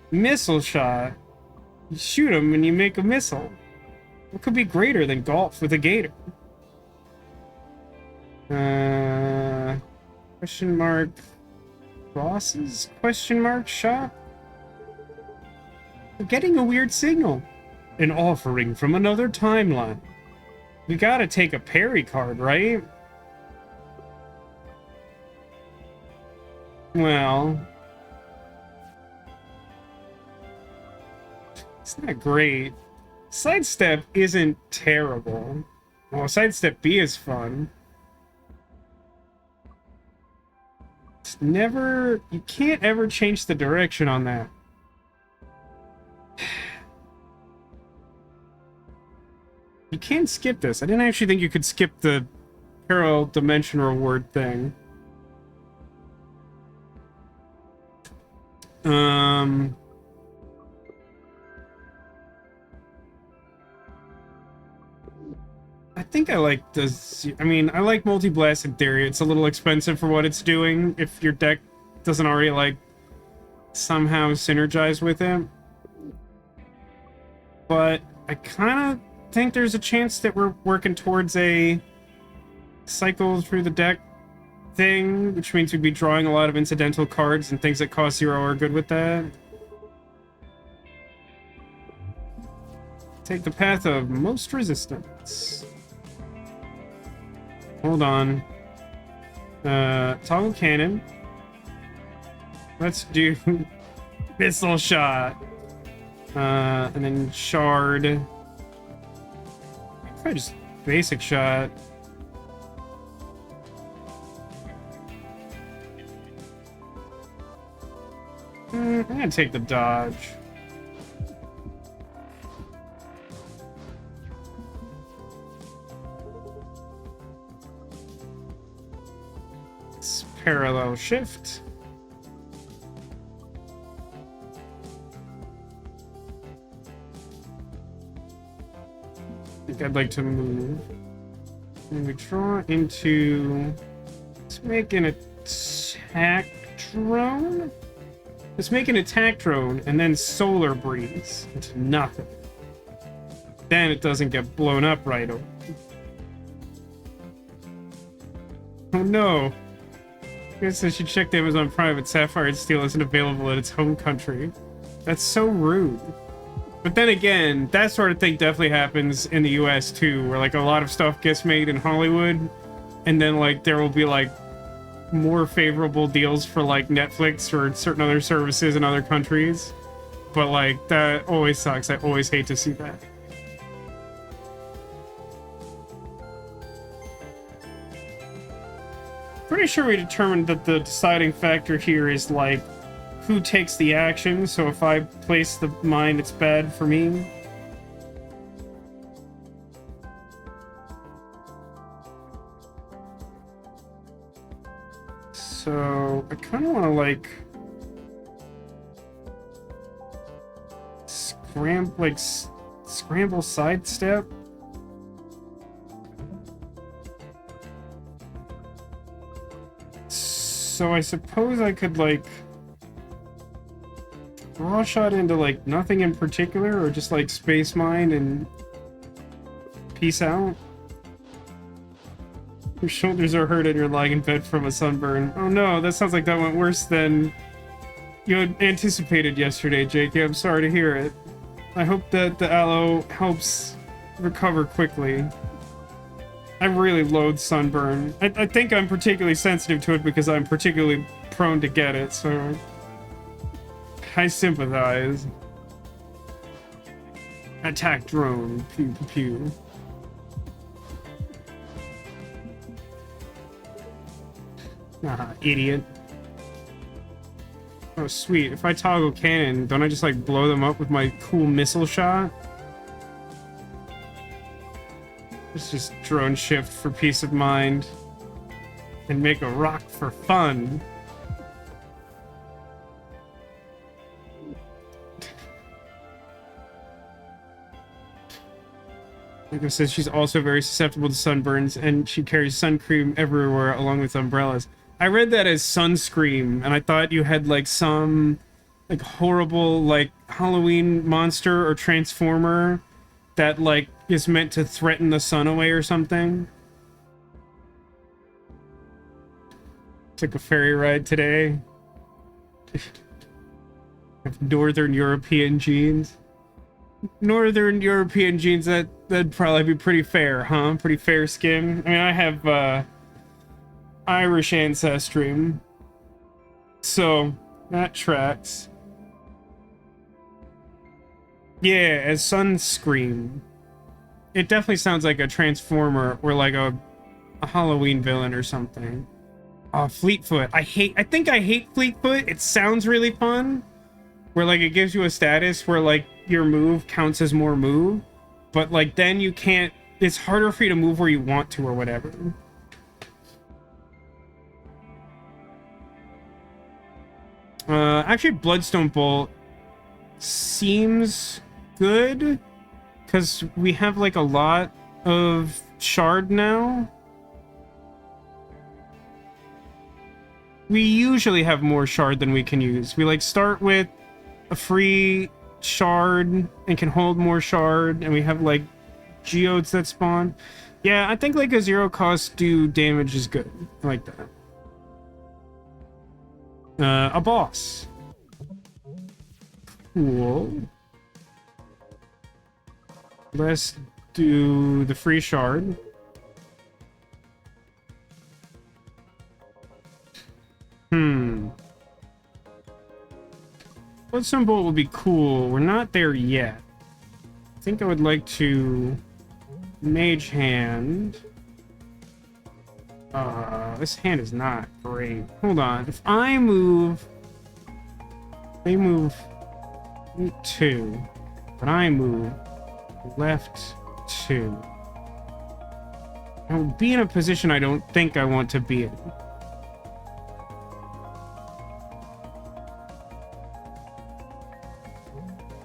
Missile shot. You shoot him and you make a missile. What could be greater than golf with a gator? Question mark. Bosses? Question mark shop? We're getting a weird signal. An offering from another timeline. We gotta take a parry card, right? Well, it's not great. Sidestep isn't terrible. Well, Sidestep B is fun. It's never... You can't ever change the direction on that. You can't skip this. I didn't actually think you could skip the parallel dimension reward thing. I think I like this. I mean, I like multi-blast in theory. It's a little expensive for what it's doing if your deck doesn't already, like, somehow synergize with it. But I kind of think there's a chance that we're working towards a cycle through the deck thing, which means we'd be drawing a lot of incidental cards, and things that cost 0 are good with that. Take the path of most resistance. Hold on. Toggle cannon. Let's do missile shot. And then shard. Probably just basic shot. I'm gonna take the dodge. It's parallel shift. I think I'd like to move. And we draw into... Let's make an attack drone? Let's make an attack drone and then solar breeze into nothing. Then it doesn't get blown up right away. Oh no. It says she checked Amazon Prime, but Sapphire and Steel isn't available in its home country. That's so rude. But then again, that sort of thing definitely happens in the US too, where like a lot of stuff gets made in Hollywood, and then like there will be like more favorable deals for like Netflix or certain other services in other countries. But like that always sucks. I always hate to see that. Pretty sure we determined that the deciding factor here is like who takes the action. So if I place the mine, it's bad for me. So I kind of want to like scramble sidestep. So I suppose I could like raw shot into like nothing in particular, or just like space mine and peace out. Your shoulders are hurt and you're lying in bed from a sunburn. Oh no, that sounds like that went worse than you had anticipated yesterday, Jake. I'm sorry to hear it. I hope that the aloe helps recover quickly. I really loathe sunburn. I think I'm particularly sensitive to it because I'm particularly prone to get it, so I sympathize. Attack drone. Pew pew pew. Ah, idiot. Oh, sweet. If I toggle cannon, don't I just, like, blow them up with my cool missile shot? Let's just drone shift for peace of mind. And make a rock for fun. Like I said, she's also very susceptible to sunburns, and she carries sun cream everywhere along with umbrellas. I read that as sunscream, and I thought you had like some like horrible like Halloween monster or transformer that like is meant to threaten the sun away or something. Took a ferry ride today. Have Northern European jeans. Northern European jeans, that'd probably be pretty fair, huh? Pretty fair skin. I mean, I have Irish ancestry, so that tracks. Yeah, as sunscreen. It definitely sounds like a transformer or like a Halloween villain or something. Oh, Fleetfoot. I think I hate Fleetfoot. It sounds really fun. Where like it gives you a status where like your move counts as more move, but like then you can't, it's harder for you to move where you want to or whatever. Actually, Bloodstone Bolt seems good because we have like a lot of shard now. We usually have more shard than we can use. We like start with a free shard and can hold more shard, and we have like geodes that spawn. Yeah, I think like a 0 cost do damage is good. I like that. A boss. Cool. Let's do the free shard. Bloodstone Bolt will be cool. We're not there yet. I think I would like to Mage Hand. This hand is not great. Hold on. If I move... They move 2. But I move left 2. I would be in a position I don't think I want to be in.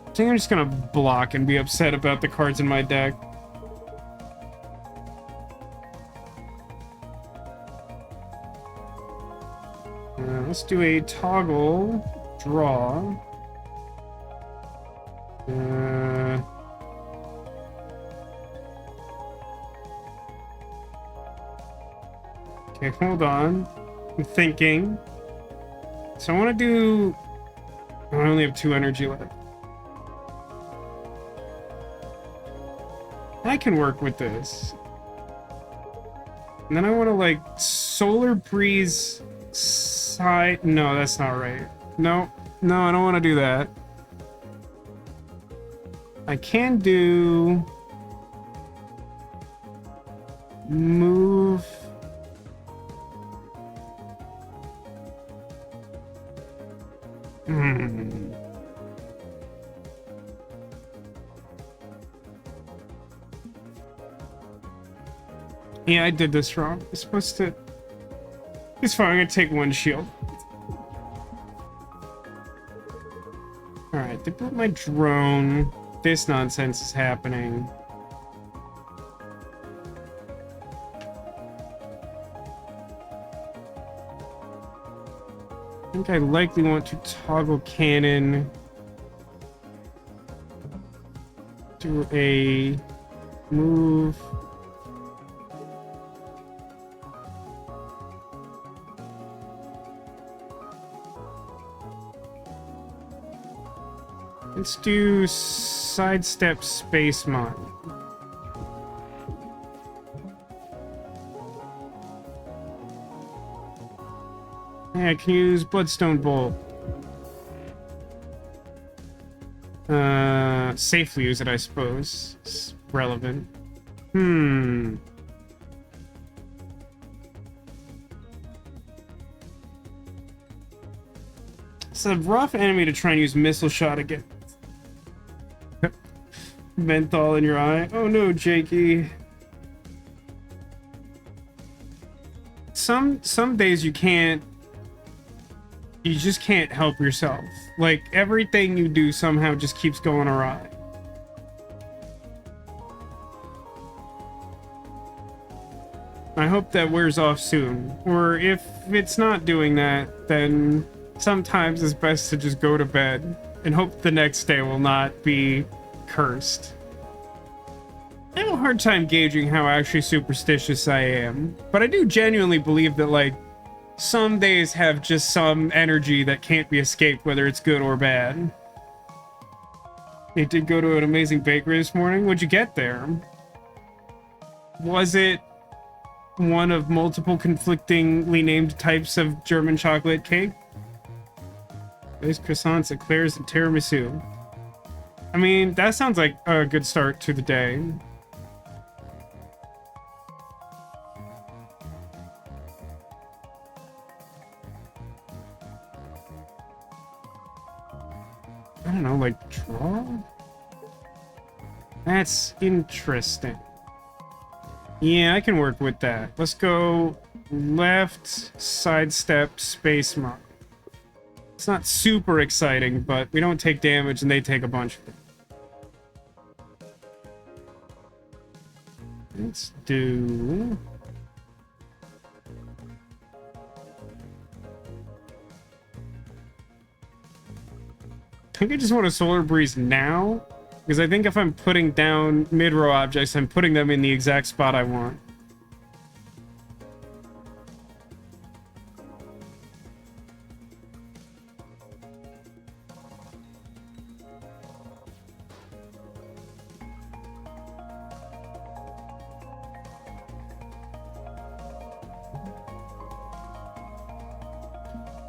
I think I'm just gonna block and be upset about the cards in my deck. Let's do a toggle draw. Okay, hold on. I'm thinking. So I want to do... I only have 2 energy left. I can work with this. And then I want to, like, Solar Breeze side... No, that's not right. No, I don't want to do that. I can do... Move... Yeah, I did this wrong. I'm supposed to... It's fine, I'm gonna take 1 shield. Alright, they built my drone. This nonsense is happening. I think I likely want to toggle cannon. Do a move. Let's do sidestep space mod. Yeah, I can use Bloodstone Bolt. Safely use it, I suppose. It's relevant. It's a rough enemy to try and use Missile Shot against. Menthol in your eye. Oh no, Jakey. Some days you just can't help yourself. Like, everything you do somehow just keeps going awry. I hope that wears off soon. Or if it's not doing that, then sometimes it's best to just go to bed and hope the next day will not be cursed. I have a hard time gauging how actually superstitious I am, but I do genuinely believe that, like, some days have just some energy that can't be escaped, whether it's good or bad. They did go to an amazing bakery this morning. What'd you get there? Was it one of multiple conflictingly named types of German chocolate cake? There's croissants, eclairs, and tiramisu. I mean, that sounds like a good start to the day. I don't know, like, draw? That's interesting. Yeah, I can work with that. Let's go left, sidestep, space mod. It's not super exciting, but we don't take damage and they take a bunch of it. Let's do... I think I just want a solar breeze now, because I think if I'm putting down mid-row objects, I'm putting them in the exact spot I want.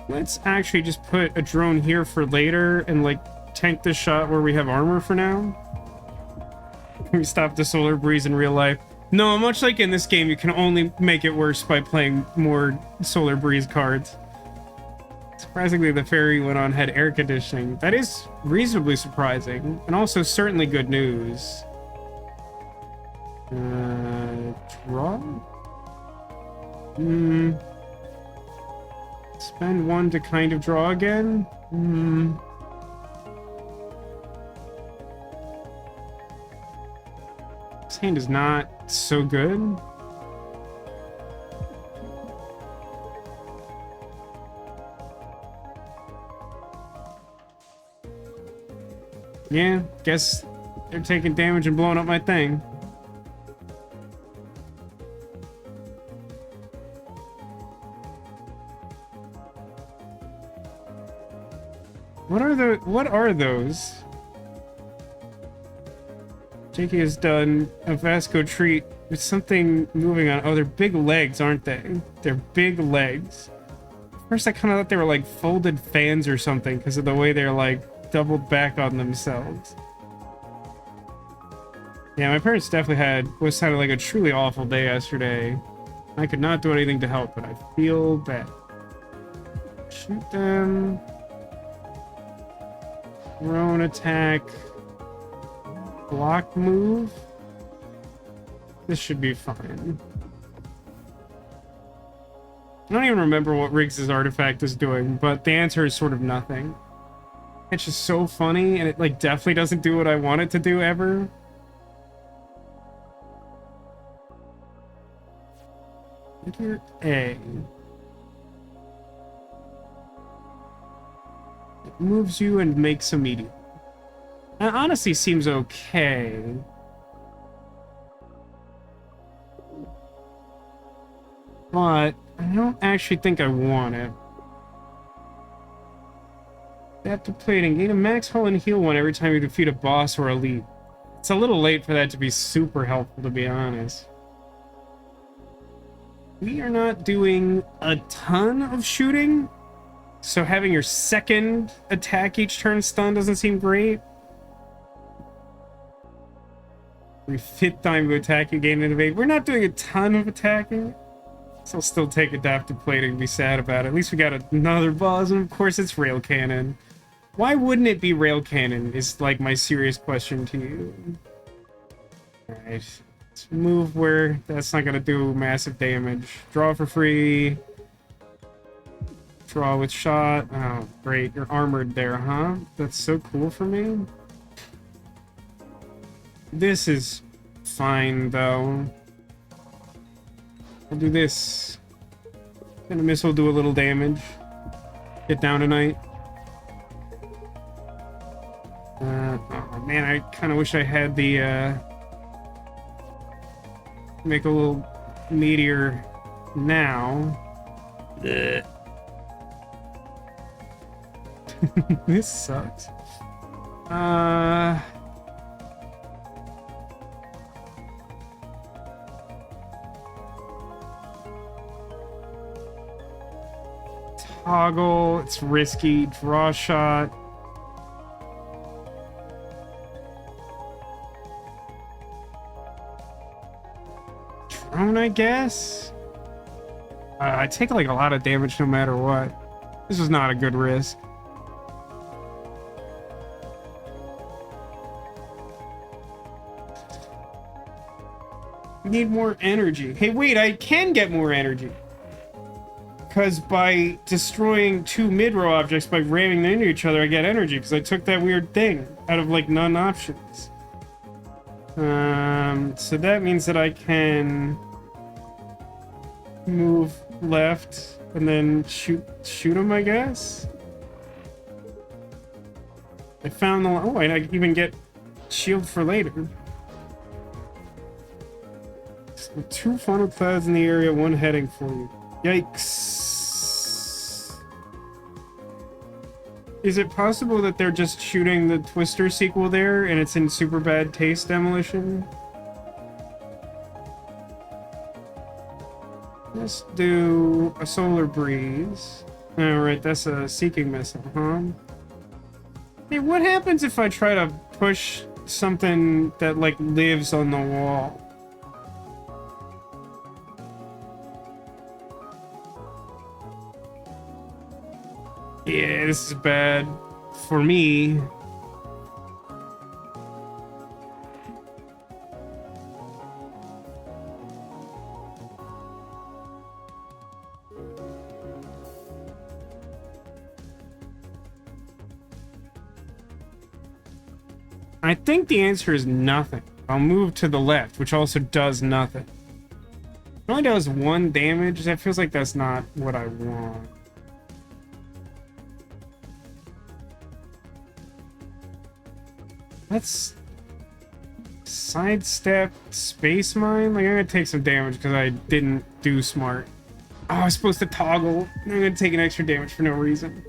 Let's actually just put a drone here for later and, like, tank this shot where we have armor for now. We stop the solar breeze in real life. No, much like in this game, you can only make it worse by playing more solar breeze cards. Surprisingly, the ferry went on had air conditioning. That is reasonably surprising, and also certainly good news. Draw? Spend one to kind of draw again? This hand is not so good. Yeah, guess they're taking damage and blowing up my thing. What are those? JK has done a Vasco treat with something moving on. Oh, they're big legs, aren't they? They're big legs. First, I kind of thought they were like folded fans or something because of the way they're like doubled back on themselves. Yeah, my parents definitely had what sounded like a truly awful day yesterday. I could not do anything to help, but I feel bad. Shoot them. Drone attack. Block move. This should be fine. I don't even remember what Riggs' artifact is doing, but the answer is sort of nothing. It's just so funny, and it like definitely doesn't do what I want it to do ever. Figure A. It moves you and makes a medium. That honestly seems okay. But I don't actually think I want it. Adaptive plating. Gain a max hull and heal one every time you defeat a boss or elite. It's a little late for that to be super helpful, to be honest. We are not doing a ton of shooting, so having your second attack each turn stun doesn't seem great. Every fifth time you attack, you gain an evade. We're not doing a ton of attacking, so I'll still take adaptive plating and be sad about it. At least we got another boss, and of course it's rail cannon. Why wouldn't it be rail cannon is like my serious question to you. Alright. Let's move where that's not gonna do massive damage. Draw for free. Draw with shot. Oh, great. You're armored there, huh? That's so cool for me. This is fine, though. I'll do this. And a missile do a little damage. Get down tonight. Oh man, I kind of wish I had the, make a little meteor now. This sucks. Toggle, it's risky. Draw shot. Drone, I guess? I take like a lot of damage no matter what. This was not a good risk. Need more energy. Hey, wait, I can get more energy. because by destroying two mid-row objects by ramming them into each other, I get energy, because I took that weird thing out of, like, none options. So that means that I can move left and then shoot him, I guess? I found the... Oh, and I can even get shield for later. So 2 funnel clouds in the area, 1 heading for you. Yikes. Is it possible that they're just shooting the Twister sequel there and it's in super bad taste, Demolition? Let's do a solar breeze. Alright, that's a seeking missile, huh? Hey, what happens if I try to push something that, like, lives on the wall? Yeah, this is bad for me. I think the answer is nothing. I'll move to the left, which also does nothing. It only does 1 damage. That feels like that's not what I want. Let's sidestep space mine. Like, I'm gonna take some damage because I didn't do smart. Oh, I was supposed to toggle. I'm gonna take an extra damage for no reason.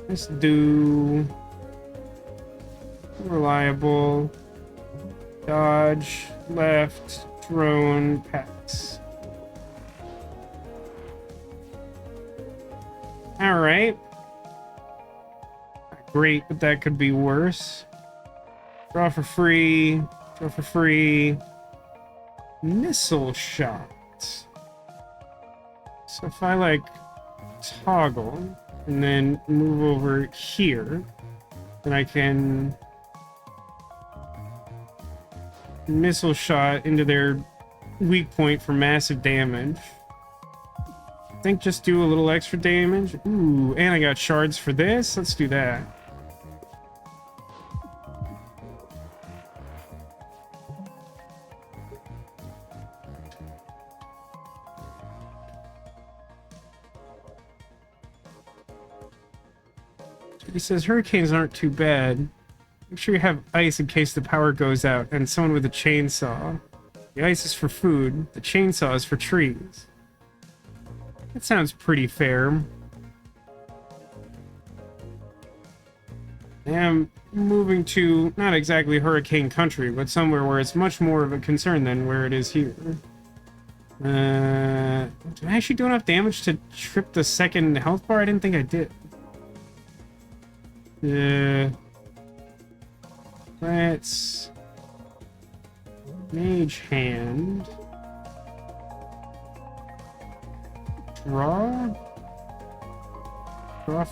Let's do reliable, dodge, left, drone, packs. Alright. Great, but that could be worse. Draw for free, draw for free. Missile shot. So if I, like, toggle and then move over here, then I can missile shot into their weak point for massive damage. I think just do a little extra damage. Ooh, and I got shards for this. Let's do that. He says hurricanes aren't too bad. Make sure you have ice in case the power goes out, and someone with a chainsaw. The ice is for food, the chainsaw is for trees. That sounds pretty fair. I am moving to, not exactly hurricane country, but somewhere where it's much more of a concern than where it is here. Did I actually do enough damage to trip the second health bar? I didn't think I did. Let's mage hand. Draw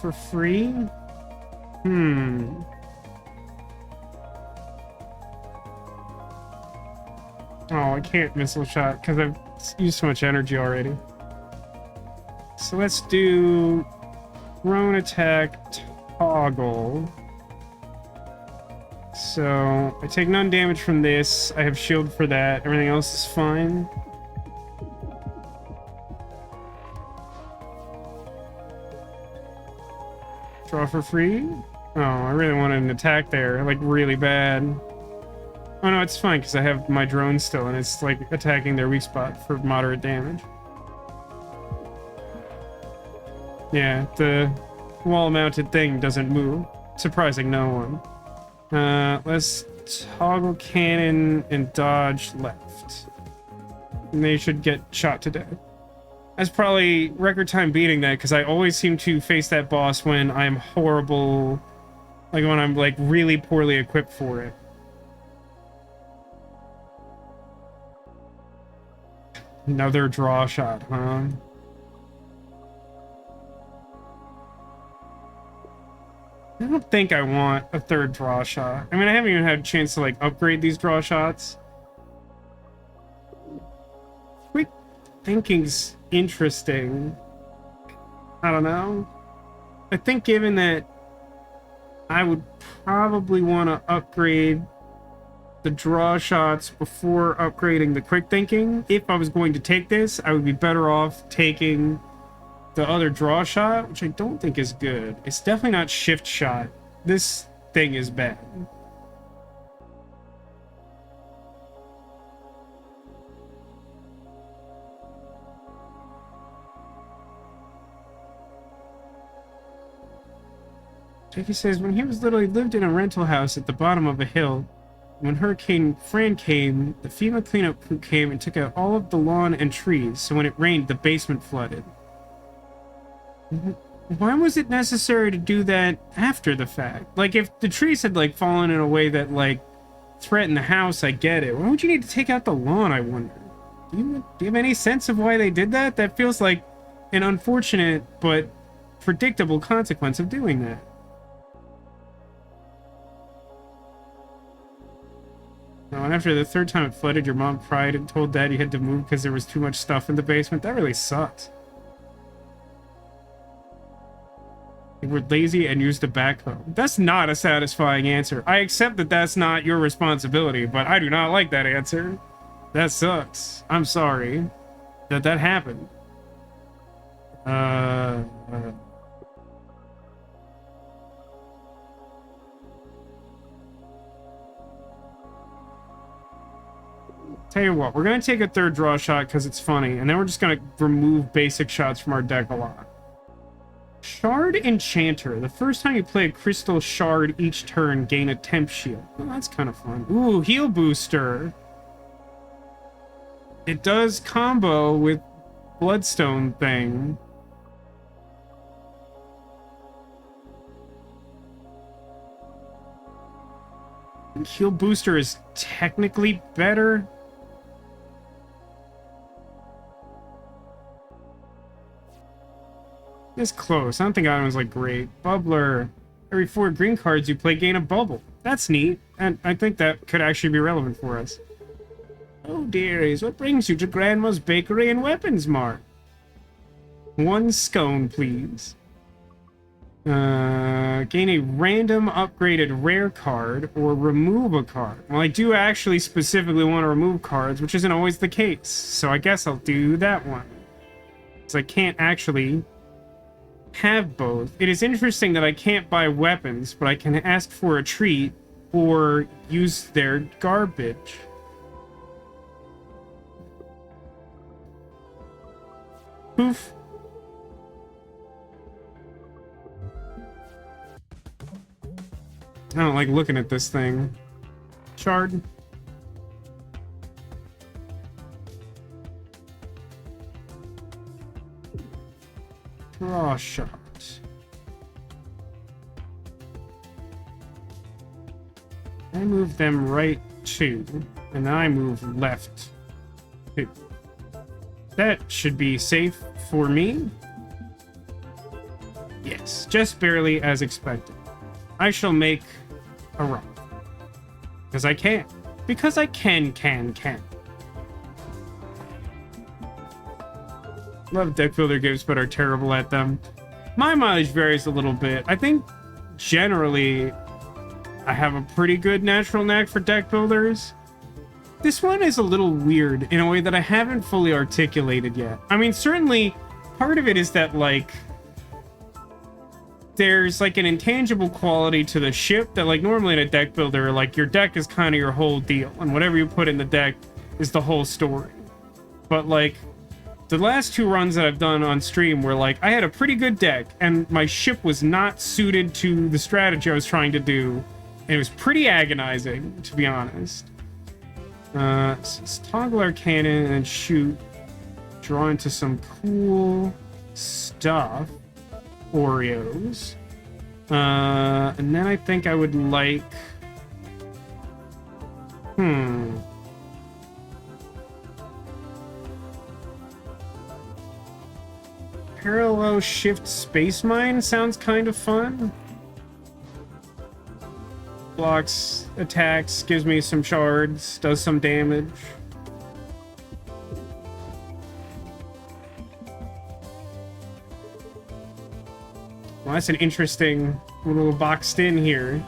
for free. Oh, I can't missile shot because I've used so much energy already. So let's do drone attack. Toggle. So I take none damage from this. I have shield for that. Everything else is fine. Draw for free. Oh, I really wanted an attack there, like really bad. Oh no, it's fine because I have my drone still and it's like attacking their weak spot for moderate damage. Yeah, the wall-mounted thing doesn't move, surprising no one. Let's toggle cannon and dodge left. And they should get shot to death. That's probably record time beating that, because I always seem to face that boss when I'm horrible, like when I'm like really poorly equipped for it. Another draw shot, huh? I don't think I want a third draw shot. I mean, I haven't even had a chance to, like, upgrade these draw shots. Quick thinking's interesting. I don't know. I think given that I would probably want to upgrade the draw shots before upgrading the quick thinking. If I was going to take this, I would be better off taking the other draw shot, which I don't think is good. It's definitely not shift shot. This thing is bad. Jakey says, when he was little, he lived in a rental house at the bottom of a hill. When Hurricane Fran came, the FEMA cleanup crew came and took out all of the lawn and trees, so when it rained, the basement flooded. Why was it necessary to do that after the fact? Like, if the trees had, like, fallen in a way that, like, threatened the house, I get it. Why would you need to take out the lawn, I wonder? Do you have any sense of why they did that? That feels like an unfortunate but predictable consequence of doing that. Oh, and after the third time it flooded, your mom cried and told Dad you had to move because there was too much stuff in the basement. That really sucked. You were lazy and used a backhoe. That's not a satisfying answer. I accept that that's not your responsibility, but I do not like that answer. That sucks. I'm sorry that that happened. Tell you what, we're going to take a third draw shot because it's funny, and then we're just going to remove basic shots from our deck a lot. Shard Enchanter. The first time you play a crystal shard each turn, gain a temp shield. Oh, that's kind of fun. Ooh, heal booster. It does combo with Bloodstone thing. Heal booster is technically better. It's close. I don't think that one's like great. Bubbler. Every 4 green cards you play gain a bubble. That's neat. And I think that could actually be relevant for us. Oh dearies, what brings you to Grandma's Bakery and Weapons Mart? 1 scone, please. Gain a random upgraded rare card or remove a card. Well, I do actually specifically want to remove cards, which isn't always the case. So I guess I'll do that one. Because I can't actually have both. It is interesting that I can't buy weapons, but I can ask for a treat or use their garbage. Poof. I don't like looking at this thing. Shard. Draw shot. I move them right 2, and then I move left 2. That should be safe for me. Yes, just barely as expected. I shall make a run. Because I can. Because I can. Love deck builder games, but are terrible at them. My mileage varies a little bit. I think generally I have a pretty good natural knack for deck builders. This one is a little weird in a way that I haven't fully articulated yet. I mean, certainly part of it is that, like, there's like an intangible quality to the ship that, like, normally in a deck builder, like, your deck is kind of your whole deal, and whatever you put in the deck is the whole story. But, like, the last 2 runs that I've done on stream were, like, I had a pretty good deck, and my ship was not suited to the strategy I was trying to do, and it was pretty agonizing, to be honest. Let's toggle our cannon and shoot. Draw into some cool stuff. Oreos. And then I think I would like... Parallel shift space mine sounds kind of fun. blocks attacks, gives me some shards, does some damage. Well, that's an interesting little boxed in here.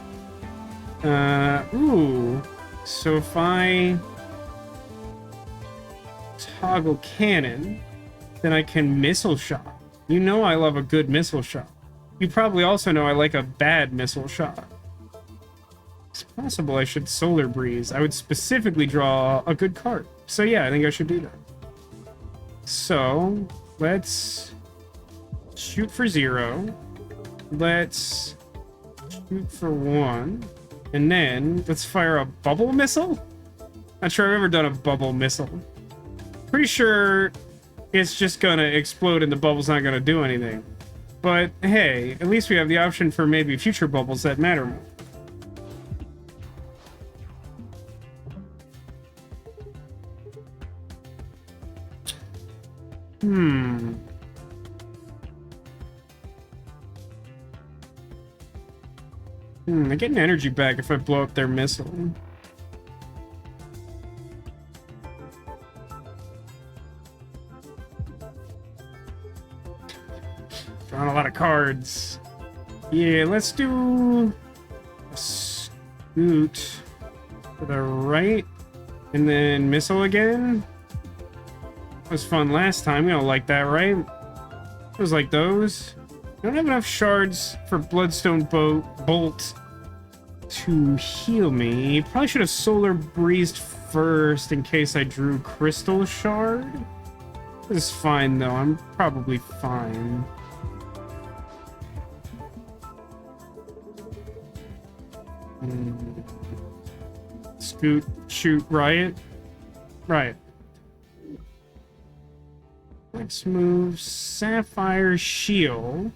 Ooh. So if I toggle cannon, then I can missile shot. You know I love a good missile shot. You probably also know I like a bad missile shot. It's possible I should Solar Breeze. I would specifically draw a good card. So yeah, I think I should do that. So, let's shoot for 0. Let's shoot for 1. And then, let's fire a bubble missile? Not sure I've ever done a bubble missile. Pretty sure it's just gonna explode and the bubble's not gonna do anything. But hey, at least we have the option for maybe future bubbles that matter more. I get an energy back if I blow up their missile. Drawing a lot of cards. Yeah, let's do a scoot to the right and then missile again. That was fun last time. We don't like that, right? It was like those. I don't have enough shards for Bloodstone Bolt to heal me. Probably should have Solar Breezed first in case I drew Crystal Shard. This is fine, though. I'm probably fine. Scoot, shoot, riot. Riot. Next move, Sapphire Shield.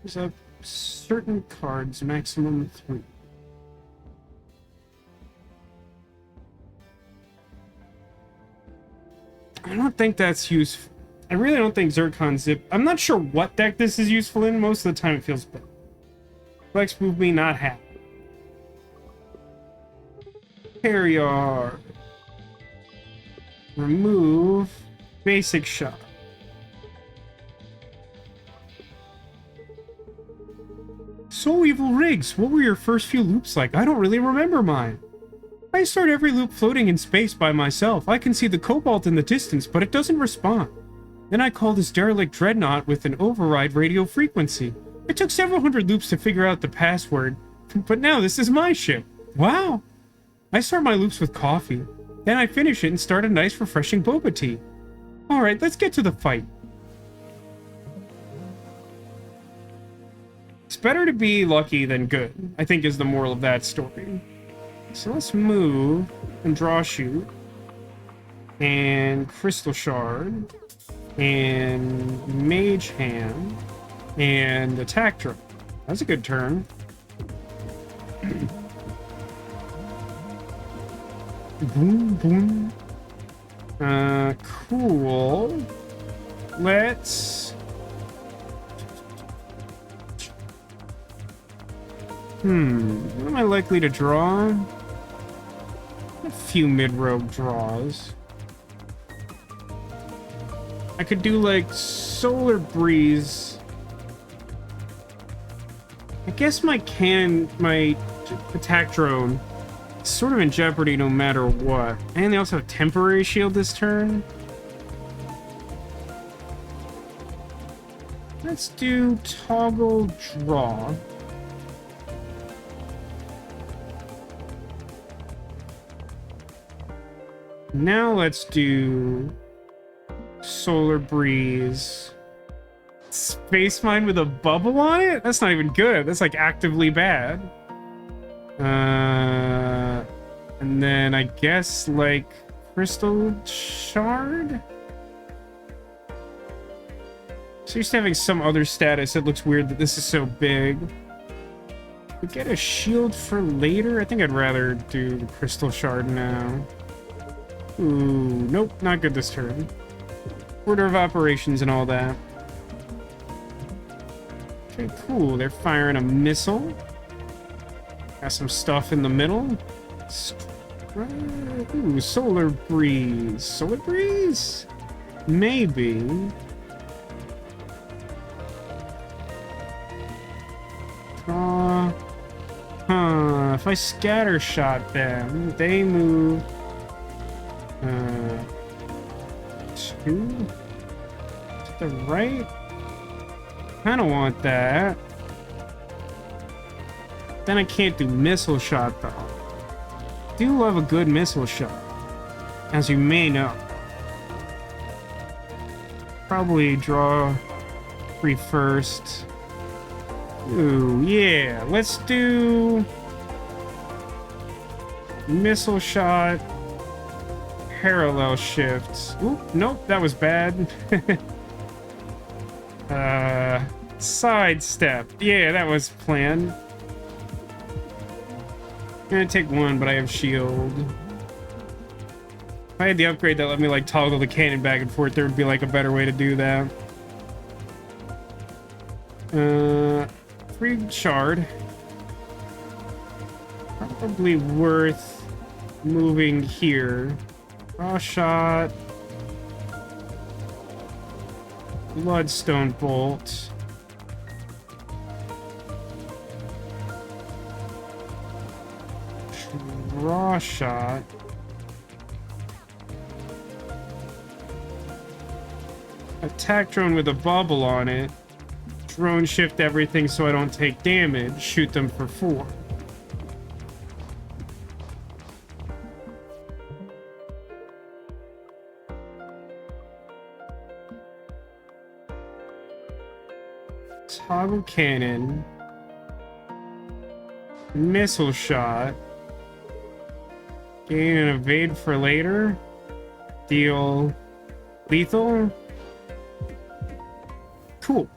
There's a certain cards, maximum 3. I don't think that's useful. I really don't think Zircon Zip. I'm not sure what deck this is useful in. Most of the time it feels bad. Flex move me not happy. Carrier. Remove basic shot. So Evil Riggs, what were your first few loops like? I don't really remember mine. I start every loop floating in space by myself. I can see the Cobalt in the distance, but it doesn't respond. Then I call this derelict dreadnought with an override radio frequency. It took several hundred loops to figure out the password, but now this is my ship. Wow. I start my loops with coffee. Then I finish it and start a nice refreshing boba tea. Alright, let's get to the fight. It's better to be lucky than good, I think is the moral of that story. So let's move and draw shoot. And Crystal Shard. And Mage Hand. And Attack Drone. That's a good turn. Boom, boom. Cool. Let's... What am I likely to draw? A few mid-rogue draws. I could do, like, Solar Breeze. I guess my attack drone is sort of in jeopardy no matter what. And they also have temporary shield this turn. Let's do toggle draw. Now let's do Solar Breeze. Space Mine with a bubble on it? That's not even good. That's like actively bad. And then I guess like Crystal Shard? So used to having some other status. It looks weird that this is so big. We get a shield for later? I think I'd rather do the Crystal Shard now. Ooh, nope, not good this turn. Order of operations and all that. Okay, cool. They're firing a missile. Got some stuff in the middle. Ooh, solar breeze. Solar breeze? Maybe. If I scatter shot them, they move 2 to the right. Kind of want that. Then I can't do missile shot though. Do love a good missile shot, as you may know. Probably draw 3 first. Ooh, yeah. Let's do missile shot, parallel shift. Ooh, nope, that was bad. Sidestep. Yeah, that was planned. I'm gonna take 1, but I have shield. If I had the upgrade that let me like toggle the cannon back and forth, there would be like a better way to do that. 3 shard. Probably worth moving here. Raw shot. Bloodstone bolt. Raw shot. Attack drone with a bubble on it. Drone shift everything so I don't take damage. Shoot them for 4. Toggle cannon. Missile shot. Gain and evade for later. Deal lethal. Cool.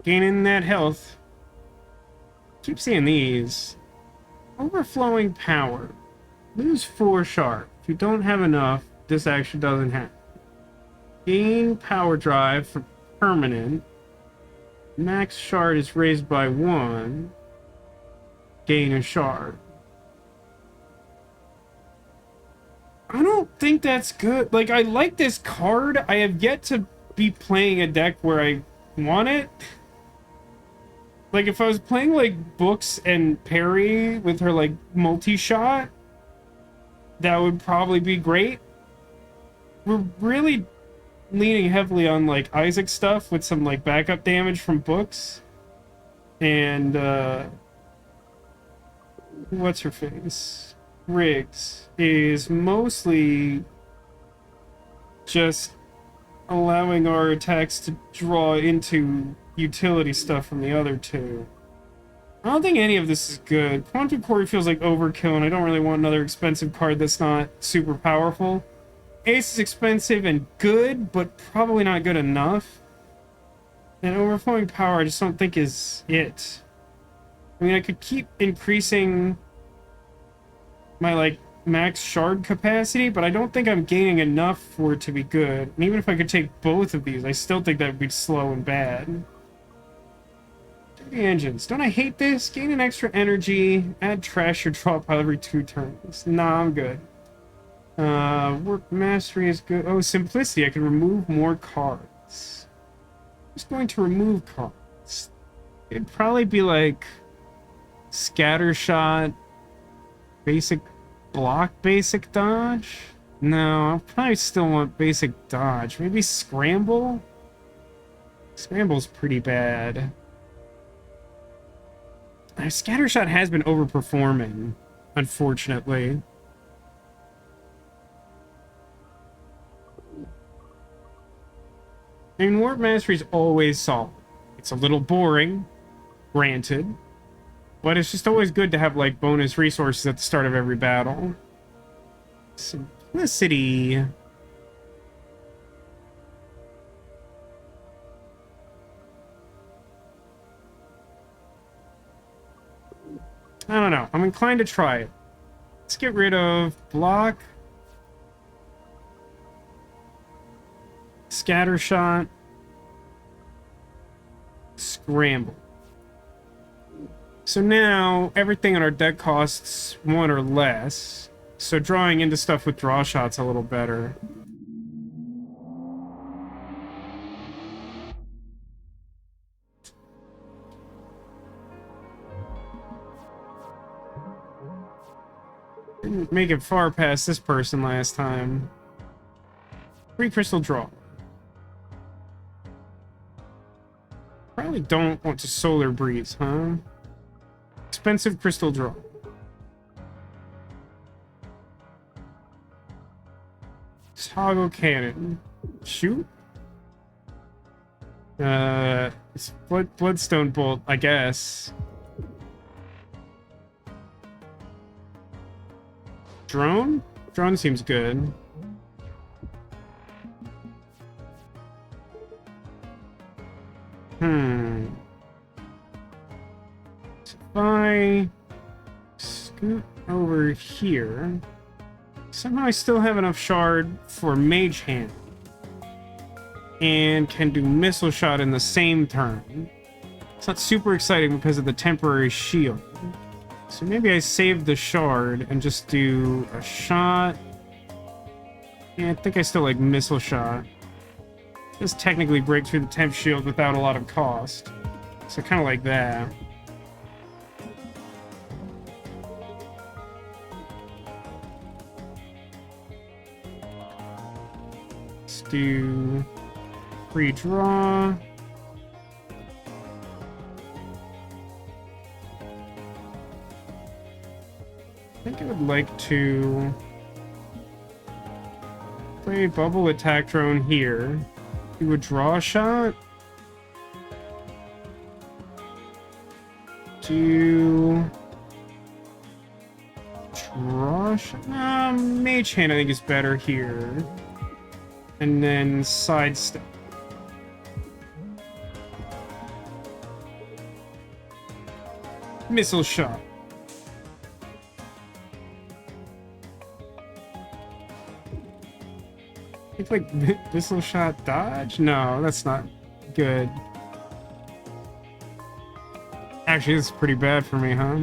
Gaining that health. Keep seeing these. Overflowing power. Lose 4 sharp. If you don't have enough, this action doesn't happen. Gain power drive for permanent. Max shard is raised by 1. Gain a shard. I don't think that's good. Like, I like this card. I have yet to be playing a deck where I want it. Like, if I was playing, like, Books and Perry with her, like, multi-shot, that would probably be great. We're really leaning heavily on, like, Isaac stuff with some, like, backup damage from Books. And, what's her face? Riggs is mostly just allowing our attacks to draw into utility stuff from the other 2. I don't think any of this is good. Quantum Core feels like overkill, and I don't really want another expensive card that's not super powerful. Ace is expensive and good, but probably not good enough. And overflowing power I just don't think is it. I mean, I could keep increasing my, like, max shard capacity, but I don't think I'm gaining enough for it to be good. And even if I could take both of these, I still think that would be slow and bad. Dirty engines. Don't I hate this? Gain an extra energy, add trash or draw pile every 2 turns. Nah, I'm good. Work mastery is good. Oh, simplicity. I can remove more cards. Who's going to remove cards? It'd probably be like scatter shot, basic block, basic dodge. No, I probably still want basic dodge. Maybe scramble. Scramble's pretty bad. Scatter shot has been overperforming, unfortunately. I mean, warp mastery is always solid. It's a little boring, granted, but it's just always good to have, like, bonus resources at the start of every battle. Simplicity. I don't know. I'm inclined to try it. Let's get rid of block. Scatter shot. Scramble. So now everything on our deck costs 1 or less. So drawing into stuff with draw shots a little better. Didn't make it far past this person last time. 3 crystal draw. Probably don't want to solar breeze, huh? Expensive crystal draw. Toggle cannon. Shoot. It's bloodstone bolt, I guess. Drone? Drone seems good. So if I scoot over here, somehow I still have enough shard for mage hand. And can do missile shot in the same turn. It's not super exciting because of the temporary shield. So maybe I save the shard and just do a shot. Yeah, I think I still like missile shot. Just technically break through the temp shield without a lot of cost. So kind of like that. Let's do free draw. I think I would like to play bubble attack drone here. Do a draw shot. Do draw shot. Mage hand I think is better here. And then sidestep. Missile shot. It's like missile shot dodge? No, that's not good. Actually, this is pretty bad for me, huh?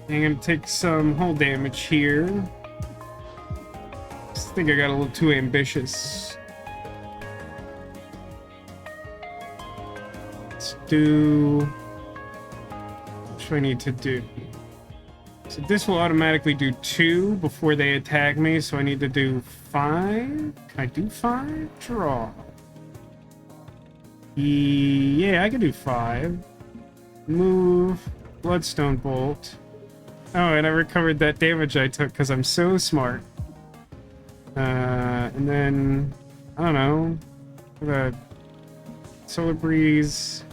I'm gonna take some hull damage here. I think I got a little too ambitious. Let's do... what do I need to do? So this will automatically do 2 before they attack me, so I need to do 5? Can I do 5? Draw. Yeah, I can do 5. Move. Bloodstone bolt. Oh, and I recovered that damage I took because I'm so smart. And then, I don't know, the solar breeze,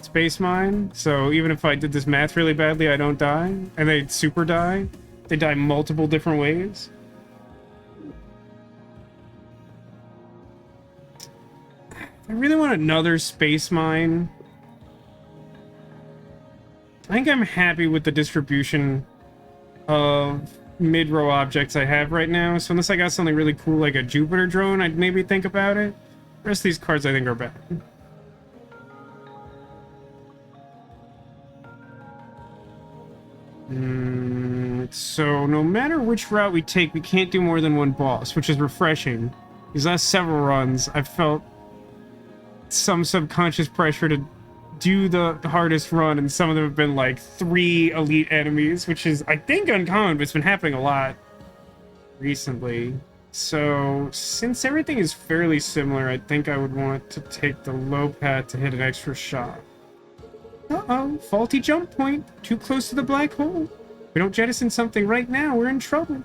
space mine. So even if I did this math really badly, I don't die. And they super die. They die multiple different ways. I really want another space mine. I think I'm happy with the distribution of mid-row objects I have right now, so unless I got something really cool like a Jupiter drone, I'd maybe think about it. The rest of these cards I think are bad. So no matter which route we take, we can't do more than 1 boss, which is refreshing. These last several runs, I've felt some subconscious pressure to do the hardest run, and some of them have been like 3 elite enemies, which is, I think, uncommon, but it's been happening a lot recently. So since everything is fairly similar, I think I would want to take the low path to hit an extra shot. Uh-oh, faulty jump point. Too close to the black hole. If we don't jettison something right now, we're in trouble.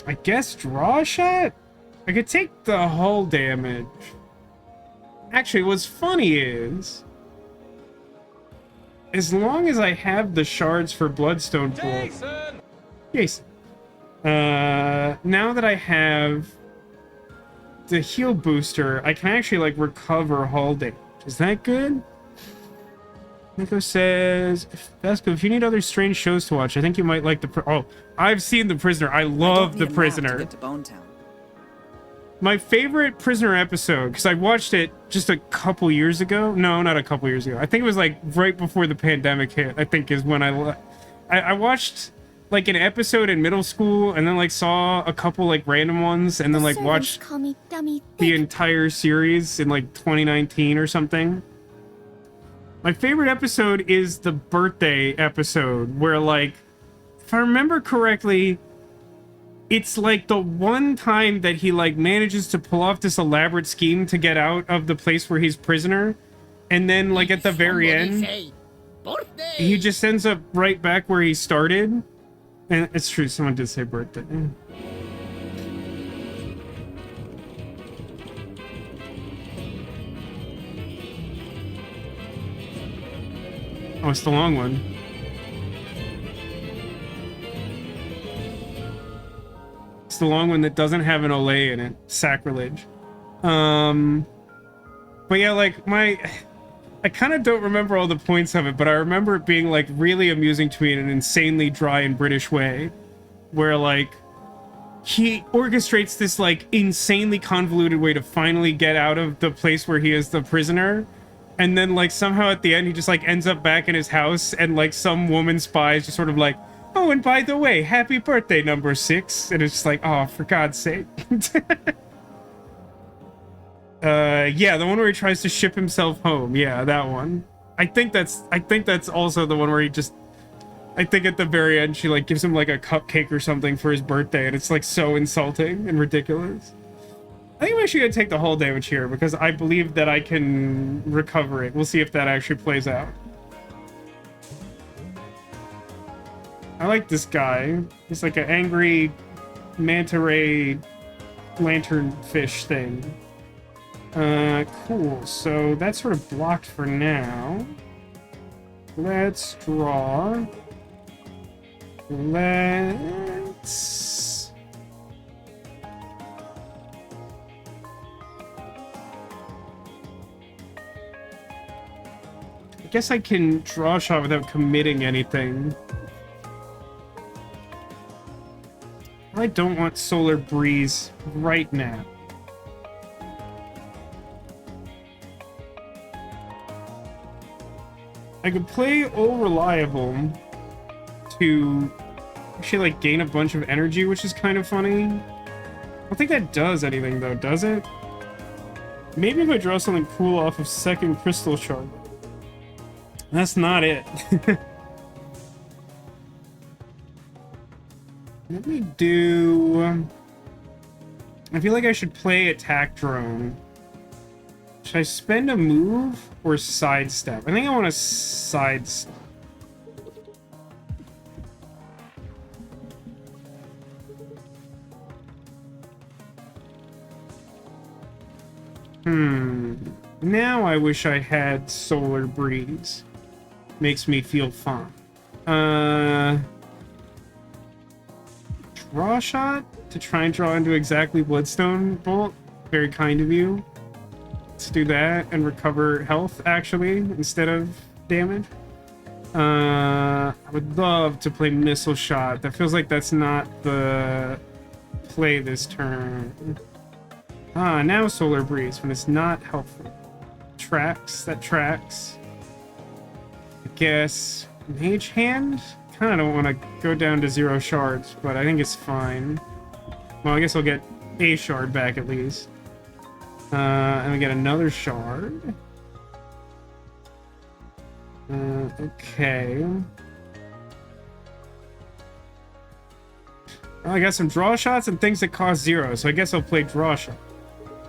I guess draw shot? I could take the hull damage. Actually, what's funny is, as long as I have the shards for Bloodstone Bolt, Yes. Now that I have the heal booster, I can actually, like, recover hull damage. Is that good? Nico says, Vasco, if you need other strange shows to watch, I think you might like oh, I've seen The Prisoner. I love The Prisoner. To get to Bone Town. My favorite Prisoner episode, because I watched it just a couple years ago. No, not a couple years ago. I think it was like right before the pandemic hit, I think is when I watched like an episode in middle school and then like saw a couple like random ones and then like watched the entire series in like 2019 or something. My favorite episode is the birthday episode where, like, if I remember correctly, it's like the one time that he like manages to pull off this elaborate scheme to get out of the place where he's prisoner, and then like at the very end he just ends up right back where he started. And it's true, someone did say birthday. Oh, it's the long one. It's the long one that doesn't have an Olay in it. Sacrilege. But yeah, like, I kind of don't remember all the points of it, but I remember it being, like, really amusing to me in an insanely dry and British way. Where, like, he orchestrates this, like, insanely convoluted way to finally get out of the place where he is the prisoner. And then, like, somehow at the end, he just, like, ends up back in his house, and, like, some woman spy is just sort of like, oh, and by the way, happy birthday, number 6. And it's just like, oh, for God's sake. Yeah, the one where he tries to ship himself home. Yeah, that one. I think that's also the one where he just, I think at the very end, she, like, gives him, like, a cupcake or something for his birthday, and it's, like, so insulting and ridiculous. I think I'm actually going to take the hull damage here, because I believe that I can recover it. We'll see if that actually plays out. I like this guy. He's like an angry manta ray lanternfish thing. Cool. So that's sort of blocked for now. Let's draw. Let's... I guess I can draw a shot without committing anything. I don't want Solar Breeze right now. I could play All Reliable to actually, like, gain a bunch of energy, which is kind of funny. I don't think that does anything, though, does it? Maybe if I draw something cool off of second Crystal Shard. That's not it. Let me do... I feel like I should play Attack Drone. Should I spend a move or sidestep? I think I want to sidestep. Now I wish I had Solar Breeze. Makes me feel fine. Draw a shot to try and draw into exactly Bloodstone Bolt. Very kind of you. Let's do that and recover health, actually, instead of damage. I would love to play Missile Shot. That feels like that's not the play this turn. Now Solar Breeze, when it's not helpful. Tracks, that tracks. I guess Mage Hand? Kinda don't want to go down to 0 shards, but I think it's fine. Well, I guess I'll get a shard back at least. And we get another shard. Okay. Well, I got some draw shots and things that cost 0, so I guess I'll play draw shot.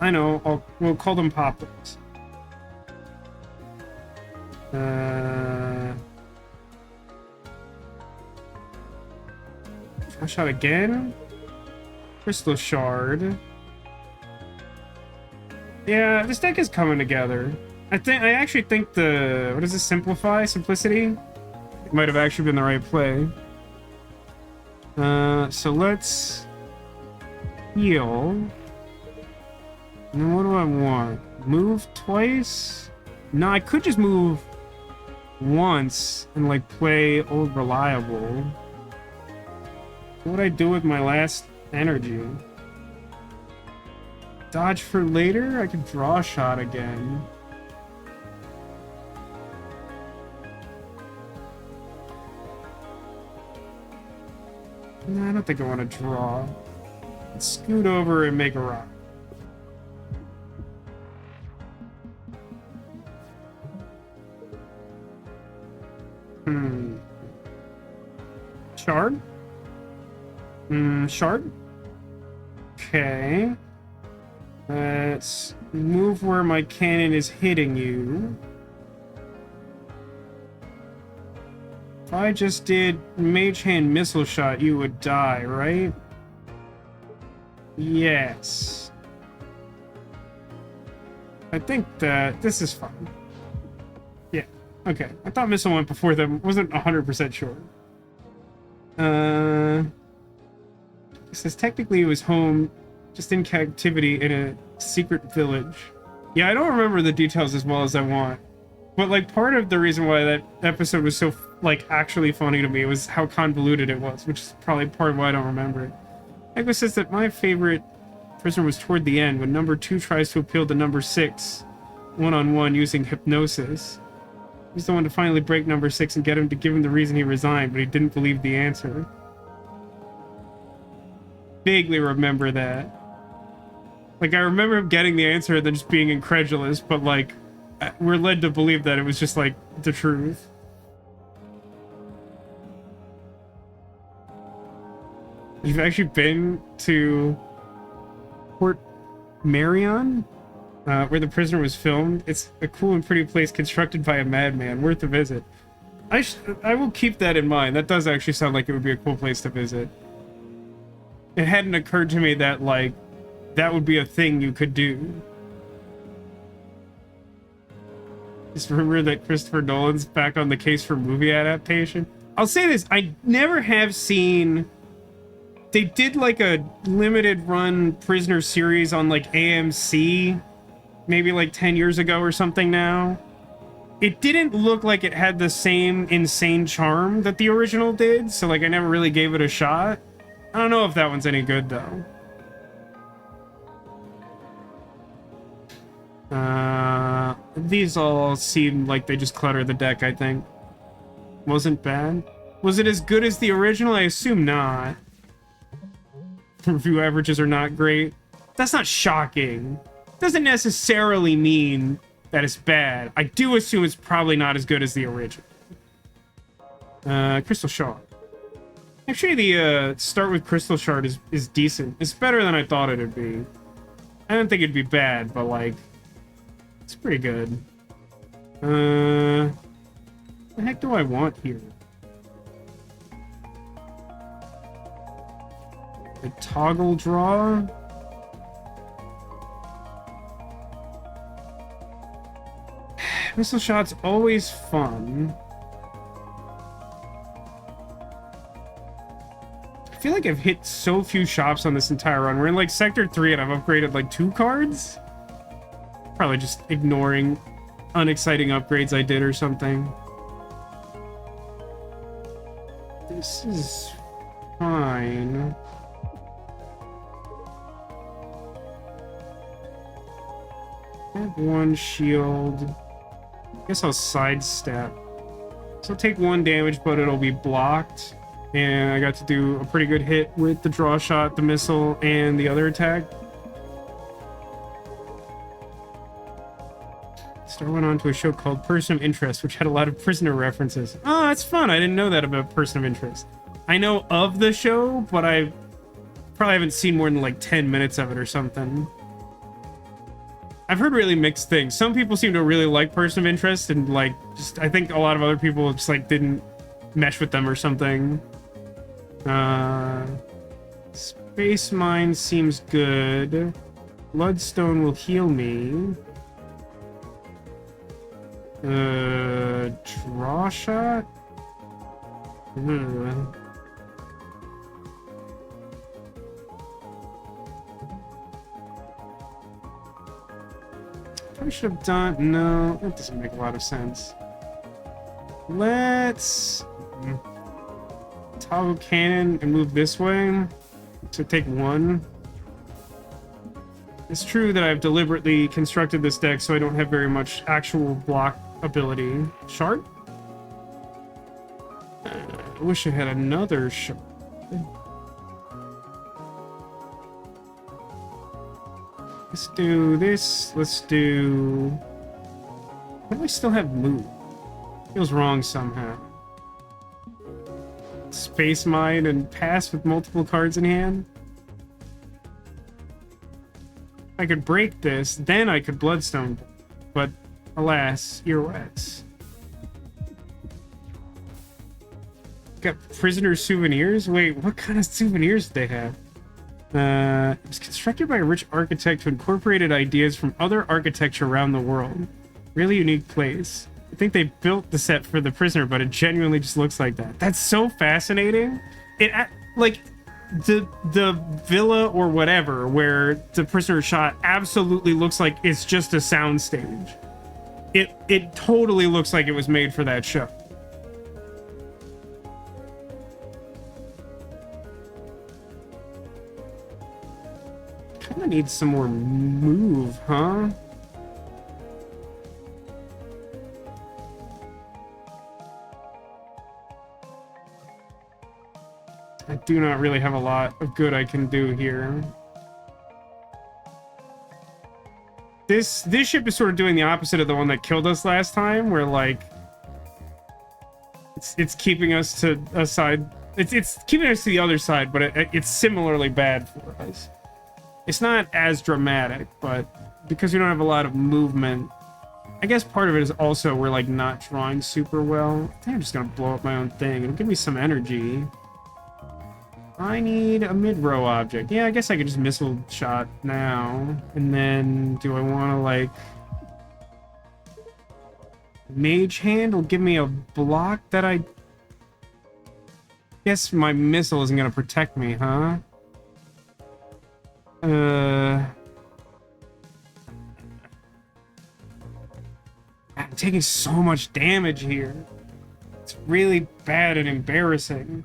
I know, we'll call them pop-ups. Draw shot again. Crystal Shard. Yeah, this deck is coming together. I actually think the... What is this? Simplify? Simplicity? It might have actually been the right play. So let's heal. And then what do I want? Move twice? No, I could just move once and like play Old Reliable. What would I do with my last energy? Dodge for later? I could draw a shot again. No, I don't think I want to draw. Let's scoot over and make a rock. Shard? Shard? Okay. Let's move where my cannon is hitting you. If I just did Mage Hand Missile Shot, you would die, right? Yes. I think that this is fine. Yeah, okay. I thought Missile went before them. Wasn't 100% sure. It says technically it was home, just in captivity in a secret village. Yeah, I don't remember the details as well as I want. But, like, part of the reason why that episode was so, like, actually funny to me was how convoluted it was, which is probably part of why I don't remember it. Echo says that my favorite prisoner was toward the end, when number 2 tries to appeal to number 6, one-on-one using hypnosis. He's the one to finally break number 6 and get him to give him the reason he resigned, but he didn't believe the answer. Vaguely remember that. Like, I remember him getting the answer and then just being incredulous, but, like, we're led to believe that it was just, like, the truth. You've actually been to Port Marion, where the prisoner was filmed. It's a cool and pretty place constructed by a madman. Worth a visit. I will keep that in mind. That does actually sound like it would be a cool place to visit. It hadn't occurred to me that, like, that would be a thing you could do. Just remember that Christopher Nolan's back on the case for movie adaptation. I'll say this, I never have seen... They did, like, a limited run Prisoner series on, like, AMC, maybe, like, 10 years ago or something now. It didn't look like it had the same insane charm that the original did, so, like, I never really gave it a shot. I don't know if that one's any good, though. These all seem like they just clutter the deck, I think. Wasn't bad. Was it as good as the original? I assume not. Review averages are not great. That's not shocking. Doesn't necessarily mean that it's bad. I do assume it's probably not as good as the original. Crystal Shard. Actually, the start with Crystal Shard is decent. It's better than I thought it'd be. I didn't think it'd be bad, but, like, it's pretty good. What the heck do I want here? A toggle draw? Missile shot's always fun. I feel like I've hit so few shops on this entire run. We're in, like, Sector 3 and I've upgraded, like, 2 cards? Probably just ignoring unexciting upgrades I did or something. This is fine. I have 1 shield. I guess I'll sidestep. So I'll take 1 damage, but it'll be blocked. And I got to do a pretty good hit with the draw shot, the missile, and the other attack. Star went on to a show called Person of Interest, which had a lot of prisoner references. Oh, that's fun. I didn't know that about Person of Interest. I know of the show, but I probably haven't seen more than, like, 10 minutes of it or something. I've heard really mixed things. Some people seem to really like Person of Interest, and, like, just, I think a lot of other people just, like, didn't mesh with them or something. Space Mine seems good. Bloodstone will heal me. Draw shot? probably should have done... No, that doesn't make a lot of sense. Let's... toggle cannon and move this way to take one. It's true that I've deliberately constructed this deck so I don't have very much actual block ability. Shard? I wish I had another shard. Let's do this. Let's do... Why do I still have move? Feels wrong somehow. Space mine and pass with multiple cards in hand. I could break this, then I could bloodstone, but alas, earwax. Got prisoner souvenirs? Wait, what kind of souvenirs do they have? It was constructed by a rich architect who incorporated ideas from other architecture around the world. Really unique place. I think they built the set for the prisoner, but it genuinely just looks like that. That's so fascinating. It, like, the villa or whatever where the prisoner shot absolutely looks like it's just a soundstage. It totally looks like it was made for that show. Kinda need some more move, huh? I do not really have a lot of good I can do here. This ship is sort of doing the opposite of the one that killed us last time, where like it's keeping us to a side. It's keeping us to the other side, but it's similarly bad for us. It's not as dramatic, but because we don't have a lot of movement, I guess part of it is also we're like not drawing super well. I think I'm just gonna blow up my own thing. It'll give me some energy. I need a mid-row object. Yeah, I guess I could just missile shot now. And then, do I want to, like... Mage Hand will give me a block that I... Guess my missile isn't going to protect me, huh? I'm taking so much damage here. It's really bad and embarrassing.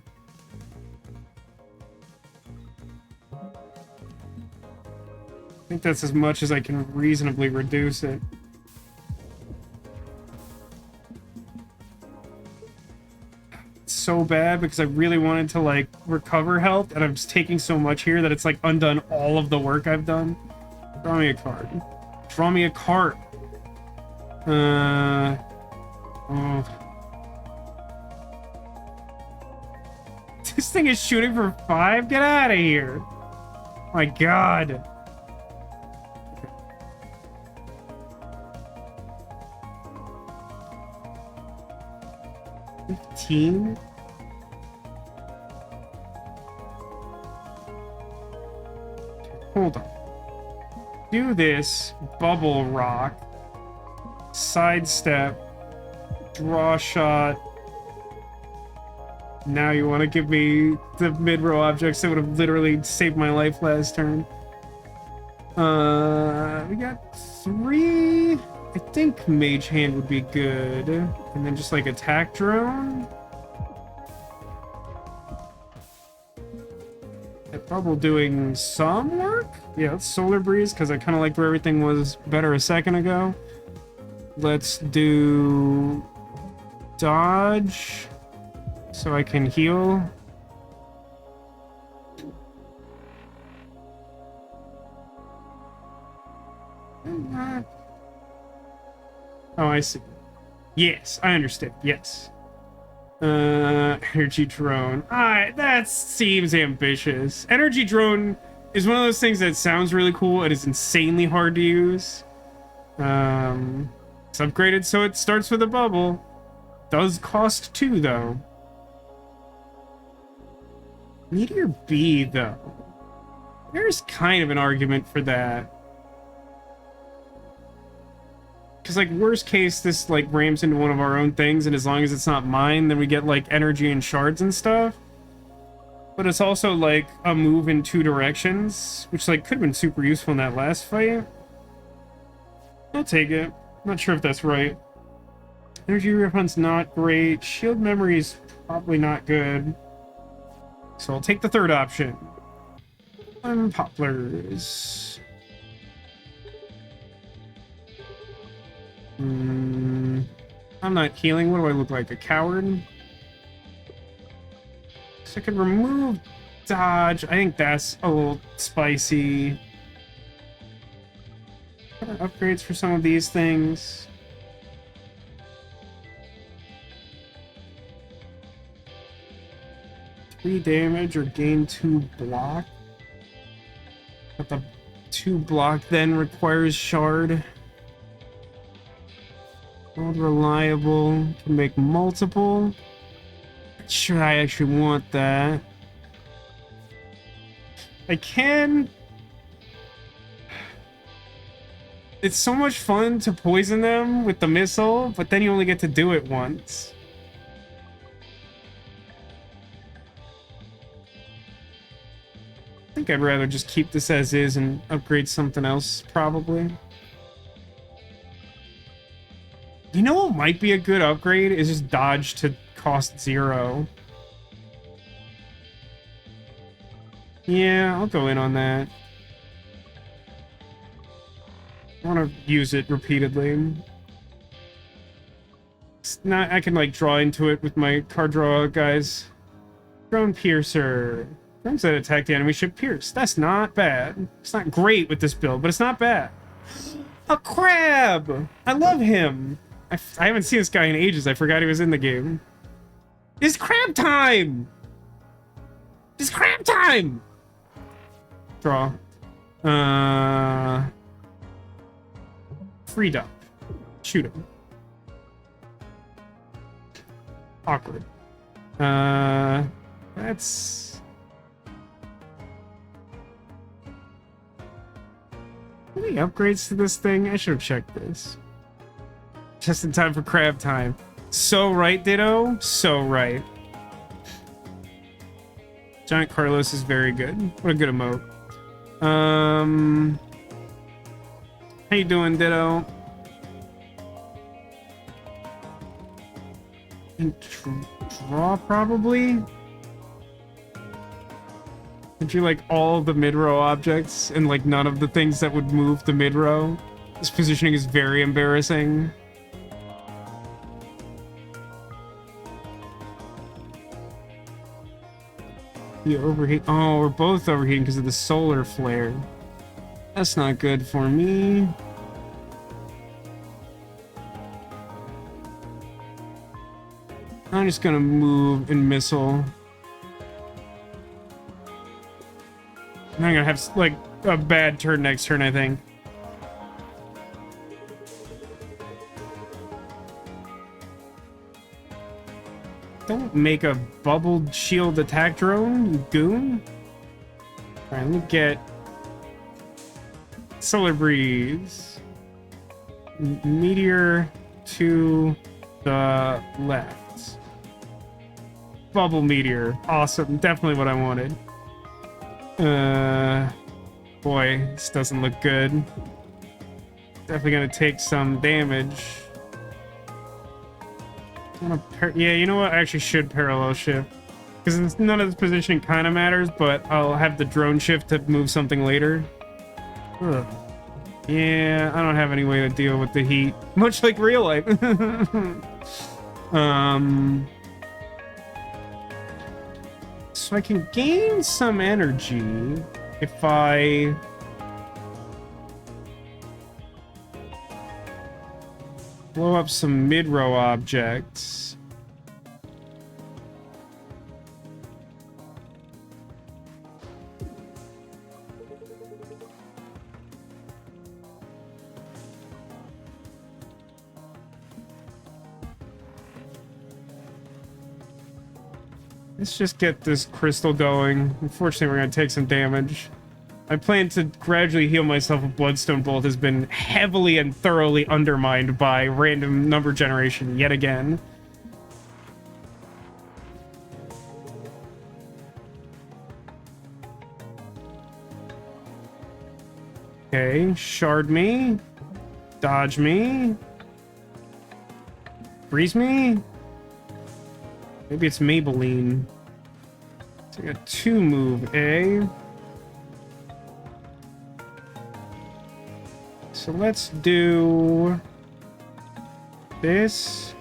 I think that's as much as I can reasonably reduce it. It's so bad because I really wanted to like recover health, and I'm just taking so much here that it's like undone all of the work I've done. Draw me a card. Draw me a card. Oh. This thing is shooting for 5? Get out of here. My God. 15? Hold on. Do this. Bubble rock. Sidestep. Draw shot. Now you want to give me the mid-row objects that would have literally saved my life last turn. We got 3. I think Mage Hand would be good. And then just like attack drone. That bubble doing some work? Yeah, let's Solar Breeze, because I kind of liked where everything was better a second ago. Let's do dodge so I can heal. Oh, I see. Yes, I understand. Yes. Energy drone. Alright, that seems ambitious. Energy drone is one of those things that sounds really cool. It is insanely hard to use. It's upgraded so it starts with a bubble. Does cost 2 though. Meteor B though. There's kind of an argument for that. Because, like, worst case, this, like, rams into one of our own things, and as long as it's not mine, then we get, like, energy and shards and stuff. But it's also, like, a move in 2 directions, which, like, could have been super useful in that last fight. I'll take it. Not sure if that's right. Energy refund's not great. Shield memory's probably not good. So I'll take the third option. Poplars. I'm not healing. What do I look like? A coward? So I could remove dodge. I think that's a little spicy. Upgrades for some of these things. Three damage or gain 2 block. But the 2 block then requires shard. Old reliable. Can make multiple. Not sure I actually want that. I can. It's so much fun to poison them with the missile, but then you only get to do it once. I think I'd rather just keep this as is and upgrade something else, probably. You know what might be a good upgrade? Is just dodge to cost 0. Yeah, I'll go in on that. I want to use it repeatedly. It's not, I can like draw into it with my card draw guys. Drone Piercer. Drones that attack the enemy should pierce. That's not bad. It's not great with this build, but it's not bad. A crab! I love him. I haven't seen this guy in ages. I forgot he was in the game. It's crab time! It's crab time! Draw. Freed up. Shoot him. Awkward. That's... Any upgrades to this thing? I should have checked this. Just in time for crab time. So right, Ditto. So right. Giant Carlos is very good. What a good emote. How you doing, Ditto? And draw, probably? Would you like all the mid-row objects and like none of the things that would move the mid-row? This positioning is very embarrassing. You overheat. Oh, we're both overheating because of the solar flare. That's not good for me. I'm just gonna move and missile. I'm gonna have like a bad turn next turn, I think. Don't make a bubbled shield attack drone, you goon. Alright, let me get Solar Breeze. Meteor to the left. Bubble Meteor. Awesome. Definitely what I wanted. Boy, this doesn't look good. Definitely gonna take some damage. Yeah, you know what? I actually should parallel shift. Because none of this positioning kind of matters, but I'll have the drone shift to move something later. Ugh. Yeah, I don't have any way to deal with the heat. Much like real life. So I can gain some energy if I... blow up some mid-row objects. Let's just get this crystal going. Unfortunately, we're going to take some damage. My plan to gradually heal myself with Bloodstone Bolt has been heavily and thoroughly undermined by random number generation yet again. Okay, shard me. Dodge me. Freeze me. Maybe it's Maybelline. So I got 2 move A. So let's do this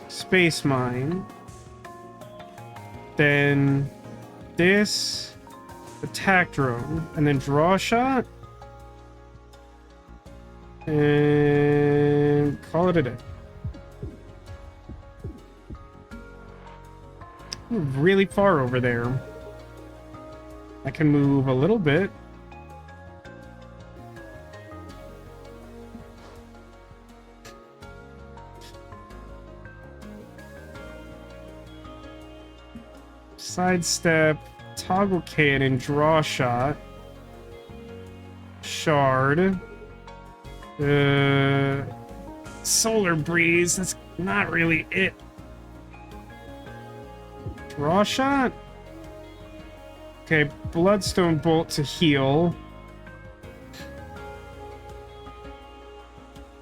space mine. Then this attack drone. And then draw a shot. And call it a day. Really far over there. I can move a little bit. Sidestep, toggle cannon, draw shot, shard, solar breeze. That's not really it. Draw shot. Okay, bloodstone bolt to heal.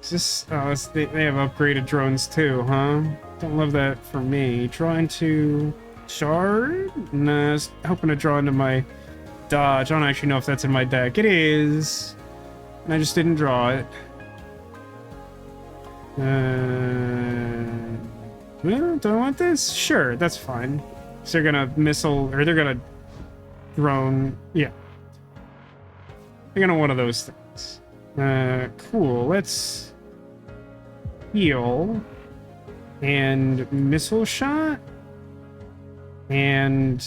Is this? Oh, they have upgraded drones too, huh? Don't love that for me. Trying to. Shard? Nah, I was hoping to draw into my dodge. I don't actually know if that's in my deck. It is. And I just didn't draw it. Well, do I want this? Sure, that's fine. So they're gonna missile, or they're gonna drone. Yeah. They're gonna one of those things. Cool. Let's heal. And missile shot. And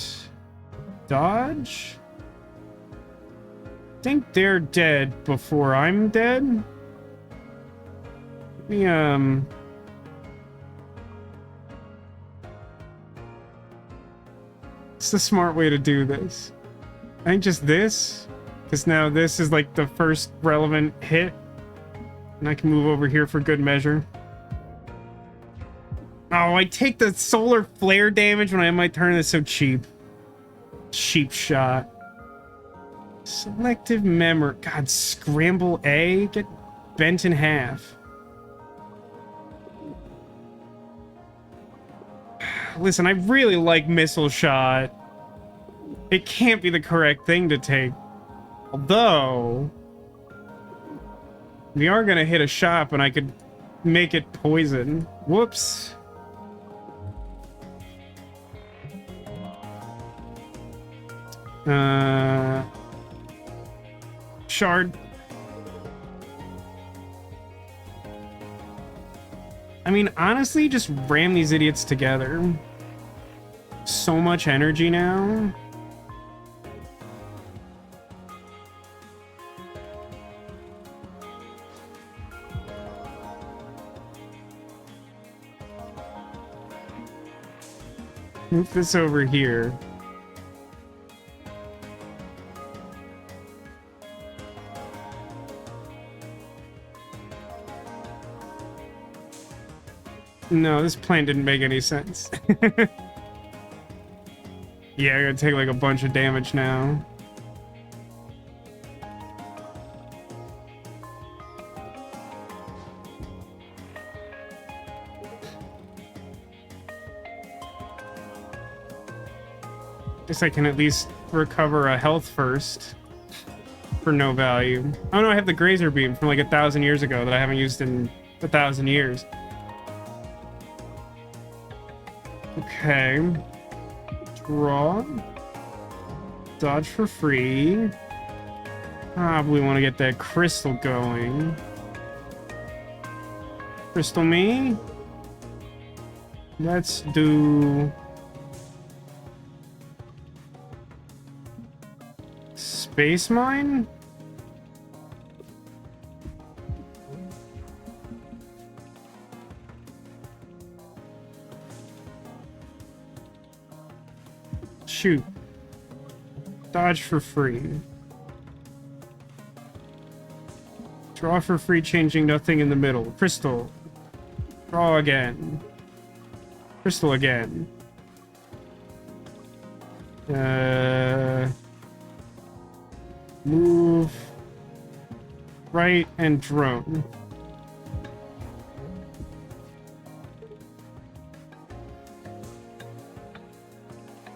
dodge. I think they're dead before I'm dead. Let me it's the smart way to do this. I think just this, because now this is like the first relevant hit, and I can move over here for good measure. Oh, I take the solar flare damage when I might turn this so cheap. Cheap shot. Selective memory. God, scramble A? Get bent in half. Listen, I really like missile shot. It can't be the correct thing to take. Although, we are gonna hit a shop and I could make it poison. Whoops. Shard. I mean, honestly, just ram these idiots together. So much energy now. Move this over here. No, this plan didn't make any sense. Yeah, I gotta take like a bunch of damage now. Guess I can at least recover a health first. For no value. Oh no, I have the Grazer Beam from like 1,000 years ago that I haven't used in 1,000 years. Okay. Draw. Dodge for free. Probably want to get that crystal going. Crystal me. Let's do... Space mine? Shoot. Dodge for free. Draw for free, changing nothing in the middle. Crystal. Draw again. Crystal again. Move. Right and drone.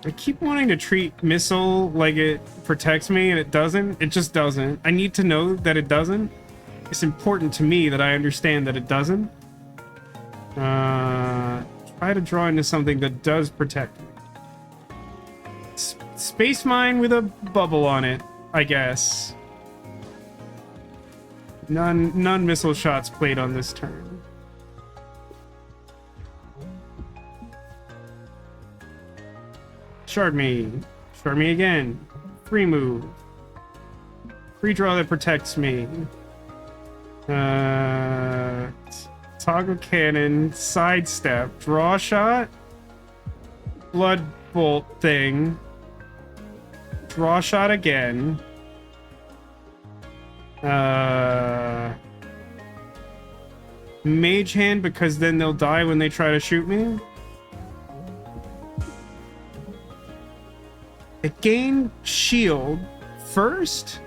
I keep wanting to treat missile like it protects me, and it doesn't. It just doesn't. I need to know that it doesn't. It's important to me that I understand that it doesn't. Try to draw into something that does protect me. Space mine with a bubble on it, I guess. None missile shots played on this turn. Shard me again. Free move. Free draw that protects me. Toggle cannon, sidestep, draw shot, blood bolt thing, draw shot again. Mage hand, because then they'll die when they try to shoot me. I gain shield first?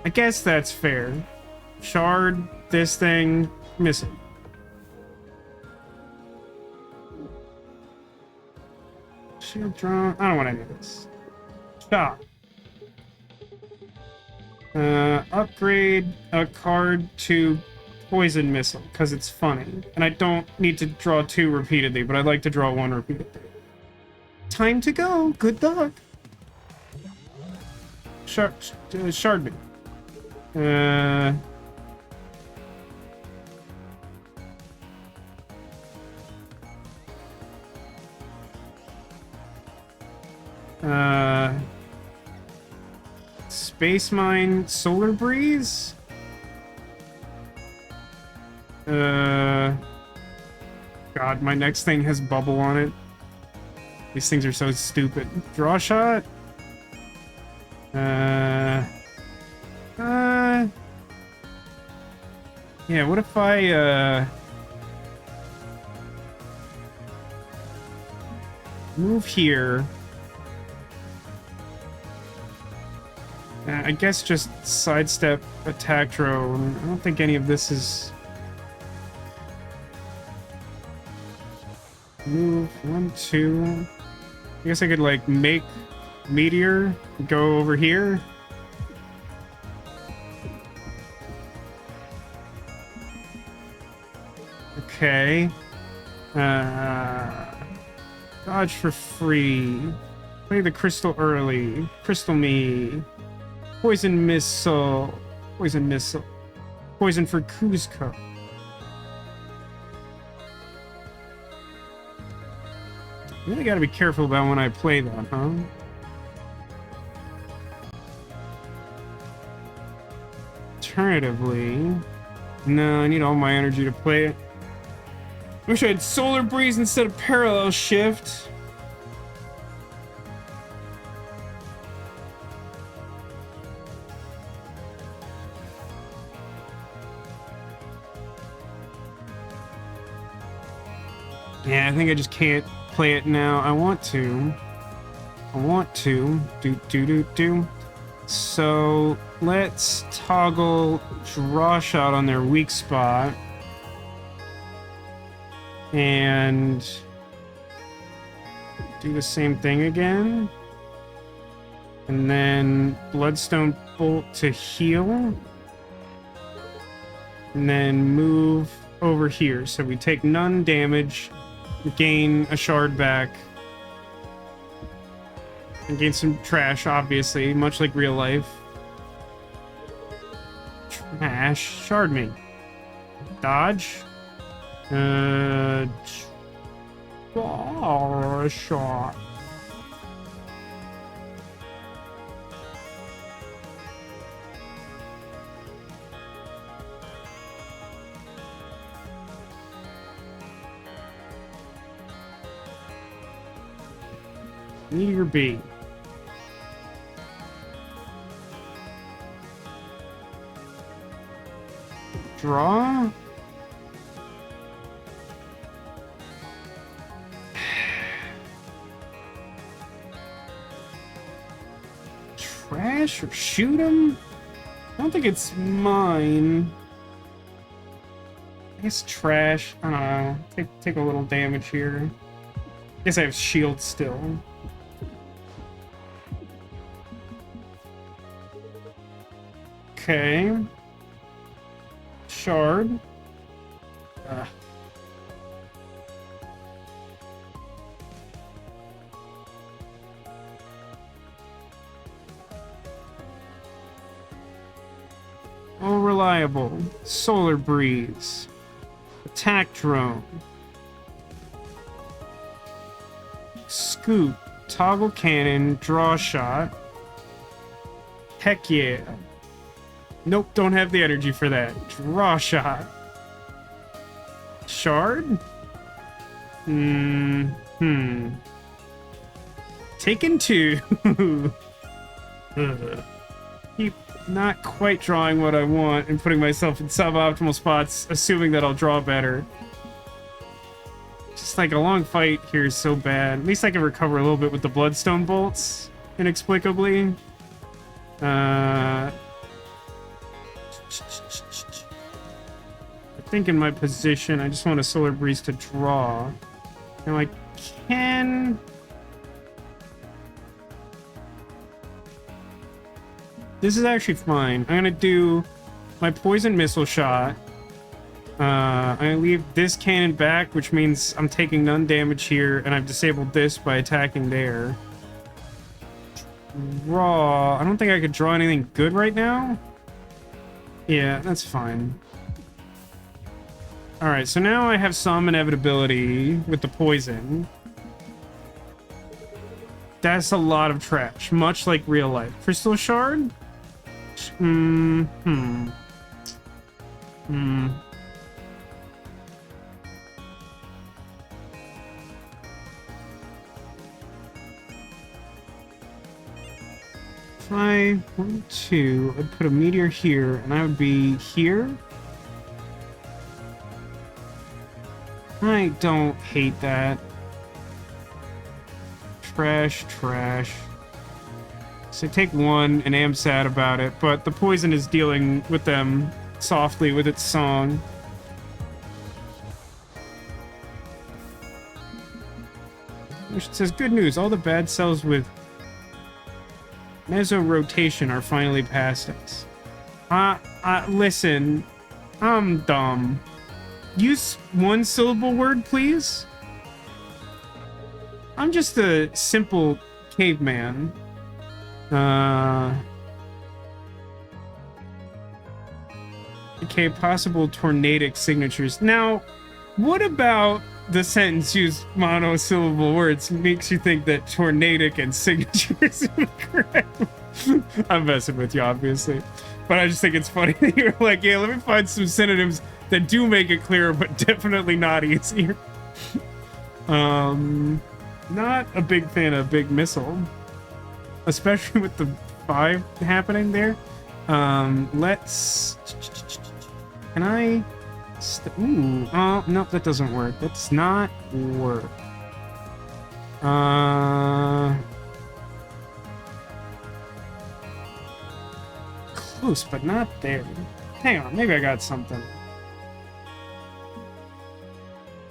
I guess that's fair. Shard, this thing, missing. Shield draw. I don't want any of this. Stop. Upgrade a card to poison missile, because it's funny. And I don't need to draw 2 repeatedly, but I'd like to draw 1 repeatedly. Time to go. Good luck. Shard me. Space mine, solar breeze. God, my next thing has bubble on it. These things are so stupid. Draw shot. Yeah, what if I, move here? I guess just sidestep, attack drone. I don't think any of this is... Move, 1, 2... I guess I could, like, make meteor go over here. Okay. Dodge for free. Play the crystal early. Crystal me. Poison missile. Poison missile. Poison for Cuzco. Really gotta be careful about when I play that, huh? Alternatively... No, I need all my energy to play it. Wish I had Solar Breeze instead of Parallel Shift. Yeah, I think I just can't play it now. I want to. Do. So, let's toggle draw shot on their weak spot. And do the same thing again. And then Bloodstone Bolt to heal. And then move over here. So we take none damage, gain a shard back, and gain some trash, obviously, much like real life. Trash. Shard me. Dodge. Shot. Meteor B. Draw. Trash or shoot him? I don't think it's mine. I guess trash. I don't know. Take a little damage here. I guess I have shield still. Okay. Shard. All reliable. Solar breeze. Attack drone. Scoop. Toggle cannon. Draw shot. Heck yeah. Nope, don't have the energy for that. Draw shot. Shard? Taken 2. Keep not quite drawing what I want and putting myself in suboptimal spots, assuming that I'll draw better. Just like a long fight here is so bad. At least I can recover a little bit with the bloodstone bolts, inexplicably. I think in my position, I just want a solar breeze to draw. Now I can... This is actually fine. I'm gonna do my poison missile shot. I'm gonna leave this cannon back, which means I'm taking none damage here, and I've disabled this by attacking there. Draw. I don't think I could draw anything good right now. Yeah, that's fine. Alright, so now I have some inevitability with the poison. That's a lot of trash, much like real life. Crystal shard? If I want to, I'd put a meteor here, and I would be here. I don't hate that. Trash, trash. So I take 1 and am sad about it, but the poison is dealing with them softly with its song. Which says, good news, all the bad cells with meso-rotation are finally past us. Listen, I'm dumb. Use 1-syllable word, please? I'm just a simple caveman. Okay, possible tornadic signatures. Now, what about the sentence use monosyllable words makes you think that tornadic and signatures are correct? I'm messing with you, obviously. But I just think it's funny that you're like, yeah, let me find some synonyms that do make it clearer, but definitely not easier. Not a big fan of big missile. Especially with the 5 happening there. Let's... Can I... Ooh, oh, no, that doesn't work. That's not work. Close, but not there. Hang on, maybe I got something.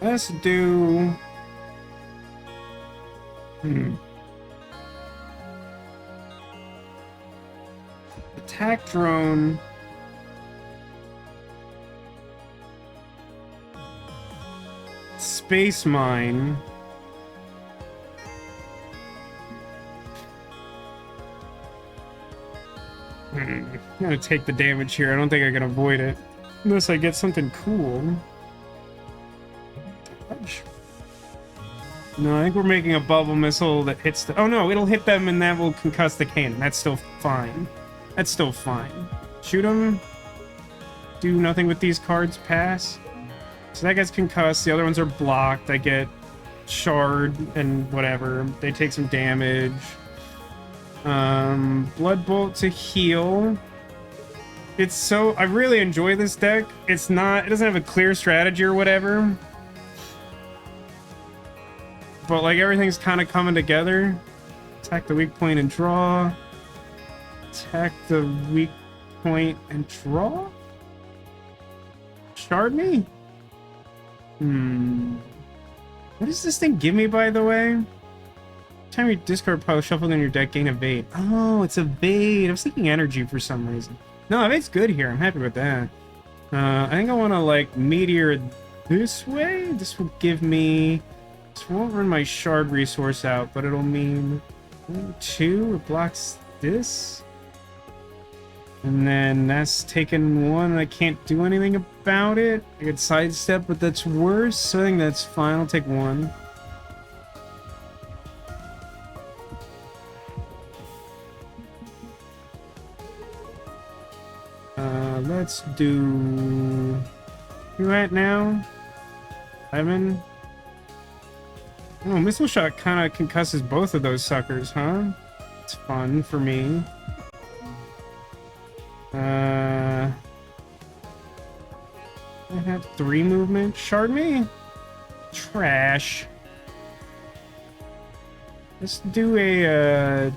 Let's do... Attack drone. Space mine. I'm gonna take the damage here. I don't think I can avoid it. Unless I get something cool. No, I think we're making a bubble missile that hits the... Oh no, it'll hit them and that will concuss the cannon. That's still fine. That's still fine. Shoot them. Do nothing with these cards. Pass. So that gets concussed. The other ones are blocked. I get shard and whatever. They take some damage. Blood bolt to heal. It's so... I really enjoy this deck. It's not... It doesn't have a clear strategy or whatever. But like everything's kind of coming together. Attack the weak point and draw. Attack the weak point and draw? Shard me? What does this thing give me, by the way? Every time you discard pile shuffled in your deck, gain evade. Oh, it's evade. I was thinking energy for some reason. No, it's good here. I'm happy with that. I think I want to, like, meteor this way. This will give me... This won't run my shard resource out, but it'll mean 2. It blocks this. And then that's taken 1, and I can't do anything about it. I could sidestep, but that's worse. So I think that's fine. I'll take 1. Let's do... You at now? Ivan? Oh, missile shot kind of concusses both of those suckers, huh? It's fun for me. I have 3 movement. Shard me? Trash. Let's do a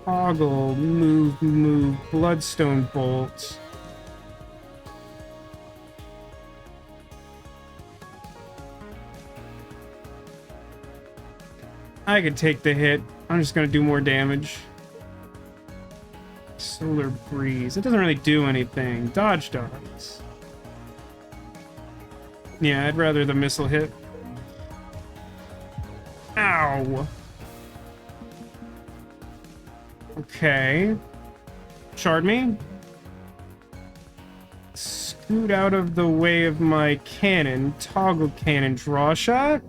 toggle move bloodstone bolt. I could take the hit. I'm just gonna do more damage. Solar breeze. It doesn't really do anything. Dodge does. Yeah, I'd rather the missile hit. Ow. Okay. Shard me. Scoot out of the way of my cannon. Toggle cannon. Draw shot.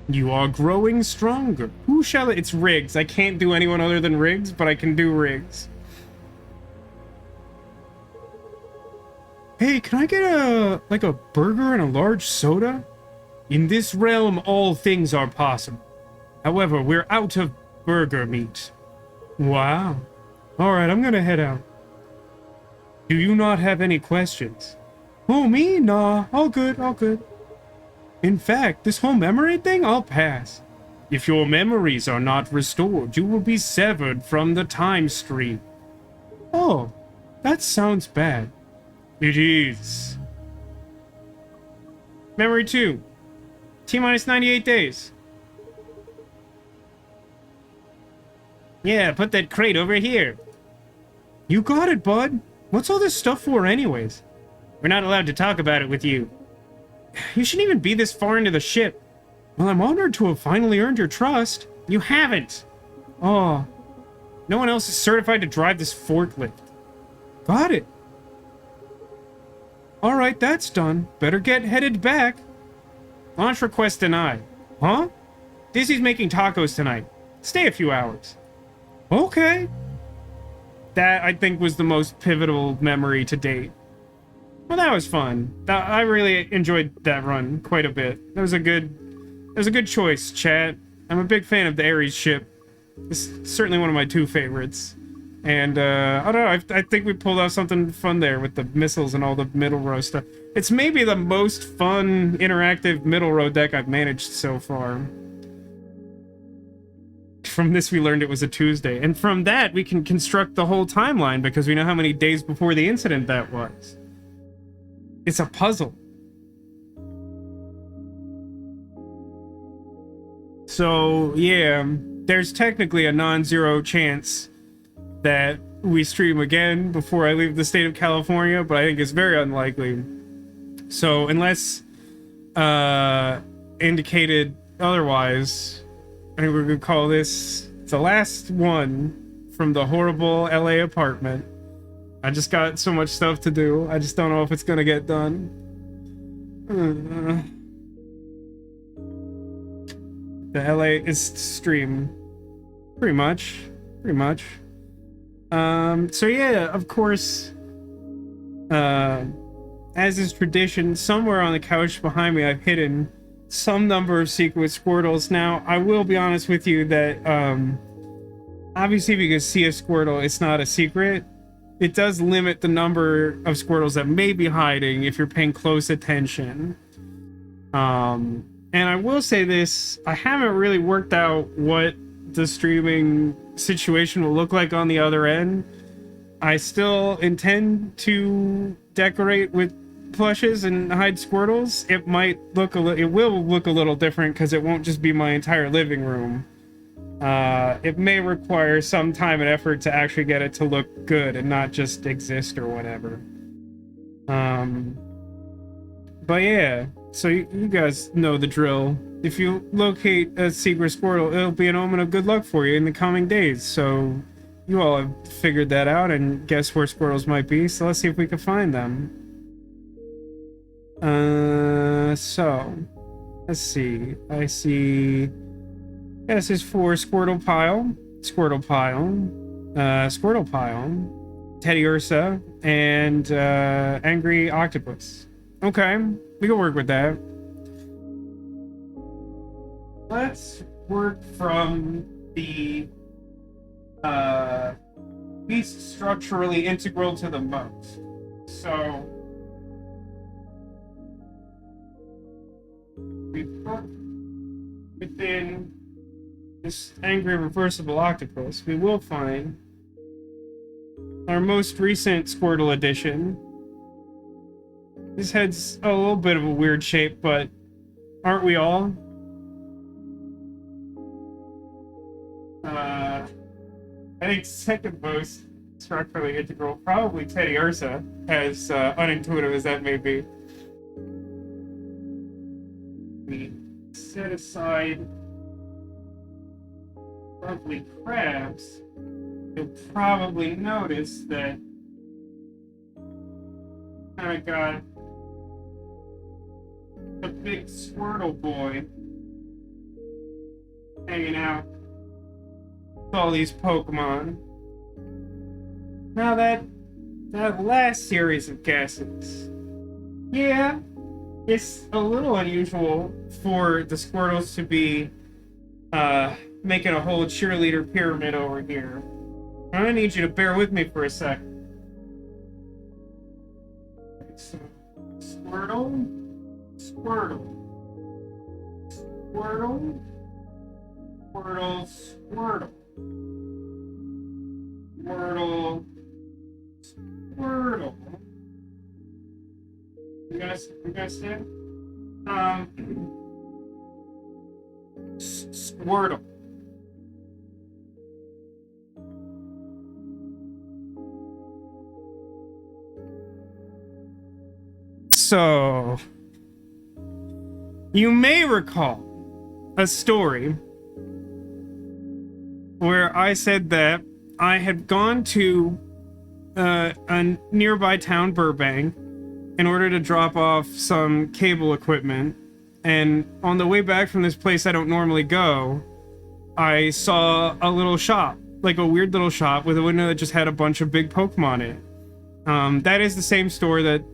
You are growing stronger. Who shall it? It's Riggs. I can't do anyone other than Riggs, but I can do Riggs. Hey, can I get a burger and a large soda? In this realm, all things are possible. However, we're out of burger meat. Wow. Alright, I'm gonna head out. Do you not have any questions? Oh, me? Nah, all good, all good. In fact, this whole memory thing, I'll pass. If your memories are not restored, you will be severed from the time stream. Oh, that sounds bad. It is. Memory 2. T-minus 98 days. Yeah, put that crate over here. You got it, bud. What's all this stuff for anyways? We're not allowed to talk about it with you. You shouldn't even be this far into the ship. Well, I'm honored to have finally earned your trust. You haven't. Oh. No one else is certified to drive this forklift. Got it. Alright, that's done. Better get headed back. Launch request denied. Huh? Dizzy's making tacos tonight. Stay a few hours. Okay. That, I think, was the most pivotal memory to date. Well, that was fun. I really enjoyed that run quite a bit. That was a good choice, chat. I'm a big fan of the Ares ship. It's certainly one of my 2 favorites. And, I don't know, I think we pulled off something fun there with the missiles and all the middle row stuff. It's maybe the most fun, interactive middle row deck I've managed so far. From this, we learned it was a Tuesday. And from that, we can construct the whole timeline because we know how many days before the incident that was. It's a puzzle. So, yeah, there's technically a non-zero chance that we stream again before I leave the state of California, but I think it's very unlikely. So, unless indicated otherwise, I think we're gonna call this the last one from the horrible LA apartment. I just got so much stuff to do. I just don't know if it's gonna get done. The LA is stream. Pretty much. So yeah, of course, as is tradition, somewhere on the couch behind me I've hidden some number of secret Squirtles. Now, I will be honest with you that, obviously if you can see a Squirtle, it's not a secret. It does limit the number of Squirtles that may be hiding if you're paying close attention. And I will say this, I haven't really worked out what the streaming situation will look like on the other end. I still intend to decorate with plushes and hide Squirtles. It will look a little different because it won't just be my entire living room. It may require some time and effort to actually get it to look good and not just exist or whatever. But yeah, so you guys know the drill. If you locate a secret Squirtle, it'll be an omen of good luck for you in the coming days. So you all have figured that out and guessed where Squirtles might be, so let's see if we can find them. So let's see. I see. This is for Squirtle Pile, Squirtle Pile, Teddy Ursa, and Angry Octopus. Okay, we can work with that. Let's work from the least structurally integral to the most. So we put within this angry reversible octopus, we will find our most recent Squirtle edition. His head's a little bit of a weird shape, but aren't we all? I think second most structurally integral, probably Teddy Ursa, as unintuitive as that may be. We set aside lovely crabs. You'll probably notice that kind of got a big Squirtle boy hanging out with all these Pokemon. Now that last series of guesses, yeah, it's a little unusual for the Squirtles to be making a whole cheerleader pyramid over here. I'm gonna need you to bear with me for a sec. So, Squirtle, Squirtle, Squirtle, Squirtle, Squirtle, Squirtle, Squirtle. You guys see it? Squirtle. So, you may recall a story where I said that I had gone to a nearby town, Burbank, in order to drop off some cable equipment. And on the way back from this place I don't normally go, I saw a little shop, like a weird little shop with a window that just had a bunch of big Pokemon in it. That is the same store that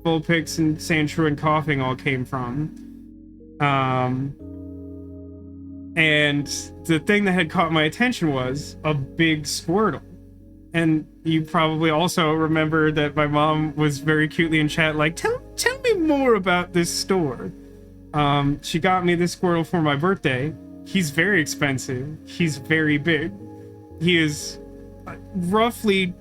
Vulpix and Sandshrew and Coughing all came from. And the thing that had caught my attention was a big Squirtle. And you probably also remember that my mom was very cutely in chat like, tell me more about this store. She got me this Squirtle for my birthday. He's very expensive. He's very big. He is roughly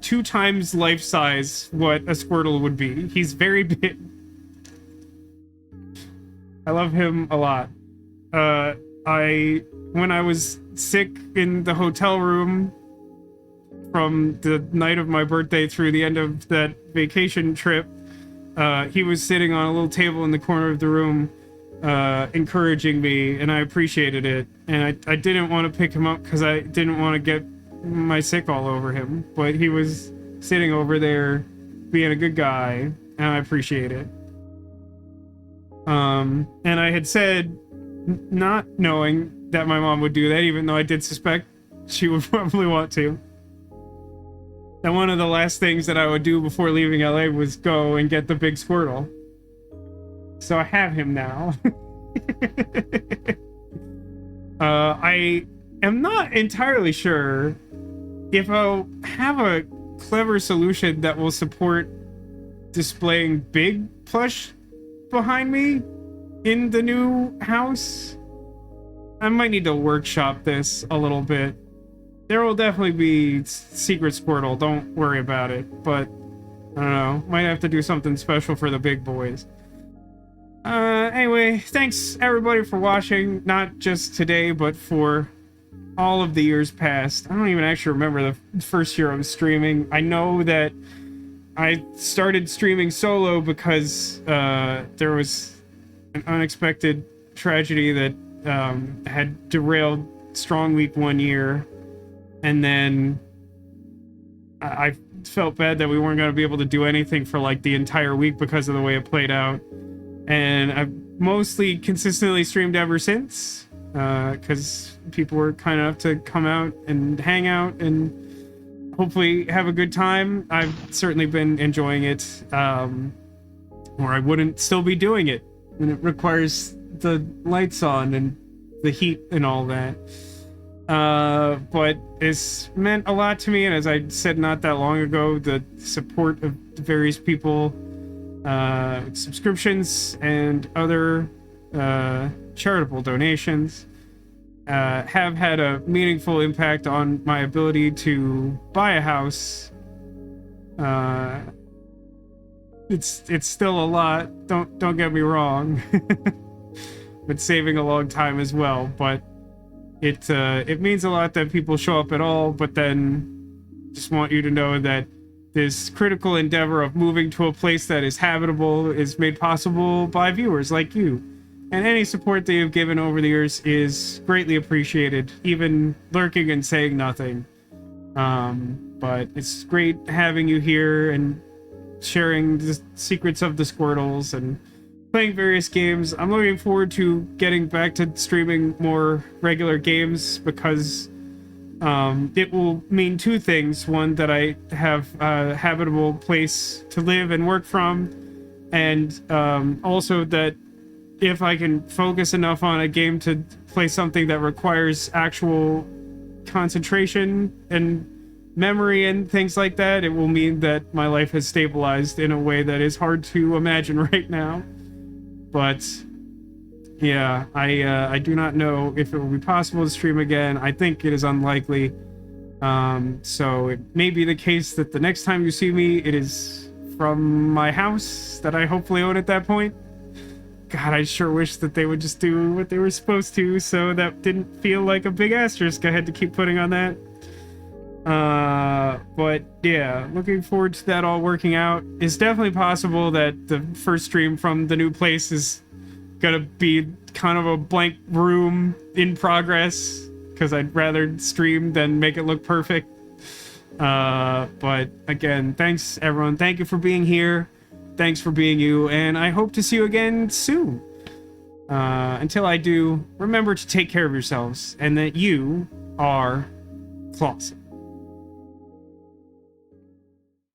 2 times life size what a Squirtle would be. He's very big. I love him a lot. When I was sick in the hotel room from the night of my birthday through the end of that vacation trip, he was sitting on a little table in the corner of the room, encouraging me, and I appreciated it. And I didn't want to pick him up because I didn't want to get my sick all over him, but he was sitting over there being a good guy, and I appreciate it. And I had said, not knowing that my mom would do that, even though I did suspect she would probably want to, and one of the last things that I would do before leaving LA was go and get the big Squirtle. So I have him now. I am not entirely sure if I'll have a clever solution that will support displaying big plush behind me in the new house. I might need to workshop this a little bit. There will definitely be secret Squirtle, don't worry about it, but I don't know, might have to do something special for the big boys. Anyway, thanks everybody for watching, not just today, but for all of the years past. I don't even actually remember the first year I was streaming. I know that I started streaming solo because there was an unexpected tragedy that had derailed Strong Week 1 year, and then I felt bad that we weren't going to be able to do anything for like the entire week because of the way it played out. And I've mostly consistently streamed ever since, because people were kind enough to come out and hang out and hopefully have a good time. I've certainly been enjoying it, or I wouldn't still be doing it. And it requires the lights on and the heat and all that. But it's meant a lot to me, and as I said not that long ago, the support of various people, subscriptions and other charitable donations have had a meaningful impact on my ability to buy a house. It's still a lot, don't get me wrong. Been saving a long time as well, but it means a lot that people show up at all. But then just want you to know that this critical endeavor of moving to a place that is habitable is made possible by viewers like you, and any support that you've given over the years is greatly appreciated, even lurking and saying nothing. But it's great having you here and sharing the secrets of the Squirtles and playing various games. I'm looking forward to getting back to streaming more regular games, because it will mean two things. One, that I have a habitable place to live and work from, and also that if I can focus enough on a game to play something that requires actual concentration and memory and things like that, it will mean that my life has stabilized in a way that is hard to imagine right now. But yeah, I do not know if it will be possible to stream again. I think it is unlikely. So it may be the case that the next time you see me, it is from my house that I hopefully own at that point. God, I sure wish that they would just do what they were supposed to, so that didn't feel like a big asterisk I had to keep putting on that. But yeah, looking forward to that all working out. It's definitely possible that the first stream from the new place is gonna be kind of a blank room in progress, because I'd rather stream than make it look perfect. But again, thanks everyone. Thank you for being here. Thanks for being you, and I hope to see you again soon. Until I do, remember to take care of yourselves, and that you are Clawson.